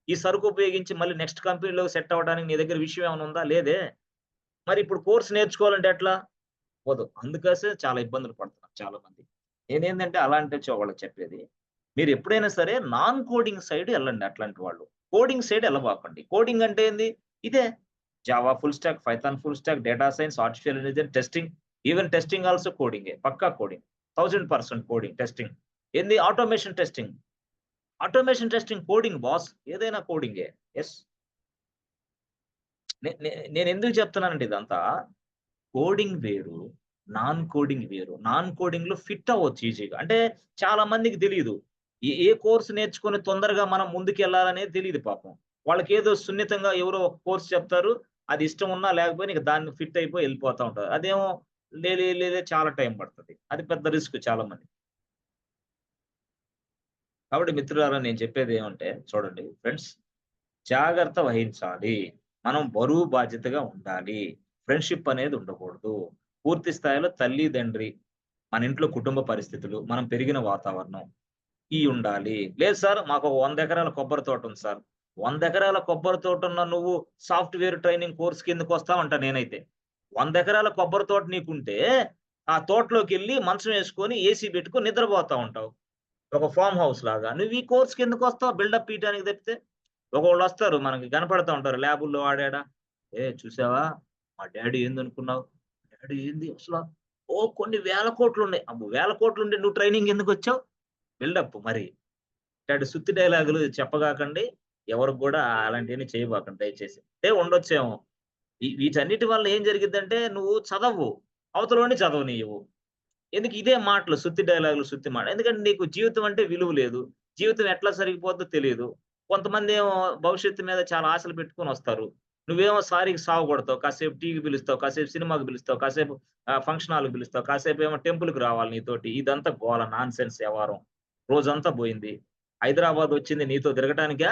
ఈ సరుకు ఉపయోగించి మళ్ళీ నెక్స్ట్ కంపెనీలో సెట్ అవ్వడానికి నీ దగ్గర విషయం ఏమైనా ఉందా? లేదే. మరిప్పుడు కోర్స్ నేర్చుకోవాలంటే ఎట్లా? అవ్వదు. అందుకోసమే చాలా ఇబ్బందులు పడుతున్నారు చాలామంది. నేనేందంటే అలాంటి వాళ్ళకి చెప్పేది. మీరెప్పుడైనా సరే నాన్ కోడింగ్ సైడ్ ఎళ్ళండి అట్లాంటి వాళ్ళు. Coding side ఎళ్ళబాకండి. కోడింగ్ అంటే ఏంది? ఇదే Java full stack, Python full stack, data science, artificial intelligence, testing. Even testing also కోడింగే. పక్కా కోడింగ్. 1000% coding testing. ఏంది automation testing. Automation testing coding boss. ఏదైనా కోడింగే. యెస్. నేనెందుకు చెప్తున్నానంటే ఇదంతా కోడింగ్ వేరు. నాన్ కోడింగ్ వేరు. నాన్ కోడింగ్‌లో ఫిట్ అవ్వచ్చు ఈజీగా. అంటే చాలా మందికి తెలీదు. ఏ కోర్స్ నేర్చుకొని తొందరగా మనం ముందుకెళ్ళాలనేది తెలీదు పాపం. వాళ్ళకేదో సున్నితంగా ఎవరో ఒక కోర్స్ చెప్తారు. అది ఇష్టం ఉన్నా లేకపోయినా ఇక దాన్ని ఫిట్ అయిపోయి ఎళ్ళిపోతా ఉంటారు. అదేమో లే చాలా టైం పడతది. అది పెద్ద రిస్క్ చాలా మందికి. కాబట్టి మిత్రులారా నేను చెప్పేదేమంటే చూడండి ఫ్రెండ్స్ జాగ్రత్త వహించాలి. మనం బరువు బాధ్యతగా ఉండాలి. ఫ్రెండ్‌షిప్ అనేది ఉండకూడదు. పూర్తి స్థాయిలో తల్లి, తండ్రి, మన ఇంట్లో కుటుంబ పరిస్థితులు, మనం పెరిగిన వాతావరణం ఇయుండాలి. లేదు సార్ మాకొక 100 ఎకరాల కొబ్బరి తోటుంది సార్. 100 ఎకరాల కొబ్బరి తోటున్న నువ్వు సాఫ్ట్‌వేర్ ట్రైనింగ్ కోర్స్ కిందకొస్తావంట నేనైతే. 100 ఎకరాల కొబ్బరి తోట నీకుంటే, ఆ తోటలోకెళ్ళి మంచం యేసుకొని ఏసీ పెట్టుకొని నిద్రపోతా ఉంటావు. ఒక ఫార్మ్ హౌస్ లాగా. నువ్వు ఈ కోర్స్ కిందకొస్తావు బిల్డప్ ఇయటానికి తప్పితే. ఒకళ్ళొస్తారు మనకి కనపడతా ఉంటారు ల్యాబుల్లో ఆడాడా. చూసావా? మా డ్యాడీ ఏందనుకున్నావు? డ్యాడీ ఏంది అసల? ఓహ్! కొన్ని వేల కోట్లున్నాయి. అమ్మో! వేల కోట్లుండి నువ్వు ట్రైనింగ్ ఎందుకొచ్చావు? బిల్డప్ మరి. ఇట్లాంటి సుత్తి డైలాగులు చెప్పగాకండి. ఎవరికి గూడా అలాంటియన్ని చేయబాకండి దయచేసి. ఉండొచ్చేమో. వీటన్నిటి వల్ల ఏం జరిగిద్దంటే నువ్వు చదవవు. అవతలోడిని చదవనియ్యవు. ఎందుకు ఇదే మాటలు సుత్తి డైలాగులు, సుత్తి మాట. ఎందుకంటే నీకు జీవితం అంటే విలువ లేదు. జీవితం ఎట్లా సరిగిపోద్దో తెలీదు. కొంతమందేమో భవిష్యత్తు మీద చాలా ఆశలు పెట్టుకొనొస్తారు. నువ్వేమో సారీకి సావగొడతావు. కాసేపు టీకి పిలుస్తావు, కాసేపు సినిమాకి పిలుస్తావు, కాసేపు ఫంక్షన్ హాల్‌కి పిలుస్తావు, కాసేపేమో టెంపుల్‌కి రావాలి నీతోటి. ఇదంతా గోల నాన్‌సెన్స్ వ్యవహారం. రోజంతా పోయింది. హైదరాబాదొచ్చింది నీతో తిరగటానికా?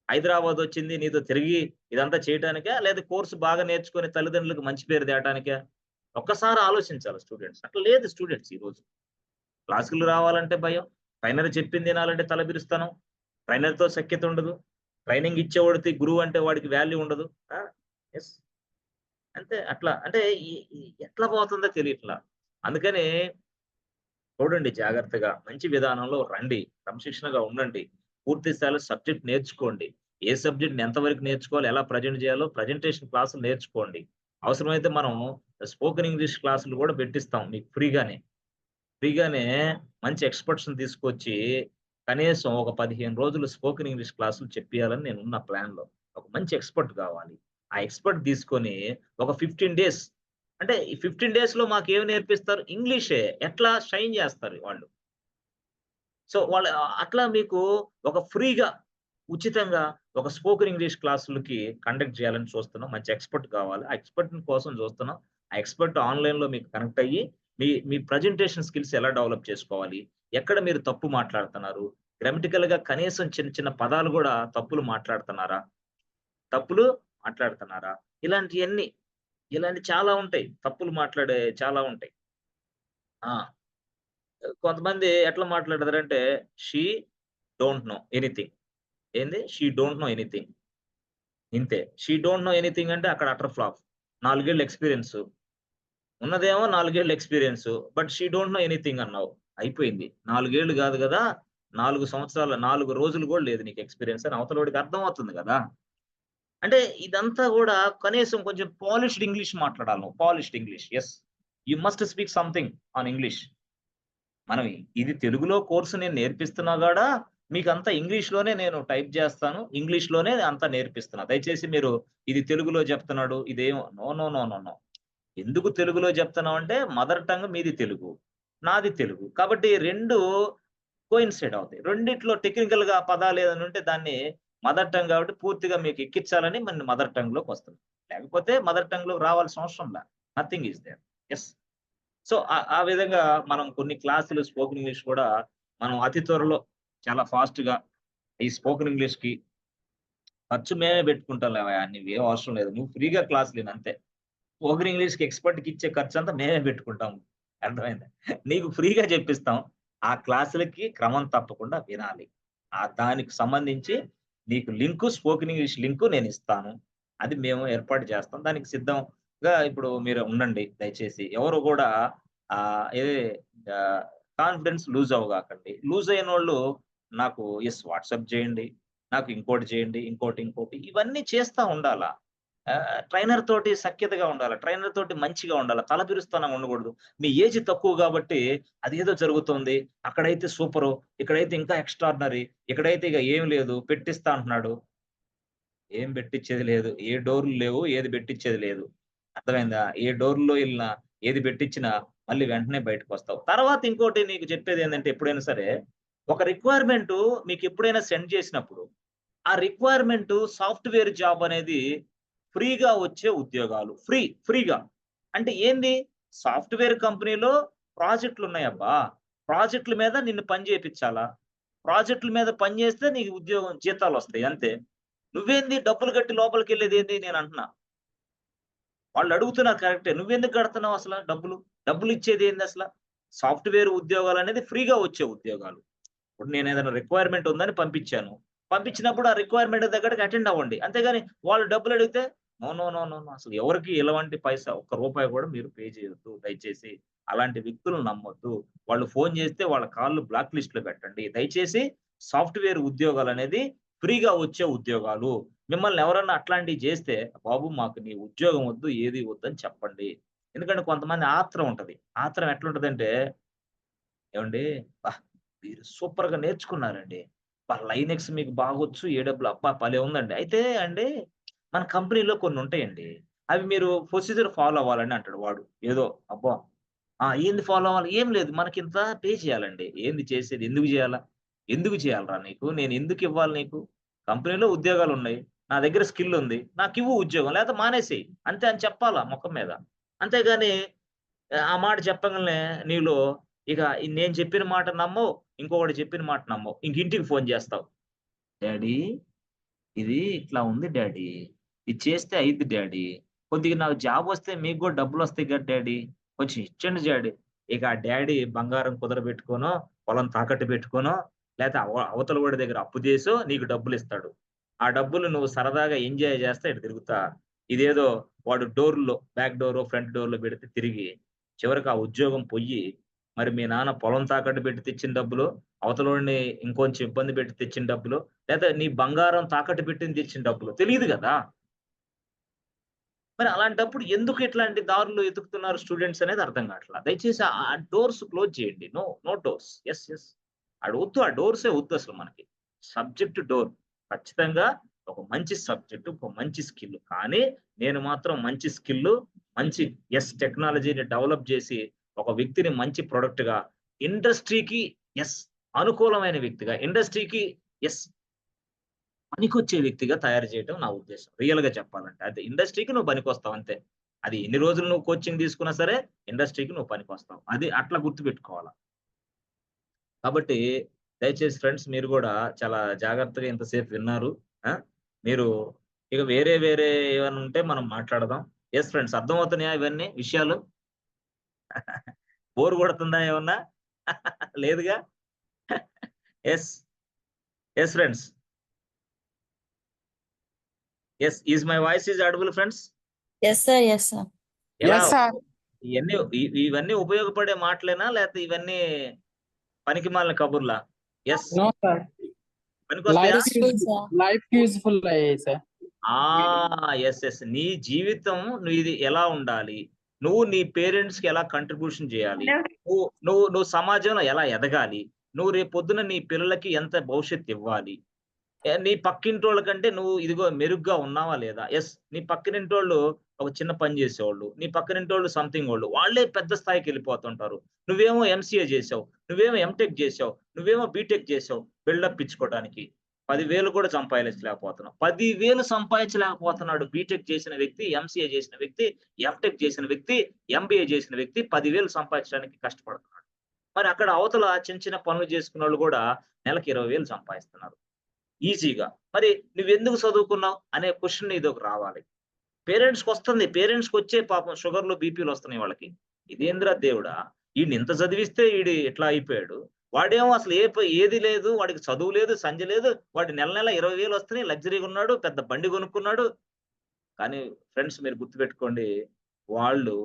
హైదరాబాదొచ్చింది నీతో తిరిగి ఇదంతా చేయటానికా? లేదా కోర్స్ బాగా నేర్చుకొని తల్లిదండ్రులకు మంచి పేరు తేటానికా? ఒక్కసారి ఆలోచించాలి స్టూడెంట్స్. అట్లా లేదు స్టూడెంట్స్ ఈరోజు. క్లాసులు రావాలంటే భయం. ట్రైనర్ చెప్పింది ఇనాలంటే తలబిరుస్తనం. ట్రైనర్‌తో సఖ్యత ఉండదు. ట్రైనింగ్ ఇచ్చేవాడికి గురువు అంటే వాడికి వాల్యూ ఉండదు. ఆ! యెస్. అంతే అట్లా అంటే ఈ ఈ ఎట్లా పోతుందో తెలియట్లా. అందుకని చూడండి జాగ్రత్తగా. మంచి విధానంలో రండి. క్రమశిక్షణగా ఉండండి. పూర్తి స్థాయిలో సబ్జెక్ట్ నేర్చుకోండి. ఏ సబ్జెక్ట్‌ని ఎంతవరకు నేర్చుకోవాలి, ఎలా ప్రెజెంట్ చేయాలో ప్రెజెంటేషన్ క్లాసులు నేర్చుకోండి. అవసరమైతే మనం స్పోకెన్ ఇంగ్లీష్ క్లాసులు కూడా పెట్టిస్తాం మీకు ఫ్రీగానే. ఫ్రీగానే మంచి ఎక్స్‌పర్ట్స్‌ని తీసుకొచ్చి కనీసం ఒక 15 రోజులు స్పోకెన్ ఇంగ్లీష్ క్లాసులు చెప్పియాలని నేనున్న ప్లాన్‌లో. ఒక మంచి ఎక్స్‌పర్ట్ కావాలి. ఆ ఎక్స్‌పర్ట్ తీసుకొని ఒక 15 డేస్ అంటే ఈ 15 డేస్‌లో మాకేమి నేర్పిస్తారు? ఇంగ్లీషే. ఎట్లా షైన్ చేస్తారు వాళ్ళు. సో, వాళ్ళు అట్లా మీకు ఒక ఫ్రీగా, ఉచితంగా ఒక స్పోకెన్ ఇంగ్లీష్ క్లాసులకి కండక్ట్ చేయాలని చూస్తున్నాం. మంచి ఎక్స్‌పర్ట్ కావాలి. ఆ ఎక్స్‌పర్ట్‌ని కోసం చూస్తున్నాం. ఆ ఎక్స్‌పర్ట్ ఆన్‌లైన్‌లో మీకు కనెక్ట్ అయ్యి, మీ ప్రెజెంటేషన్ స్కిల్స్ ఎలా డెవలప్ చేసుకోవాలి? ఎక్కడ మీరు తప్పు మాట్లాడుతున్నారు? గ్రామటికల్‌గా కనీసం చిన్న చిన్న పదాలు గూడా తప్పులు మాట్లాడుతున్నారా? తప్పులు మాట్లాడుతున్నారా? ఇలాంటియన్నీ, ఇలాంటివి చాలా ఉంటాయి. తప్పులు మాట్లాడే చాలా ఉంటాయి. ఆ! కొంతమంది ఎట్లా మాట్లాడతారంటే, షీ డోంట్ నో ఎనిథింగ్. ఏంది? She don't know anything. ఇంతే. షీ డోంట్ నో ఎనిథింగ్ అంటే అక్కడ అటర్ ఫ్లాప్. 4 ఏళ్ల ఎక్స్‌పీరియన్సు. ఉన్నదేమో 4 ఏళ్ల experience. But she don't know anything అన్నావు. అయిపోయింది. 4 ఏళ్ళు గాదు గదా! 4 సంవత్సరాలు 4 రోజులు గూడా లేదు నీకు ఎక్స్‌పీరియన్స్ అని అవతలోడికి అర్థమవుతుంది గదా! అంటే ఇదంతా గూడా కనీసం కొంచెం పాలిష్డ్ ఇంగ్లీష్ మాట్లాడాలి నువ్వు. Polished English. Yes. You must speak something on English. మనం ఇది తెలుగులో కోర్సు నేను నేర్పిస్తున్నా కూడా మీకంతా ఇంగ్లీష్‌లోనే నేను టైప్ చేస్తాను. ఇంగ్లీష్‌లోనే అంతా నేర్పిస్తున్నా. దయచేసి మీరు ఇది తెలుగులో చెప్తున్నాడు. No, no, no, no, no. ఎందుకు తెలుగులో చెప్తున్నామంటే మదర్ టంగ్ మీది తెలుగు. నాది తెలుగు. కాబట్టి 2 కోయిన్సైడ్ అవుతాయి. రెండిట్లో టెక్నికల్‌గా పదాలేదైనా ఉంటే దాన్ని మదర్ టంగ్ కాబట్టి పూర్తిగా మీకు ఎక్కించాలని మన మదర్ టంగ్‌లోకొస్తుంది. లేకపోతే మదర్ టంగ్‌లోకి రావాల్సిన అవసరం లా. Nothing is there. Yes. So, ఆ విధంగా మనం కొన్ని క్లాసులు స్పోకెన్ ఇంగ్లీష్ కూడా మనం అతి త్వరలో చాలా ఫాస్ట్‌గా ఈ స్పోకెన్ ఇంగ్లీష్‌కి ఖర్చు మేమే పెట్టుకుంటాం లేవయ్య! నీవేం అవసరం లేదు. నువ్వు ఫ్రీగా క్లాసులు ఇను అంతే. స్పోకెన్ ఇంగ్లీష్‌కి ఎక్స్‌పర్ట్‌కి ఇచ్చే ఖర్చంతా మేమే పెట్టుకుంటాం. అర్థమైందా? నీకు ఫ్రీగా చెప్పిస్తాం. ఆ క్లాసులకి క్రమం తప్పకుండా వినాలి. దానికి సంబంధించి నీకు స్పోకెన్ ఇంగ్లీష్ లింకు నేనిస్తాను. అది మేము ఏర్పాటు చేస్తాం. దానికి సిద్ధంగా ఇప్పుడు మీరు ఉండండి దయచేసి. ఎవరు గూడా ఆహ్, ఏ ఆహ్, కాన్ఫిడెన్స్ లూజ్ అవ్వగాకండి. లూజ్ అయినోళ్ళు నాకు వాట్సాప్ చేయండి. నాకు ఇంకోటి చేయండి. ఇంకోటి ఇవన్నీ చేస్తా ఉండాలా. ట్రైనర్ తోటి సఖ్యతగా ఉండాల. ట్రైనర్ తోటి మంచిగా ఉండాల. తలబిరుస్తనంగా ఉండకూడదు. మీ ఏజ్ తక్కువ గాబట్టి అదేదో జరుగుతోంది. అక్కడైతే సూపరు. ఇక్కడైతే ఇంకా ఎక్స్‌ట్రార్డినరీ. ఇక్కడైతే ఇగ ఏం లేదు. పెట్టిస్తా అంటున్నాడు. ఏం పెట్టిచ్చేది లేదు. ఏ డోర్‌లు లేవు. ఏది పెట్టిచ్చేది లేదు. అర్థమైందా? ఏ డోర్‌లో ఎళ్ళినా, ఏది పెట్టిచ్చినా మళ్ళీ వెంటనే బయటకొస్తావు. తర్వాత ఇంకోటి నీకు చెప్పేదేందంటే ఎప్పుడైనా సరే, ఒక రిక్వైర్‌మెంటు మీకెప్పుడైనా సెండ్ చేసినప్పుడు ఆ రిక్వైర్‌మెంటు సాఫ్ట్‌వేర్ జాబ్ అనేది ఫ్రీగా వచ్చే ఉద్యోగాలు. ఫ్రీగా. అంటే ఏంది? సాఫ్ట్‌వేర్ కంపెనీలో ప్రాజెక్ట్‌లున్నాయబ్బా! ప్రాజెక్ట్‌ల మీద నిన్ను పని చేపిచ్చాలా. ప్రాజెక్ట్‌ల మీద పని చేస్తే నీకు ఉద్యోగం జీతాలొస్తాయి అంతే. నువ్వేంది డబ్బులు కట్టి లోపలికెళ్ళేదేంది నేనంటున్నా. వాళ్ళడుగుతున్నారు కరెక్టే. నువ్వెందుకు కడతన్నావు అసల డబ్బులు? డబ్బులిచ్చేదేందసల? సాఫ్ట్‌వేర్ ఉద్యోగాలనేది ఫ్రీగా వచ్చే ఉద్యోగాలు. ఇప్పుడు నేనేదైనా రిక్వైర్మెంట్ ఉందని పంపించాను. పంపించినప్పుడు ఆ రిక్వైర్మెంట్ దగ్గరకి అటెండ్ అవ్వండి. అంతేగాని వాళ్ళు డబ్బులడిగితే no, no, no, no, no. అసలు ఎవరికీ ఎలాంటి పైసా ఒక్క రూపాయి కూడా మీరు పే చేయొద్దు దయచేసి. అలాంటి వ్యక్తులను నమ్మొద్దు. వాళ్ళు ఫోను చేస్తే వాళ్ళ కాల్లు బ్లాక్ లిస్ట్‌లో పెట్టండి. దయచేసి సాఫ్ట్‌వేర్ ఉద్యోగాలనేది ఫ్రీగా వచ్చే ఉద్యోగాలు. మిమ్మల్ని ఎవరన్నా అట్లాంటివి చేస్తే, బాబు మాకు నీ ఉద్యోగం వద్దు, ఏది వద్దని చెప్పండి. ఎందుకంటే కొంతమంది ఆత్రం ఉంటది. ఆత్రం ఎట్లుంటదంటే ఏవండీ! అబ్బా! మీరు సూపర్‌గా నేర్చుకున్నారండి. అబ్బా! లైనెక్స్ మీకు బాగొచ్చు. అబ్బా! భలే ఉందండి. అయితే అండి మన కంపెనీలో కొన్నుంటాయండి. అవి మీరు ప్రొసీజర్ ఫాలో అవ్వాలండి అంటాడు వాడు. ఏదో అబ్బా! ఏంది ఫాలో అవ్వాలి? ఏం లేదు. మనకింత పే చేయాలండి. ఏంది చేసేది? ఎందుకు చేయాలా? ఎందుకు చేయాలిరా నీకు? నేనెందుకివ్వాలి నీకు? కంపెనీలో ఉద్యోగాలున్నాయి. నా దగ్గర స్కిల్ ఉంది. నాకివ్వు ఉద్యోగం. లేతే మానేసేయి. అంతే అని చెప్పాలా మొఖం మీద. అంతేగాని ఆ మాట చెప్పంగాల్నే నీలో ఇక నేను చెప్పిన మాట నమ్మవు. ఇంకొకడు చెప్పిన మాట నమ్మవు. ఇంక ఇంటికి ఫోను జేస్తావు. డ్యాడీ ఇది ఇట్లా ఉంది డ్యాడీ. ఇది చేస్తే అయిద్ది డ్యాడీ. కొద్దిగా నాకు జాబొస్తే మీకు గూడా డబ్బులొస్తాయి గదా డ్యాడీ. కొంచెం ఇచ్చండి డ్యాడీ. ఇక ఆ డ్యాడీ బంగారం కుదరబెట్టుకోనో, పొలం తాకట్టు పెట్టుకోనో, లేతే అవతల వాడి దగ్గర అప్పు జేసో నీకు డబ్బులిస్తాడు. ఆ డబ్బులు నువ్వు సరదాగా ఎంజాయ్ జేస్తా ఇటు తిరుగుతా. ఇదేదో వాడు బ్యాక్ డోరో, ఫ్రంట్ డోర్‌లో బెడితే తిరిగి చివరికి ఆ ఉద్యోగం పొయ్యి, మరి మీ నాన్న పొలం తాకట్టు పెట్టి తెచ్చిన డబ్బులో, అవతలోడిని ఇంకొంచెం ఇబ్బంది పెట్టి తెచ్చిన డబ్బులో లేతే నీ బంగారం తాకట్టు పెట్టింది తెచ్చిన డబ్బులు. తెలీదు గదా! మరి అలాంటప్పుడు ఎందుకు ఇట్లాంటి దారులు ఎతుకుతున్నారు స్టూడెంట్స్ అనేది అర్థం కావట్లా. దయచేసి ఆ డోర్స్ క్లోజ్ చేయండి. No doors. యెస్. వద్దు. ఆ డోర్సే వద్దసలు మనకి. Subject door. ఖచ్చితంగా ఒక మంచి సబ్జెక్ట్, ఒక మంచి స్కిల్. కానీ నేను మాత్రం మంచి స్కిల్లు, మంచి టెక్నాలజీని డెవలప్ జేసి, ఒక వ్యక్తిని మంచి ప్రొడక్ట్‌గా ఇండస్ట్రీకి యెస్ అనుకూలమైన వ్యక్తిగా, ఇండస్ట్రీకి యెస్ పనికొచ్చే వ్యక్తిగా తయారు చేయటం నా ఉద్దేశ్యం. రియల్‌గా చెప్పాలంటే. అది ఇండస్ట్రీకి నువ్వు పనికొస్తావు అంతే. అది ఎన్ని రోజులు నువ్వు కోచింగ్ తీసుకున్నా సరే, ఇండస్ట్రీకి నువ్వు పనికొస్తావు. అది అట్లా గుర్తుపెట్టుకోవాల. కాబట్టి దయచేసి ఫ్రెండ్స్ మీరు గూడా చాలా జాగ్రత్తగా ఇంతసేపు విన్నారు. ఆ! మీరు ఇక వేరే ఏవన్నా ఉంటే మనం మాట్లాడదాం. ఫ్రెండ్స్ అర్థమవుతున్నాయా ఇవన్నీ విషయాలు? బోర్ కొడుతుందా ఏమన్నా? లేదుగా? Yes. Friends. Is my voice audible friends? Yes, sir. Yes, sir. ఎలా Yes, sir. ఇయన్నీ ఇవన్నీ ఉపయోగపడే మాటలేనా? లేతే ఇవన్నీ పనికిమాలిన కబుర్లా? యెస్. No, sir. పనికొస్తాయా? Useful, sir. Life useful అయ్యాయి sir. యెస్. నీ జీవితం ఇది ఎలా ఉండాలి? నువ్వు నీ పేరెంట్స్‌కి ఎలా కంట్రిబ్యూషన్ చేయాలి? నువ్వు సమాజంలో ఎలా ఎదగాలి? నువ్వు రేపు పొద్దున నీ పిల్లలకి ఎంత భవిష్యత్తు ఇవ్వాలి? నీ పక్కింటోళ్ళ కంటే నువ్వు ఇదిగో మెరుగ్గా ఉన్నావా లేదా? యెస్. నీ పక్కనింటోళ్ళు ఒక చిన్న పని చేసేవాళ్ళు. నీ పక్కనింటోళ్ళు సంథింగ్ వోళ్ళు. వాళ్ళే పెద్ద స్థాయికెళ్ళిపోతుంటారు. నువ్వేమో ఎంసీఏ చేసావు. నువ్వేమో ఎంటెక్ చేసావు. నువ్వేమో బీటెక్ చేసావు. బిల్డప్ ఇచ్చుకోవడానికి. 10,000 కూడా సంపాదించలేకపోతున్నావు. 10,000 సంపాదించలేకపోతున్నాడు బీటెక్ చేసిన వ్యక్తి, ఎంసీఏ చేసిన వ్యక్తి, ఎంటెక్ చేసిన వ్యక్తి, ఎంబీఏ చేసిన వ్యక్తి 10,000 సంపాదించడానికి కష్టపడుతున్నాడు. మరి అక్కడ అవతల చిన్న చిన్న పనులు చేసుకున్నోళ్ళు కూడా నెలకి 20,000 సంపాదిస్తున్నారు. ఈజీగా. మరి నువ్వెందుకు చదువుకున్నావు అనే క్వెషన్ నీదోకి రావాలి. పేరెంట్స్‌కొస్తుంది. పేరెంట్స్‌కొచ్చే పాపం షుగర్‌లు, బీపీలు వస్తున్నాయి వాళ్ళకి. ఇదేందిరా దేవుడా! ఈడినింత చదివిస్తే ఈడు ఇట్లా అయిపోయాడు. వాడేమో అసలు ఏది లేదు. వాడికి చదువు లేదు, సంధ్య లేదు. వాడు నెల నెల 20,000 వస్తున్నాయి. లగ్జరీగా ఉన్నాడు. పెద్ద బండి కొనుక్కున్నాడు. కానీ ఫ్రెండ్స్ మీరు గుర్తుపెట్టుకోండి. వాళ్ళు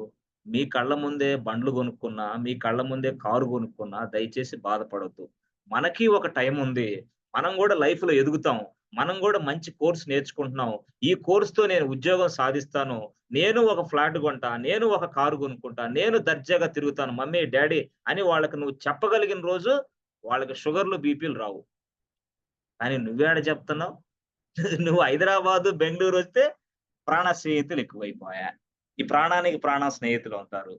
మీ కళ్ళ ముందే బండ్లు కొనుక్కున్నా, మీ కళ్ళ ముందే కారు కొనుక్కున్నా దయచేసి బాధపడొద్దు. మనకి ఒక టైం ఉంది. మనం గూడా లైఫ్‌లో ఎదుగుతాం. మనం గూడా మంచి కోర్స్ నేర్చుకుంటున్నాం. ఈ కోర్స్‌తో నేను ఉద్యోగం సాధిస్తాను. నేను ఒక ఫ్లాట్ కొంటా. నేను ఒక కారు కొనుక్కుంటా. నేను దర్జాగా తిరుగుతాను మమ్మీ, డ్యాడీ అని వాళ్ళకి నువ్వు చెప్పగలిగిన రోజు వాళ్ళకి షుగర్‌లు, బీపీలు రావు. కానీ నువ్వేడ చెప్తున్నావు? నువ్వు హైదరాబాదు, బెంగుళూరొస్తే ప్రాణ స్నేహితులు ఎక్కువైపోయా. ఈ ప్రాణానికి ప్రాణం స్నేహితులుంటారు.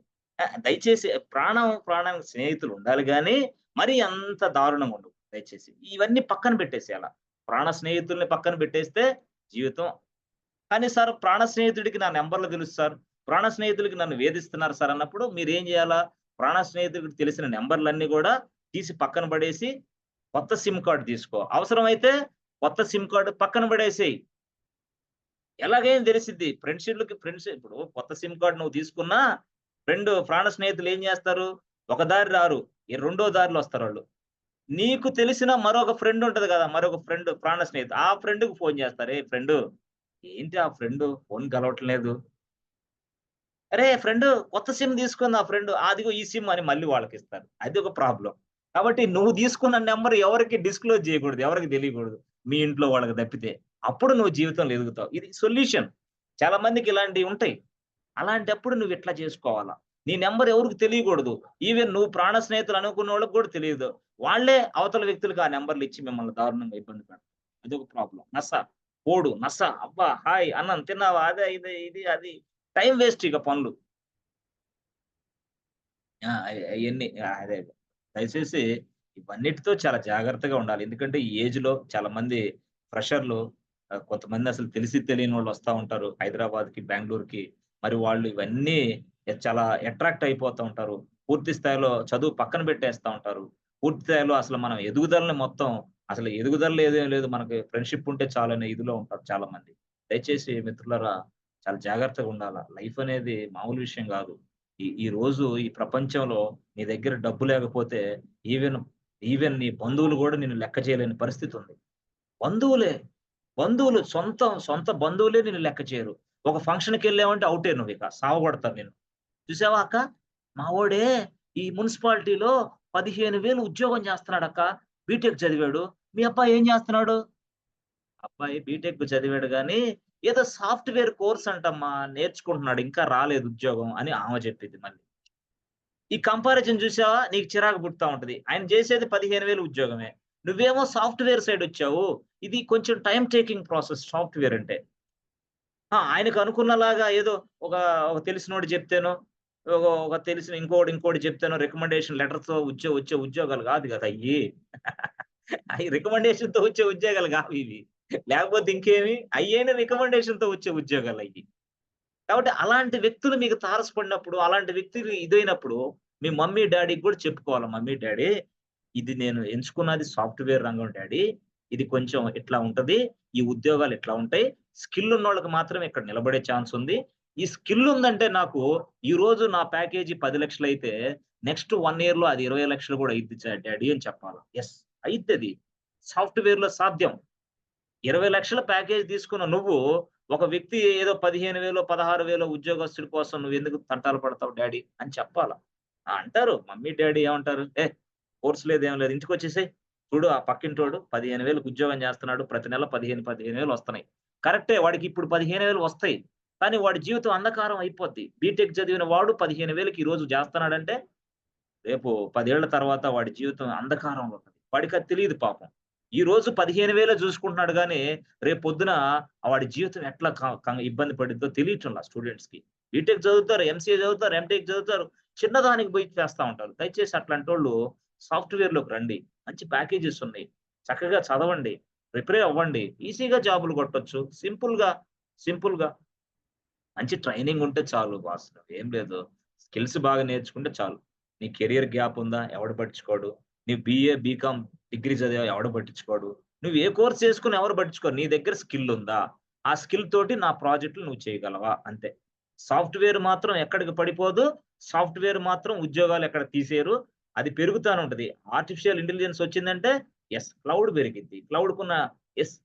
దయచేసి ప్రాణానికి స్నేహితులుండాలి గానీ, మరీ అంత దారుణంగా ఉండదు దయచేసి. ఇవన్నీ పక్కన పెట్టేసేయాల. ప్రాణ స్నేహితుల్ని పక్కన పెట్టేస్తే జీవితం కానీ సార్ ప్రాణ స్నేహితుడికి నా నంబర్‌లు తెలుసు సార్. ప్రాణ స్నేహితులకి నన్ను వేధిస్తున్నారు సార్ అన్నప్పుడు మీరేం జేయాలా? ప్రాణ స్నేహితుడికి తెలిసిన నంబర్‌లన్నీ గూడా తీసి పక్కన పడేసి, కొత్త సిమ్ కార్డ్ తీసుకో. అవసరమైతే కొత్త సిమ్ కార్డ్ పక్కన పడేసేయి. ఎలాగైనా తెలిసిద్ది. ఫ్రెండ్స్ ఇప్పుడు కొత్త సిమ్ కార్డ్ నువ్వు తీసుకున్నా, ప్రాణ స్నేహితులు ఏం జేస్తారు? ఒక దారి రారు. ఈ రెండో దారిలో వస్తారాళ్ళు. నీకు తెలిసిన మరొక ఫ్రెండ్ ఉంటది గదా! మరొక ప్రాణ స్నేహితుడు. ఆ ఫ్రెండ్‌కి ఫోను జేస్తారు. "ఏయ్ ఫ్రెండు ఏంటి ఆ ఫోను కలవట్లేదు. అరే ఫ్రెండు కొత్త సిమ్ తీసుకుంది ఆ ఫ్రెండ్. అదిగో ఈ సిమ్" అని మళ్ళీ వాళ్ళకిస్తారు. అది ఒక ప్రాబ్లమ్. కాబట్టి నువ్వు తీసుకున్న నంబర్ ఎవరికీ డిస్క్లోజ్ చేయకూడదు. ఎవరికీ తెలియకూడదు. మీ ఇంట్లో వాళ్ళకి తప్పితే. అప్పుడు నువ్వు జీవితంలో ఎదుగుతావు. ఇది సొల్యూషన్. చాలా మందికి ఇలాంటివి ఉంటాయి. అలాంటప్పుడు నువ్విట్లా చేసుకోవాలా. నీ నంబర్ ఎవరికీ తెలియకూడదు. ఈవెన్ నువ్వు ప్రాణ స్నేహితులు అనుకున్నోళ్ళకి కూడా తెలీదు. వాళ్ళే అవతల వ్యక్తులకి ఆ నంబర్‌లిచ్చి మిమ్మల్ని దారుణంగా ఇబ్బంది పెడతారు. అదొక ప్రాబ్లమ్. నస. అబ్బా! హాయ్ అన్నం తిన్నావా? అదే ఇది అది. టైమ్ వేస్ట్ ఇక పనులు. ఆ! అయన్నీ అదే. దయచేసి ఇవన్నిటితో చాలా జాగ్రత్తగా ఉండాలి. ఎందుకంటే ఈ ఏజ్‌లో చాలా మంది ఫ్రెషర్‌లు కొంతమంది అసలు తెలిసి తెలియనోళ్ళు వస్తా ఉంటారు హైదరాబాద్‌కి, బెంగుళూరుకి. మరి వాళ్ళు ఇవన్నీ చాలా అట్రాక్ట్ అయిపోతా ఉంటారు. పూర్తి స్థాయిలో చదువు పక్కన పెట్టేస్తా ఉంటారు. పూర్తి స్థాయిలో అసలు మనం ఎదుగుదలని మొత్తం అసలు ఎదుగుదల లేదేం లేదు. మనకి ఫ్రెండ్‌షిప్ ఉంటే చాలనే ఇదిలో ఉంటారు చాలామంది. దయచేసి మిత్రులారా చాలా జాగ్రత్తగా ఉండాల. లైఫ్ అనేది మామూలు విషయం గాదు. ఈ రోజు ఈ ప్రపంచంలో నీ దగ్గర డబ్బు లేకపోతే ఈవెన్, ఈవెన్ నీ బంధువులు గూడా నిన్ను లెక్క చేయలేని పరిస్థితుంది. బంధువులే, సొంత బంధువులే నిన్ను లెక్క చేయరు. ఒక ఫంక్షన్‌కెళ్ళావంటే ఔటే నువ్విక. సావగొడతారు నిన్ను. "చూసావా అక్క, మావోడే ఈ మున్సిపాలిటీలో 15,000 ఉద్యోగం చేస్తున్నాడక్క. బీటెక్ చదివాడు. మీ అబ్బాయి ఏం చేస్తున్నాడు?" అబ్బాయి బీటెక్ చదివాడు గానీ, ఏదో సాఫ్ట్‌వేర్ కోర్స్ అంటమ్మా నేర్చుకుంటున్నాడు. ఇంకా రాలేదు ఉద్యోగం అని ఆమె చెప్పిద్ది మళ్ళీ. ఈ కంపారిజన్ చూసావా? నీకు చిరాకు పుడతా ఉంటది. ఆయన చేసేది 15,000 ఉద్యోగమే. నువ్వేమో సాఫ్ట్‌వేర్ సైడొచ్చావు. ఇది కొంచెం టైమ్ టేకింగ్ ప్రాసెస్ సాఫ్ట్‌వేర్ అంటే. ఆయనకు అనుకున్నలాగా ఏదో ఒక ఒక తెలిసినోడు చెప్తేనో, ఒక తెలిసిన ఇంకోటి చెప్తేనో రికమెండేషన్ లెటర్‌తో వచ్చే ఉద్యోగాలు కాదు కదా అయ్యి. అయి రికమెండేషన్‌తో వచ్చే ఉద్యోగాలు కావివి. లేకపోతే ఇంకేమి? అయ్యేనా రికమెండేషన్‌తో వచ్చే ఉద్యోగాలయ్యి. కాబట్టి అలాంటి వ్యక్తులు మీకు తారసపడినప్పుడు, అలాంటి వ్యక్తులు ఇదైనప్పుడు మీ మమ్మీ, డ్యాడీకి గూడా చెప్పుకోవాలి. మమ్మీ, డ్యాడీ ఇది నేను ఎంచుకున్నది సాఫ్ట్‌వేర్ రంగం డ్యాడీ. ఇది కొంచెం ఇట్లా ఉంటది. ఈ ఉద్యోగాలు ఇట్లా ఉంటాయి. స్కిల్ ఉన్నోళ్ళకి మాత్రమే ఇక్కడ నిలబడే ఛాన్స్ ఉంది. ఈ స్కిల్ ఉందంటే నాకు ఈరోజు నా ప్యాకేజీ 10,00,000 అయితే నెక్స్ట్ 1 ఇయర్‌లో అది 20,00,000 గూడా అయిద్ది డ్యాడీ అని చెప్పాలా. యెస్ అయిద్దది. సాఫ్ట్‌వేర్‌లో సాధ్యం. 20,00,000 ప్యాకేజ్ తీసుకున్న నువ్వు, ఒక వ్యక్తి ఏదో 15,000, 16,000 ఉద్యోగస్తుడి కోసం నువ్వెందుకు తంటాలు పడతావు డ్యాడీ అని చెప్పాలా. అంటారు మమ్మీ, డ్యాడీ ఏమంటారు? కోర్స్ లేదు ఏం లేదు ఇంటికొచ్చేసేయ్. చూడు ఆ పక్కింటోడు 15,000కి ఉద్యోగం చేస్తున్నాడు. ప్రతి నెల 15,000 వస్తున్నాయి. కరెక్టే వాడికి ఇప్పుడు 15,000 వస్తాయి. కానీ వాడి జీవితం అంధకారం అయిపోద్ది. బీటెక్ చదివిన వాడు 15,000కి ఈ రోజు చేస్తున్నాడంటే, రేపు 10 ఏళ్ల తర్వాత వాడి జీవితం అంధకారంలో ఉంటది. వాడికది తెలీదు పాపం. ఈ రోజు 15,000 చూసుకుంటున్నాడు గానీ, రేపొద్దున వాడి జీవితం ఎట్లా ఇబ్బంది పడిద్దో తెలియటంలా స్టూడెంట్స్‌కి. బీటెక్ చదువుతారు, ఎంసీఏ చదువుతారు, ఎంటెక్ చదువుతారు. చిన్నదానికి పోయి చేస్తా ఉంటారు. దయచేసి అట్లాంటోళ్ళు సాఫ్ట్‌వేర్‌లోకి రండి. మంచి ప్యాకేజెస్ ఉన్నాయి. చక్కగా చదవండి. ప్రిపేర్ అవ్వండి. ఈజీగా జాబులు కొట్టొచ్చు. సింపుల్‌గా మంచి ట్రైనింగ్ ఉంటే చాలు బాస్. ఏం లేదు. స్కిల్స్ బాగా నేర్చుకుంటే చాలు. నీ కెరియర్ గ్యాప్ ఉందా? ఎవడు పట్టించుకోడు. నీ బీఏ, బీకామ్ డిగ్రీ చదివావా? ఎవడు పట్టించుకోడు. నువ్వు ఏ కోర్స్ చేసుకున్నా ఎవరు పట్టించుకోరు. నీ దగ్గర స్కిల్ ఉందా? ఆ స్కిల్ తోటి నా ప్రాజెక్ట్‌లు నువ్వు చేయగలవా? అంతే. సాఫ్ట్‌వేర్ మాత్రం ఎక్కడికి పడిపోదు. సాఫ్ట్‌వేర్ మాత్రం ఉద్యోగాలు ఎక్కడ తీసేయరు. అది పెరుగుతానే ఉంటది. ఆర్టిఫిషియల్ ఇంటెలిజెన్స్ వచ్చిందంటే క్లౌడ్ పెరిగిద్ది. క్లౌడ్‌కున్న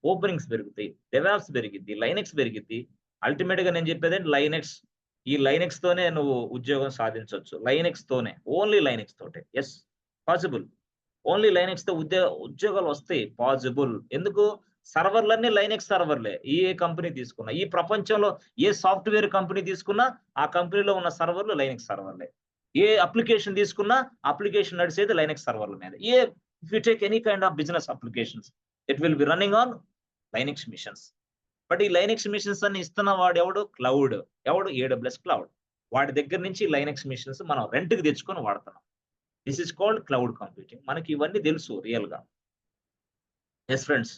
ఓపెనింగ్స్ పెరుగుతాయి. డెవాప్స్ పెరిగిద్ది. లైనక్స్ పెరిగిద్ది. అల్టిమేట్‌గా నేను చెప్పేదేంటి లైనక్స్. ఈ లైనక్స్ తోనే నువ్వు ఉద్యోగం సాధించొచ్చు. లైనక్స్ తోనే. ఓన్లీ లైనక్స్ తోటే. పాసిబుల్. ఓన్లీ లైనక్స్‌తో ఉద్యోగాలొస్తాయి. పాసిబుల్. ఎందుకు? సర్వర్‌లన్నీ లైనక్స్ సర్వర్‌లే. ఏ కంపెనీ తీసుకున్నా. ఈ ప్రపంచంలో ఏ సాఫ్ట్‌వేర్ కంపెనీ తీసుకున్నా, ఆ కంపెనీలో ఉన్న సర్వర్‌లు లైనక్స్ సర్వర్‌లే. ఏ అప్లికేషన్ తీసుకున్నా, అప్లికేషన్ నడిసేది లైనక్స్ సర్వర్‌ల మీద. If you take any kind of business applications, it will be running on Linux machines. But ఈ లైనక్స్ మిషన్స్ అన్ని ఇస్తున్న వాడెవడు? క్లౌడ్. ఎవడు? AWS cloud. వాడి దగ్గర నుంచి లైనక్స్ మిషన్స్ మనం రెంట్‌కి తెచ్చుకొని వాడుతున్నాం. This is called cloud computing. మనకి ఇవన్నీ తెలుసు రియల్‌గా. ఫ్రెండ్స్.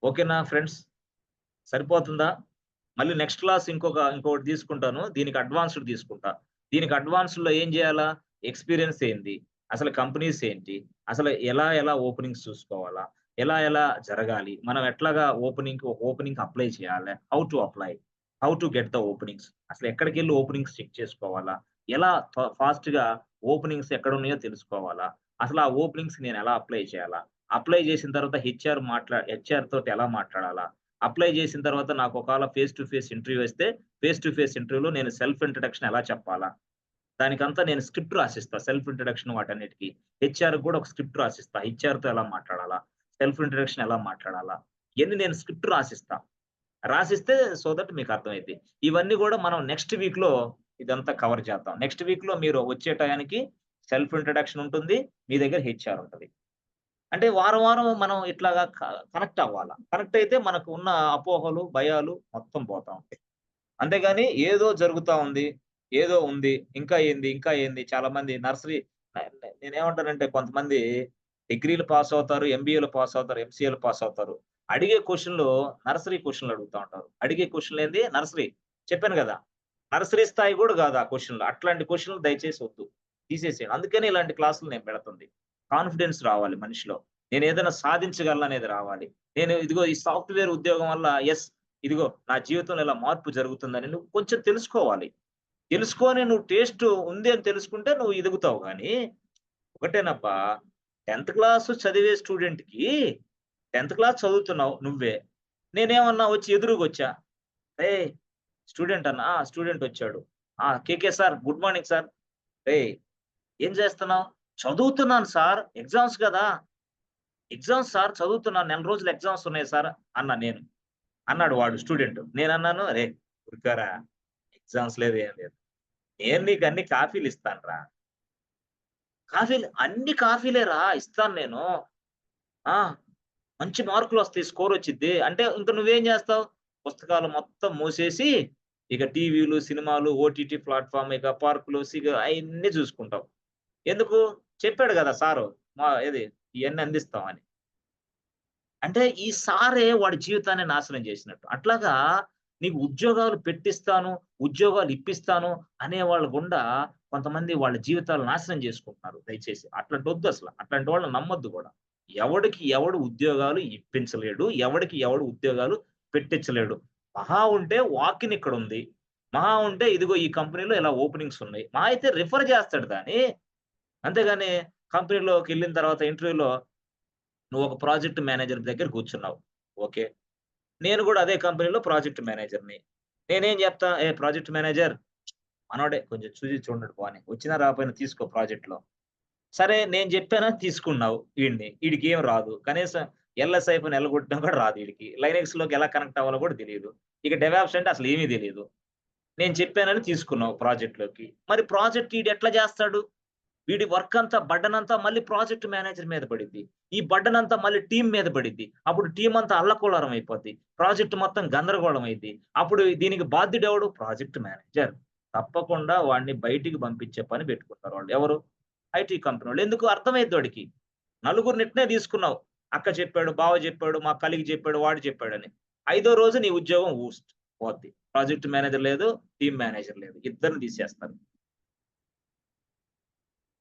ఓకేనా ఫ్రెండ్స్? సరిపోతుందా? మళ్ళీ నెక్స్ట్ క్లాస్ ఇంకొకటి తీసుకుంటాను. దీనికి అడ్వాన్స్‌డ్ తీసుకుంటా. దీనికి అడ్వాన్స్‌డ్‌లో ఏం చేయాలా? ఎక్స్‌పీరియన్స్ ఏంది? అసలు కంపెనీస్ ఏంటి? అసలు ఎలా ఓపెనింగ్స్ చూసుకోవాలా? ఎలా జరగాలి? మనం ఎట్లాగా ఓపెనింగ్‌కి అప్లై చేయాలా? How to apply? How to get the openings? అసలు ఎక్కడికెళ్లి ఓపెనింగ్స్ చెక్ చేసుకోవాలా? ఎలా ఫాస్ట్‌గా ఓపెనింగ్స్ ఎక్కడున్నాయో తెలుసుకోవాలా? అసలు ఆ ఓపెనింగ్స్‌కి నేను ఎలా అప్లై చేయాలా? అప్లై చేసిన తర్వాత హెచ్ఆర్ తోటి ఎలా మాట్లాడాలా? అప్లై చేసిన తర్వాత నాకు ఒకవేళ ఫేస్ టు ఫేస్ ఇంటర్వ్యూ వస్తే, ఫేస్ టు ఫేస్ ఇంటర్వ్యూలో నేను సెల్ఫ్ ఇంట్రడక్షన్ ఎలా చెప్పాలా? దానికంతా నేను స్క్రిప్ట్ రాసిస్తా. సెల్ఫ్ ఇంట్రడక్షన్ వాటన్నిటికి. హెచ్ఆర్‌కి కూడా ఒక స్క్రిప్ట్ రాసిస్తా. హెచ్ఆర్‌తో ఎలా మాట్లాడాలా? సెల్ఫ్ ఇంట్రడక్షన్ ఎలా మాట్లాడాలా? ఇయన్నీ నేను స్క్రిప్ట్ రాసిస్తా. రాసిస్తే సో దట్ మీకు అర్థమైద్ది. ఇవన్నీ గూడా మనం నెక్స్ట్ వీక్‌లో ఇదంతా కవర్ చేద్దాం. నెక్స్ట్ వీక్‌లో మీరు వచ్చే టయానికి సెల్ఫ్ ఇంట్రడక్షన్ ఉంటుంది. మీ దగ్గర హెచ్ఆర్ ఉంటది. అంటే వారం మనం ఇట్లాగా కనెక్ట్ అవ్వాలా. కనెక్ట్ అయితే మనకు ఉన్న అపోహలు, భయాలు మొత్తం పోతా ఉంటాయి. అంతేగాని ఏదో జరుగుతా ఉంది. ఏదో ఉంది. ఇంకా ఏంది చాలామంది నర్సరీ నేనేమంటానంటే కొంతమంది డిగ్రీలు పాస్ అవుతారు. ఎంబీఏలు పాస్ అవుతారు. ఎంసీఏలు పాస్ అవుతారు. అడిగే క్వెషన్‌లు నర్సరీ క్వెషన్‌లు అడుగుతా ఉంటారు. అడిగే క్వెషన్‌లు ఏంది? నర్సరీ. చెప్పాను గదా! నర్సరీ స్థాయి గూడా గాదు ఆ క్వెషన్‌లు. అట్లాంటి క్వెషన్‌లు దయచేసి వద్దు. తీసేసేయండి. అందుకనే ఇలాంటి క్లాసులు నేను పెడుతుంది. కాన్ఫిడెన్స్ రావాలి మనిషిలో. నేనేదైనా సాధించగలననేది రావాలి. నేను ఇదిగో ఈ సాఫ్ట్‌వేర్ ఉద్యోగం వల్ల ఇదిగో నా జీవితంలో ఇలా మార్పు జరుగుతుందని నువ్వు కొంచెం తెలుసుకోవాలి. తెలుసుకొని నువ్వు టేస్ట్ ఉంది అని తెలుసుకుంటే నువ్వు ఎదుగుతావు గానీ, ఒకటేనబ్బా 10థ్ క్లాస్ చదివే స్టూడెంట్‌కి 10థ్ క్లాస్ చదువుతున్నావు నువ్వే. నేనేమన్నా వచ్చి ఎదురుగొచ్చా, "ఏయ్! స్టూడెంట్ అన్నా" "ఆ! స్టూడెంట్ వచ్చాడు." "కేకే సార్ గుడ్ మార్నింగ్ సార్." "ఏయ్! ఏం చేస్తున్నావు?" "చదువుతున్నాను సార్. ఎగ్జామ్స్ గదా!" "ఎగ్జామ్స్ సార్ చదువుతున్నాను. నెల రోజులు ఎగ్జామ్స్ ఉన్నాయి సార్" అన్నా నేను. అన్నాడు వాడు స్టూడెంట్. నేనన్నాను, "అరేయ్! ఊరుకోరా ఎగ్జామ్స్ లేదు ఏం లేదు. నేను నీకు అన్ని కాఫీలు ఇస్తానురా. అన్ని కాఫీలేరా ఇస్తాను నేను. ఆ! మంచి మార్కులొస్తాయి. స్కోరొచ్చిద్ది." అంటే ఇంక నువ్వేం జేస్తావు? పుస్తకాలు మొత్తం మూసేసి, ఇక టీవీలు, సినిమాలు, ఓటీటీ ప్లాట్‌ఫార్మ్, ఇక పార్కులు, అయన్నీ జూసుకుంటావు. ఎందుకు? చెప్పాడు గదా సారు. ఇయన్నీ అందిస్తామని. అంటే ఈ సారే వాడి జీవితాన్ని నాశనం జేసినట్టు. అట్లాగా నీకు ఉద్యోగాలు పెట్టిస్తాను, ఉద్యోగాలు ఇప్పిస్తాను అనేవాళ్ళ గుండా కొంతమంది వాళ్ళ జీవితాలు నాశనం జేసుకుంటున్నారు దయచేసి. అట్లాంటొద్దసల. అట్లాంటి వాళ్ళని నమ్మొద్దు గూడా. ఎవడికి ఎవడు ఉద్యోగాలు ఇప్పించలేడు. ఎవడికి ఎవడు ఉద్యోగాలు పెట్టిచ్చలేడు. మహా ఉంటే వాక్ ఇన్ ఇక్కడుంది. మహా ఉంటే ఇదిగో ఈ కంపెనీలో ఇలా ఓపెనింగ్స్ ఉన్నాయి. మహా అయితే రిఫర్ జేస్తాడు గానీ, అంతేగాని కంపెనీలోకెళ్ళిన తర్వాత ఇంటర్వ్యూలో నువ్వు ఒక ప్రాజెక్ట్ మేనేజర్ దగ్గర కూర్చున్నావు. ఓకే. నేను గూడా అదే కంపెనీలో ప్రాజెక్ట్ మేనేజర్‌ని. నేనేం జెప్తా, "ఏ ప్రాజెక్ట్ మేనేజర్ మనోడే కొంచెం చూసి చూడనట్టు పోనీ. వచ్చినా రాకపోయినా తీసుకో ప్రాజెక్ట్‌లో." సరే నేను జెప్పానా తీసుకున్నావు ఈడిని. ఈడికేం రాదు. కనీసం ఎల్ఎస్ ఐఫోన్ ఎల్లగొట్టినా కూడా రాదు ఈడికి. లైనక్స్‌లోకి ఎలా కనెక్ట్ అవ్వాలో కూడా తెలీదు. ఇక డెవాప్స్ అంటే అసలు ఏమీ తెలీదు. నేను చెప్పానని తీసుకున్నావు ప్రాజెక్ట్‌లోకి. మరి ప్రాజెక్ట్ ఈడు ఎట్లా చేస్తాడు? వీడి వర్క్ అంతా బర్డెన్ అంతా మళ్ళీ ప్రాజెక్ట్ మేనేజర్ మీద పడిద్ది. ఈ బర్డెన్ అంతా మళ్ళీ టీమ్ మీద పడిద్ది. అప్పుడు టీమ్ అంతా అల్లకల్లోలం అయిపోద్ది. ప్రాజెక్ట్ మొత్తం గందరగోళం అయిద్ది. అప్పుడు దీనికి బాధ్యుడెవడు? Project manager. తప్పకుండా వాడిని బయటికి పంపించే పని పెట్టుకుంటారు వాళ్ళు. ఎవరు? ఐటీ కంపెనోళ్ళు. ఎందుకు? అర్థమైద్ది వాడికి. నలుగురిని ఇట్నే తీసుకున్నావు. అక్క చెప్పాడు, బావ చెప్పాడు, మా కలీగ్ చెప్పాడు, వాడు చెప్పాడని. ఐదో రోజు నీ ఉద్యోగం పోద్ది. ప్రాజెక్ట్ మేనేజర్ లేదు, టీమ్ మేనేజర్ లేదు. ఇద్దరిని తీసేస్తారు.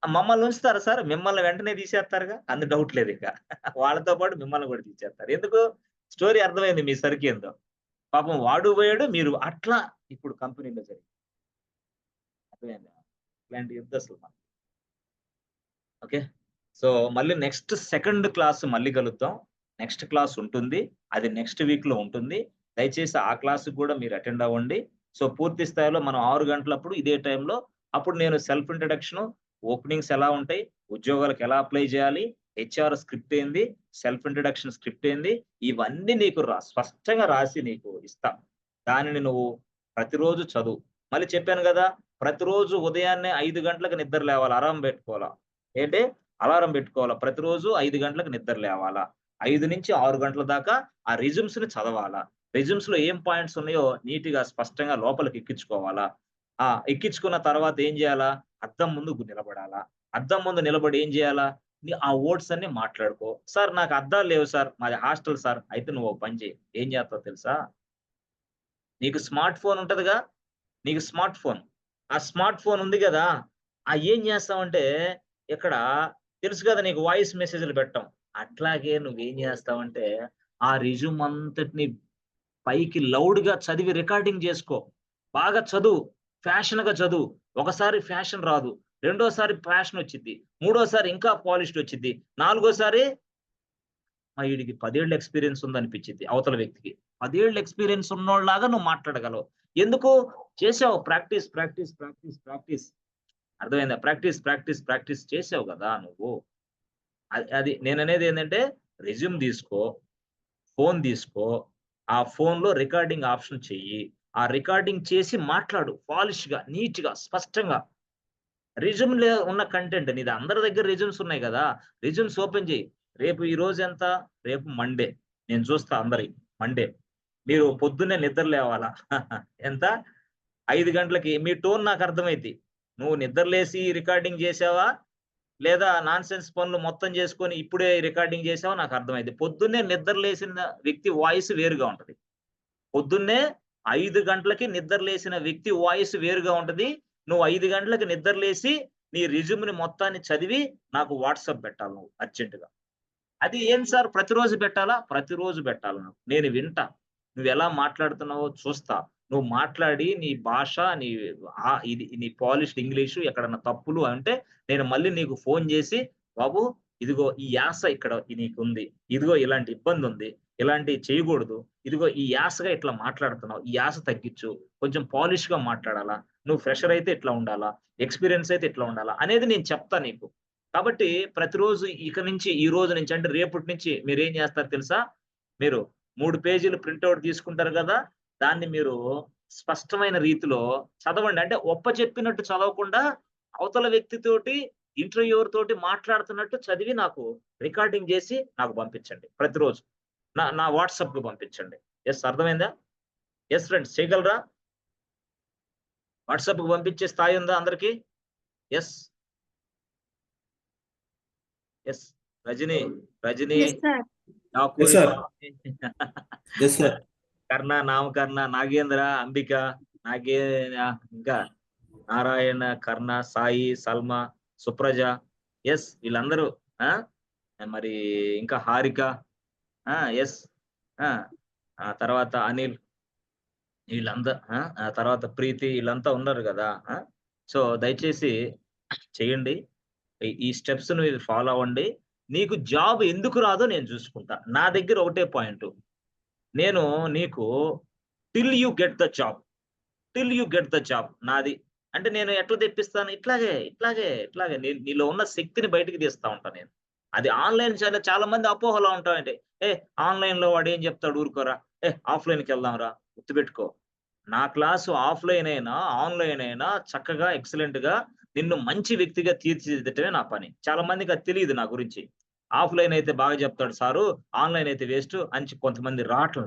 మమ్మల్ని ఉంచుతారా సార్? మిమ్మల్ని వెంటనే తీసేస్తారుగా. డౌట్ లేదిక. వాళ్ళతో పాటు మిమ్మల్ని కూడా తీసేస్తారు. ఎందుకు? స్టోరీ అర్థమైంది మీ సరుకేందో. పాపం వాడు పోయాడు, మీరు అట్లా ఇప్పుడు కంపెనీలో జరిగింది. అర్థమైందా? ఇలాంటి యుద్ధస్తులు మనకి. ఓకే. సో, మళ్ళీ నెక్స్ట్ సెకండ్ క్లాస్ మళ్ళీ కలుద్దాం. నెక్స్ట్ క్లాస్ ఉంటుంది. అది నెక్స్ట్ వీక్‌లో ఉంటుంది. దయచేసి ఆ క్లాస్‌కి కూడా మీరు అటెండ్ అవ్వండి. సో, పూర్తి స్థాయిలో మనం 6 గంటలప్పుడు ఇదే టైంలో అప్పుడు నేను సెల్ఫ్ ఇంట్రడక్షన్, ఓపెనింగ్స్ ఎలా ఉంటాయి, ఉద్యోగాలకు ఎలా అప్లై చేయాలి, హెచ్ఆర్ స్క్రిప్ట్ ఏంది, సెల్ఫ్ ఇంట్రడక్షన్ స్క్రిప్ట్ ఏంది, ఇవన్నీ నీకు స్పష్టంగా రాసి నీకు ఇస్తా. దానిని నువ్వు ప్రతిరోజు చదువు. మళ్ళీ చెప్పాను గదా! ప్రతిరోజు ఉదయాన్నే 5 గంటలకు నిద్ర లేవాలి. అలారం పెట్టుకోవాలా. ఏంటి? అలారం పెట్టుకోవాలా. ప్రతిరోజు 5 గంటలకు నిద్ర లేవాలా. 5-6 గంటల దాకా ఆ రెజ్యూమ్స్‌ని చదవాలా. రెజ్యూమ్స్‌లో ఏం పాయింట్స్ ఉన్నాయో నీట్‌గా స్పష్టంగా లోపలికి ఎక్కించుకోవాలా. ఎక్కించుకున్న తర్వాత ఏం జేయాలా? అద్దం ముందు నిలబడాలా. అద్దం ముందు నిలబడి ఏం జేయాలా? ఆ వర్డ్స్ అన్నీ మాట్లాడుకో. సార్ నాకు అద్దాలు లేవు సార్. మాది హాస్టల్ సార్. అయితే నువ్వు ఓ పని చెయి. ఏం జేస్తావో తెలుసా? నీకు స్మార్ట్ ఫోన్ ఉంటదిగా? నీకు స్మార్ట్ ఫోన్. ఆ స్మార్ట్ ఫోన్ ఉంది గదా! ఏం జేస్తావంటే ఇక్కడ తెలుసు గదా! నీకు వాయిస్ మెసేజ్‌లు పెట్టడం. అట్లాగే నువ్వేం జేస్తావంటే ఆ రెజ్యూమ్ అంతటిని పైకి లౌడ్‌గా చదివి రికార్డింగ్ జేసుకో. బాగా చదువు. ఫ్యాషన్‌గా చదువు. ఒకసారి ఫ్యాషన్ రాదు. రెండోసారి ఫ్యాషన్ వచ్చిద్ది. మూడోసారి ఇంకా పాలిష్డ్ వచ్చిద్ది. నాలుగోసారి ఈడికి 10 ఏళ్ల ఎక్స్‌పీరియన్స్ ఉందనిపిచ్చిద్ది అవతల వ్యక్తికి. 10 ఏళ్ల ఎక్స్‌పీరియన్స్ ఉన్నోడిలాగా నువ్వు మాట్లాడగలవు. ఎందుకు? చేసావు ప్రాక్టీస్, ప్రాక్టీస్, ప్రాక్టీస్, ప్రాక్టీస్. అర్థమైందా? ప్రాక్టీస్, ప్రాక్టీస్, ప్రాక్టీస్ చేసావు గదా నువ్వు. అది నేననేదేంటంటే రెజ్యూమ్ తీసుకో, ఫోన్ తీసుకో, ఆ ఫోన్‌లో రికార్డింగ్ ఆప్షన్ చెయ్యి. ఆ రికార్డింగ్ చేసి మాట్లాడు పాలిష్‌గా, నీట్‌గా, స్పష్టంగా. రెజ్యూమ్‌లో ఉన్న కంటెంట్ నీది అందరి దగ్గర రెజ్యూమ్స్ ఉన్నాయి గదా! రెజ్యూమ్స్ ఓపెన్ చెయ్యి. రేపు ఈ రోజెంత? రేపు మండే. నేను చూస్తా అందరియి మండే. మీరు పొద్దున్నే నిద్ర లేవాలా. ఎంత? 5 గంటలకి మీ టోన్ నాకర్థమైద్ది. నువ్వు నిద్రలేసి రికార్డింగ్ జేసావా? లేదా నాన్‌సెన్స్ పనులు మొత్తం జేసుకొని ఇప్పుడే రికార్డింగ్ జేసావా నాకర్థమైద్ది. పొద్దున్నే నిద్రలేసిన వ్యక్తి వాయిస్ వేరుగా ఉంటది. పొద్దున్నే 5 గంటలకి నిద్రలేసిన వ్యక్తి వాయిస్ వేరుగా ఉంటది. నువ్వు 5 గంటలకి నిద్రలేసి నీ రెజ్యూమ్‌ని మొత్తాన్ని చదివి నాకు వాట్సాప్ పెట్టాలి నువ్వు అర్జెంట్‌గా. అది ఏం సార్ ప్రతిరోజు పెట్టాలా? ప్రతిరోజు పెట్టాలి నాకు. నేను వింటా. నువ్వెలా మాట్లాడుతున్నావో చూస్తా. నువ్వు మాట్లాడి నీ భాష, నీ ఇది నీ పాలిష్డ్ ఇంగ్లీషు ఎక్కడన్నా తప్పులు అంటే నేను మళ్ళీ నీకు ఫోను జేసి, బాబు ఇదిగో ఈ యాస ఇక్కడ నీకుంది. ఇదిగో ఇలాంటి ఇబ్బందుంది. ఇలాంటియి చేయగూడదు. ఇదిగో ఈ యాసగా ఇట్లా మాట్లాడుతున్నావు. ఈ యాస తగ్గిచ్చు. కొంచెం పాలిష్‌గా మాట్లాడాలా. నువ్వు ఫ్రెషర్ అయితే ఇట్లా ఉండాలా. ఎక్స్‌పీరియన్స్ అయితే ఇట్లా ఉండాలా. అనేది నేను చెప్తా నీకు. కాబట్టి ప్రతిరోజు ఇక నుంచి ఈ రోజు నుంచి అంటే రేపటి నుంచి మీరేం జేస్తారో తెలుసా? మీరు 3 పేజీలు ప్రింటౌట్ తీసుకుంటారు గదా! దాన్ని మీరు స్పష్టమైన రీతిలో చదవండి. అంటే ఒప్పజెప్పినట్టు చదవకుండా అవతల వ్యక్తితోటి ఇంటర్వ్యూయర్ తోటి మాట్లాడుతున్నట్టు చదివి నాకు రికార్డింగ్ జేసి నాకు పంపించండి ప్రతిరోజు. నా వాట్సాప్‌కి పంపించండి. అర్థమైందా? ఫ్రెండ్స్ చేయగలరా? వాట్సాప్‌కి పంపించే స్థాయి ఉందా అందరికి? Yes. Yes. Rajini, Rajini, yes sir. Yes, Thakuri sir. Swami, Yes, sir. Karna, Namakarna, Nagendra, Ambika, నాగే ఇంకా నారాయణ, కర్ణ, సాయి, సల్మా, సుప్రజ. వీళ్ళందరూ ఆ! మరి ఇంకా హారిక. యెస్. ఆ! ఆ తర్వాత అనిల్ ఆ తర్వాత ప్రీతి ఈళ్ళంతా ఉన్నారు గదా! సో, దయచేసి చేయండి. ఈ స్టెప్స్ మీరు ఫాలో అవ్వండి. నీకు జాబ్ ఎందుకు రాదో నేను చూసుకుంటా. నా దగ్గర ఒకటే పాయింటు. నేను నీకు till you get the job. Till you get the job నాది. అంటే నేను ఎట్లా తెప్పిస్తాను? ఇట్లాగే నీలో ఉన్న శక్తిని బయటికి తీస్తా ఉంటా నేను. అది ఆన్‌లైన్ చాలా మంది అపోహలో ఉంటారండి. ఆన్‌లైన్‌లో వాడేం చెప్తాడు ఊరుకోరా. ఆఫ్‌లైన్‌కెళ్దాం రా. గుర్తుపెట్టుకో. నా క్లాసు ఆఫ్‌లైన్ అయినా, ఆన్‌లైన్ అయినా చక్కగా ఎక్సలెంట్‌గా నిన్ను మంచి వ్యక్తిగా తీర్చిదిద్దటమే నా పని. చాలా మందికి అది తెలీదు నా గురించి. ఆఫ్‌లైన్ అయితే బాగా చెప్తాడు సారు, ఆన్‌లైన్ అయితే వేస్టు అని కొంతమంది రాట్ల.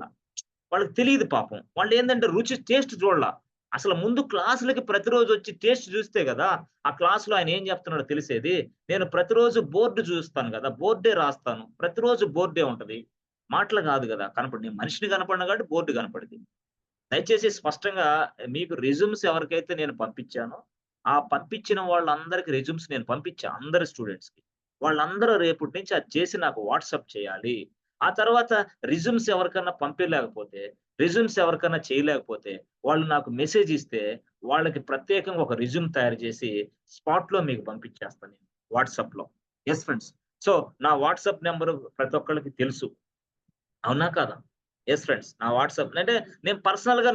వాళ్ళకి తెలీదు పాపం. వాళ్ళేందంటే రుచి టేస్ట్ చూడల. అసలు ముందు క్లాసులకి ప్రతిరోజొచ్చి టేస్ట్ చూస్తే గదా! ఆ క్లాస్‌లో ఆయన ఏం చెప్తున్నాడో తెలిసేది. నేను ప్రతిరోజు బోర్డ్ చూస్తాను గదా! బోర్డే రాస్తాను. ప్రతిరోజు బోర్డే ఉంటది. మాటలు గాదు గదా! నేను మనిషిని కనపడను కాబట్టి బోర్డ్ కనపడిద్ది. దయచేసి స్పష్టంగా మీకు రెజ్యూమ్స్ ఎవరికైతే నేను పంపించానో, ఆ పంపించిన వాళ్ళందరికి రెజ్యూమ్స్ నేను పంపించా అందరి స్టూడెంట్స్‌కి. వాళ్ళందరూ రేపటి నుంచి అది చేసి నాకు వాట్సాప్ చేయాలి. ఆ తర్వాత రెజ్యూమ్స్ ఎవరికన్నా పంపియలేకపోతే, రెజ్యూమ్స్ ఎవరికన్నా చేయలేకపోతే, వాళ్ళు నాకు మెసేజ్ ఇస్తే, వాళ్ళకి ప్రత్యేకంగా ఒక రెజ్యూమ్ తయారు చేసి స్పాట్‌లో మీకు పంపించేస్తాను నేను వాట్సాప్‌లో. Yes friends. సో, నా వాట్సాప్ నంబరు ప్రతి ఒక్కళ్ళకి తెలుసు. అవునా కాదా? Yes friends. నా వాట్సాప్ అంటే నేను పర్సనల్‌గా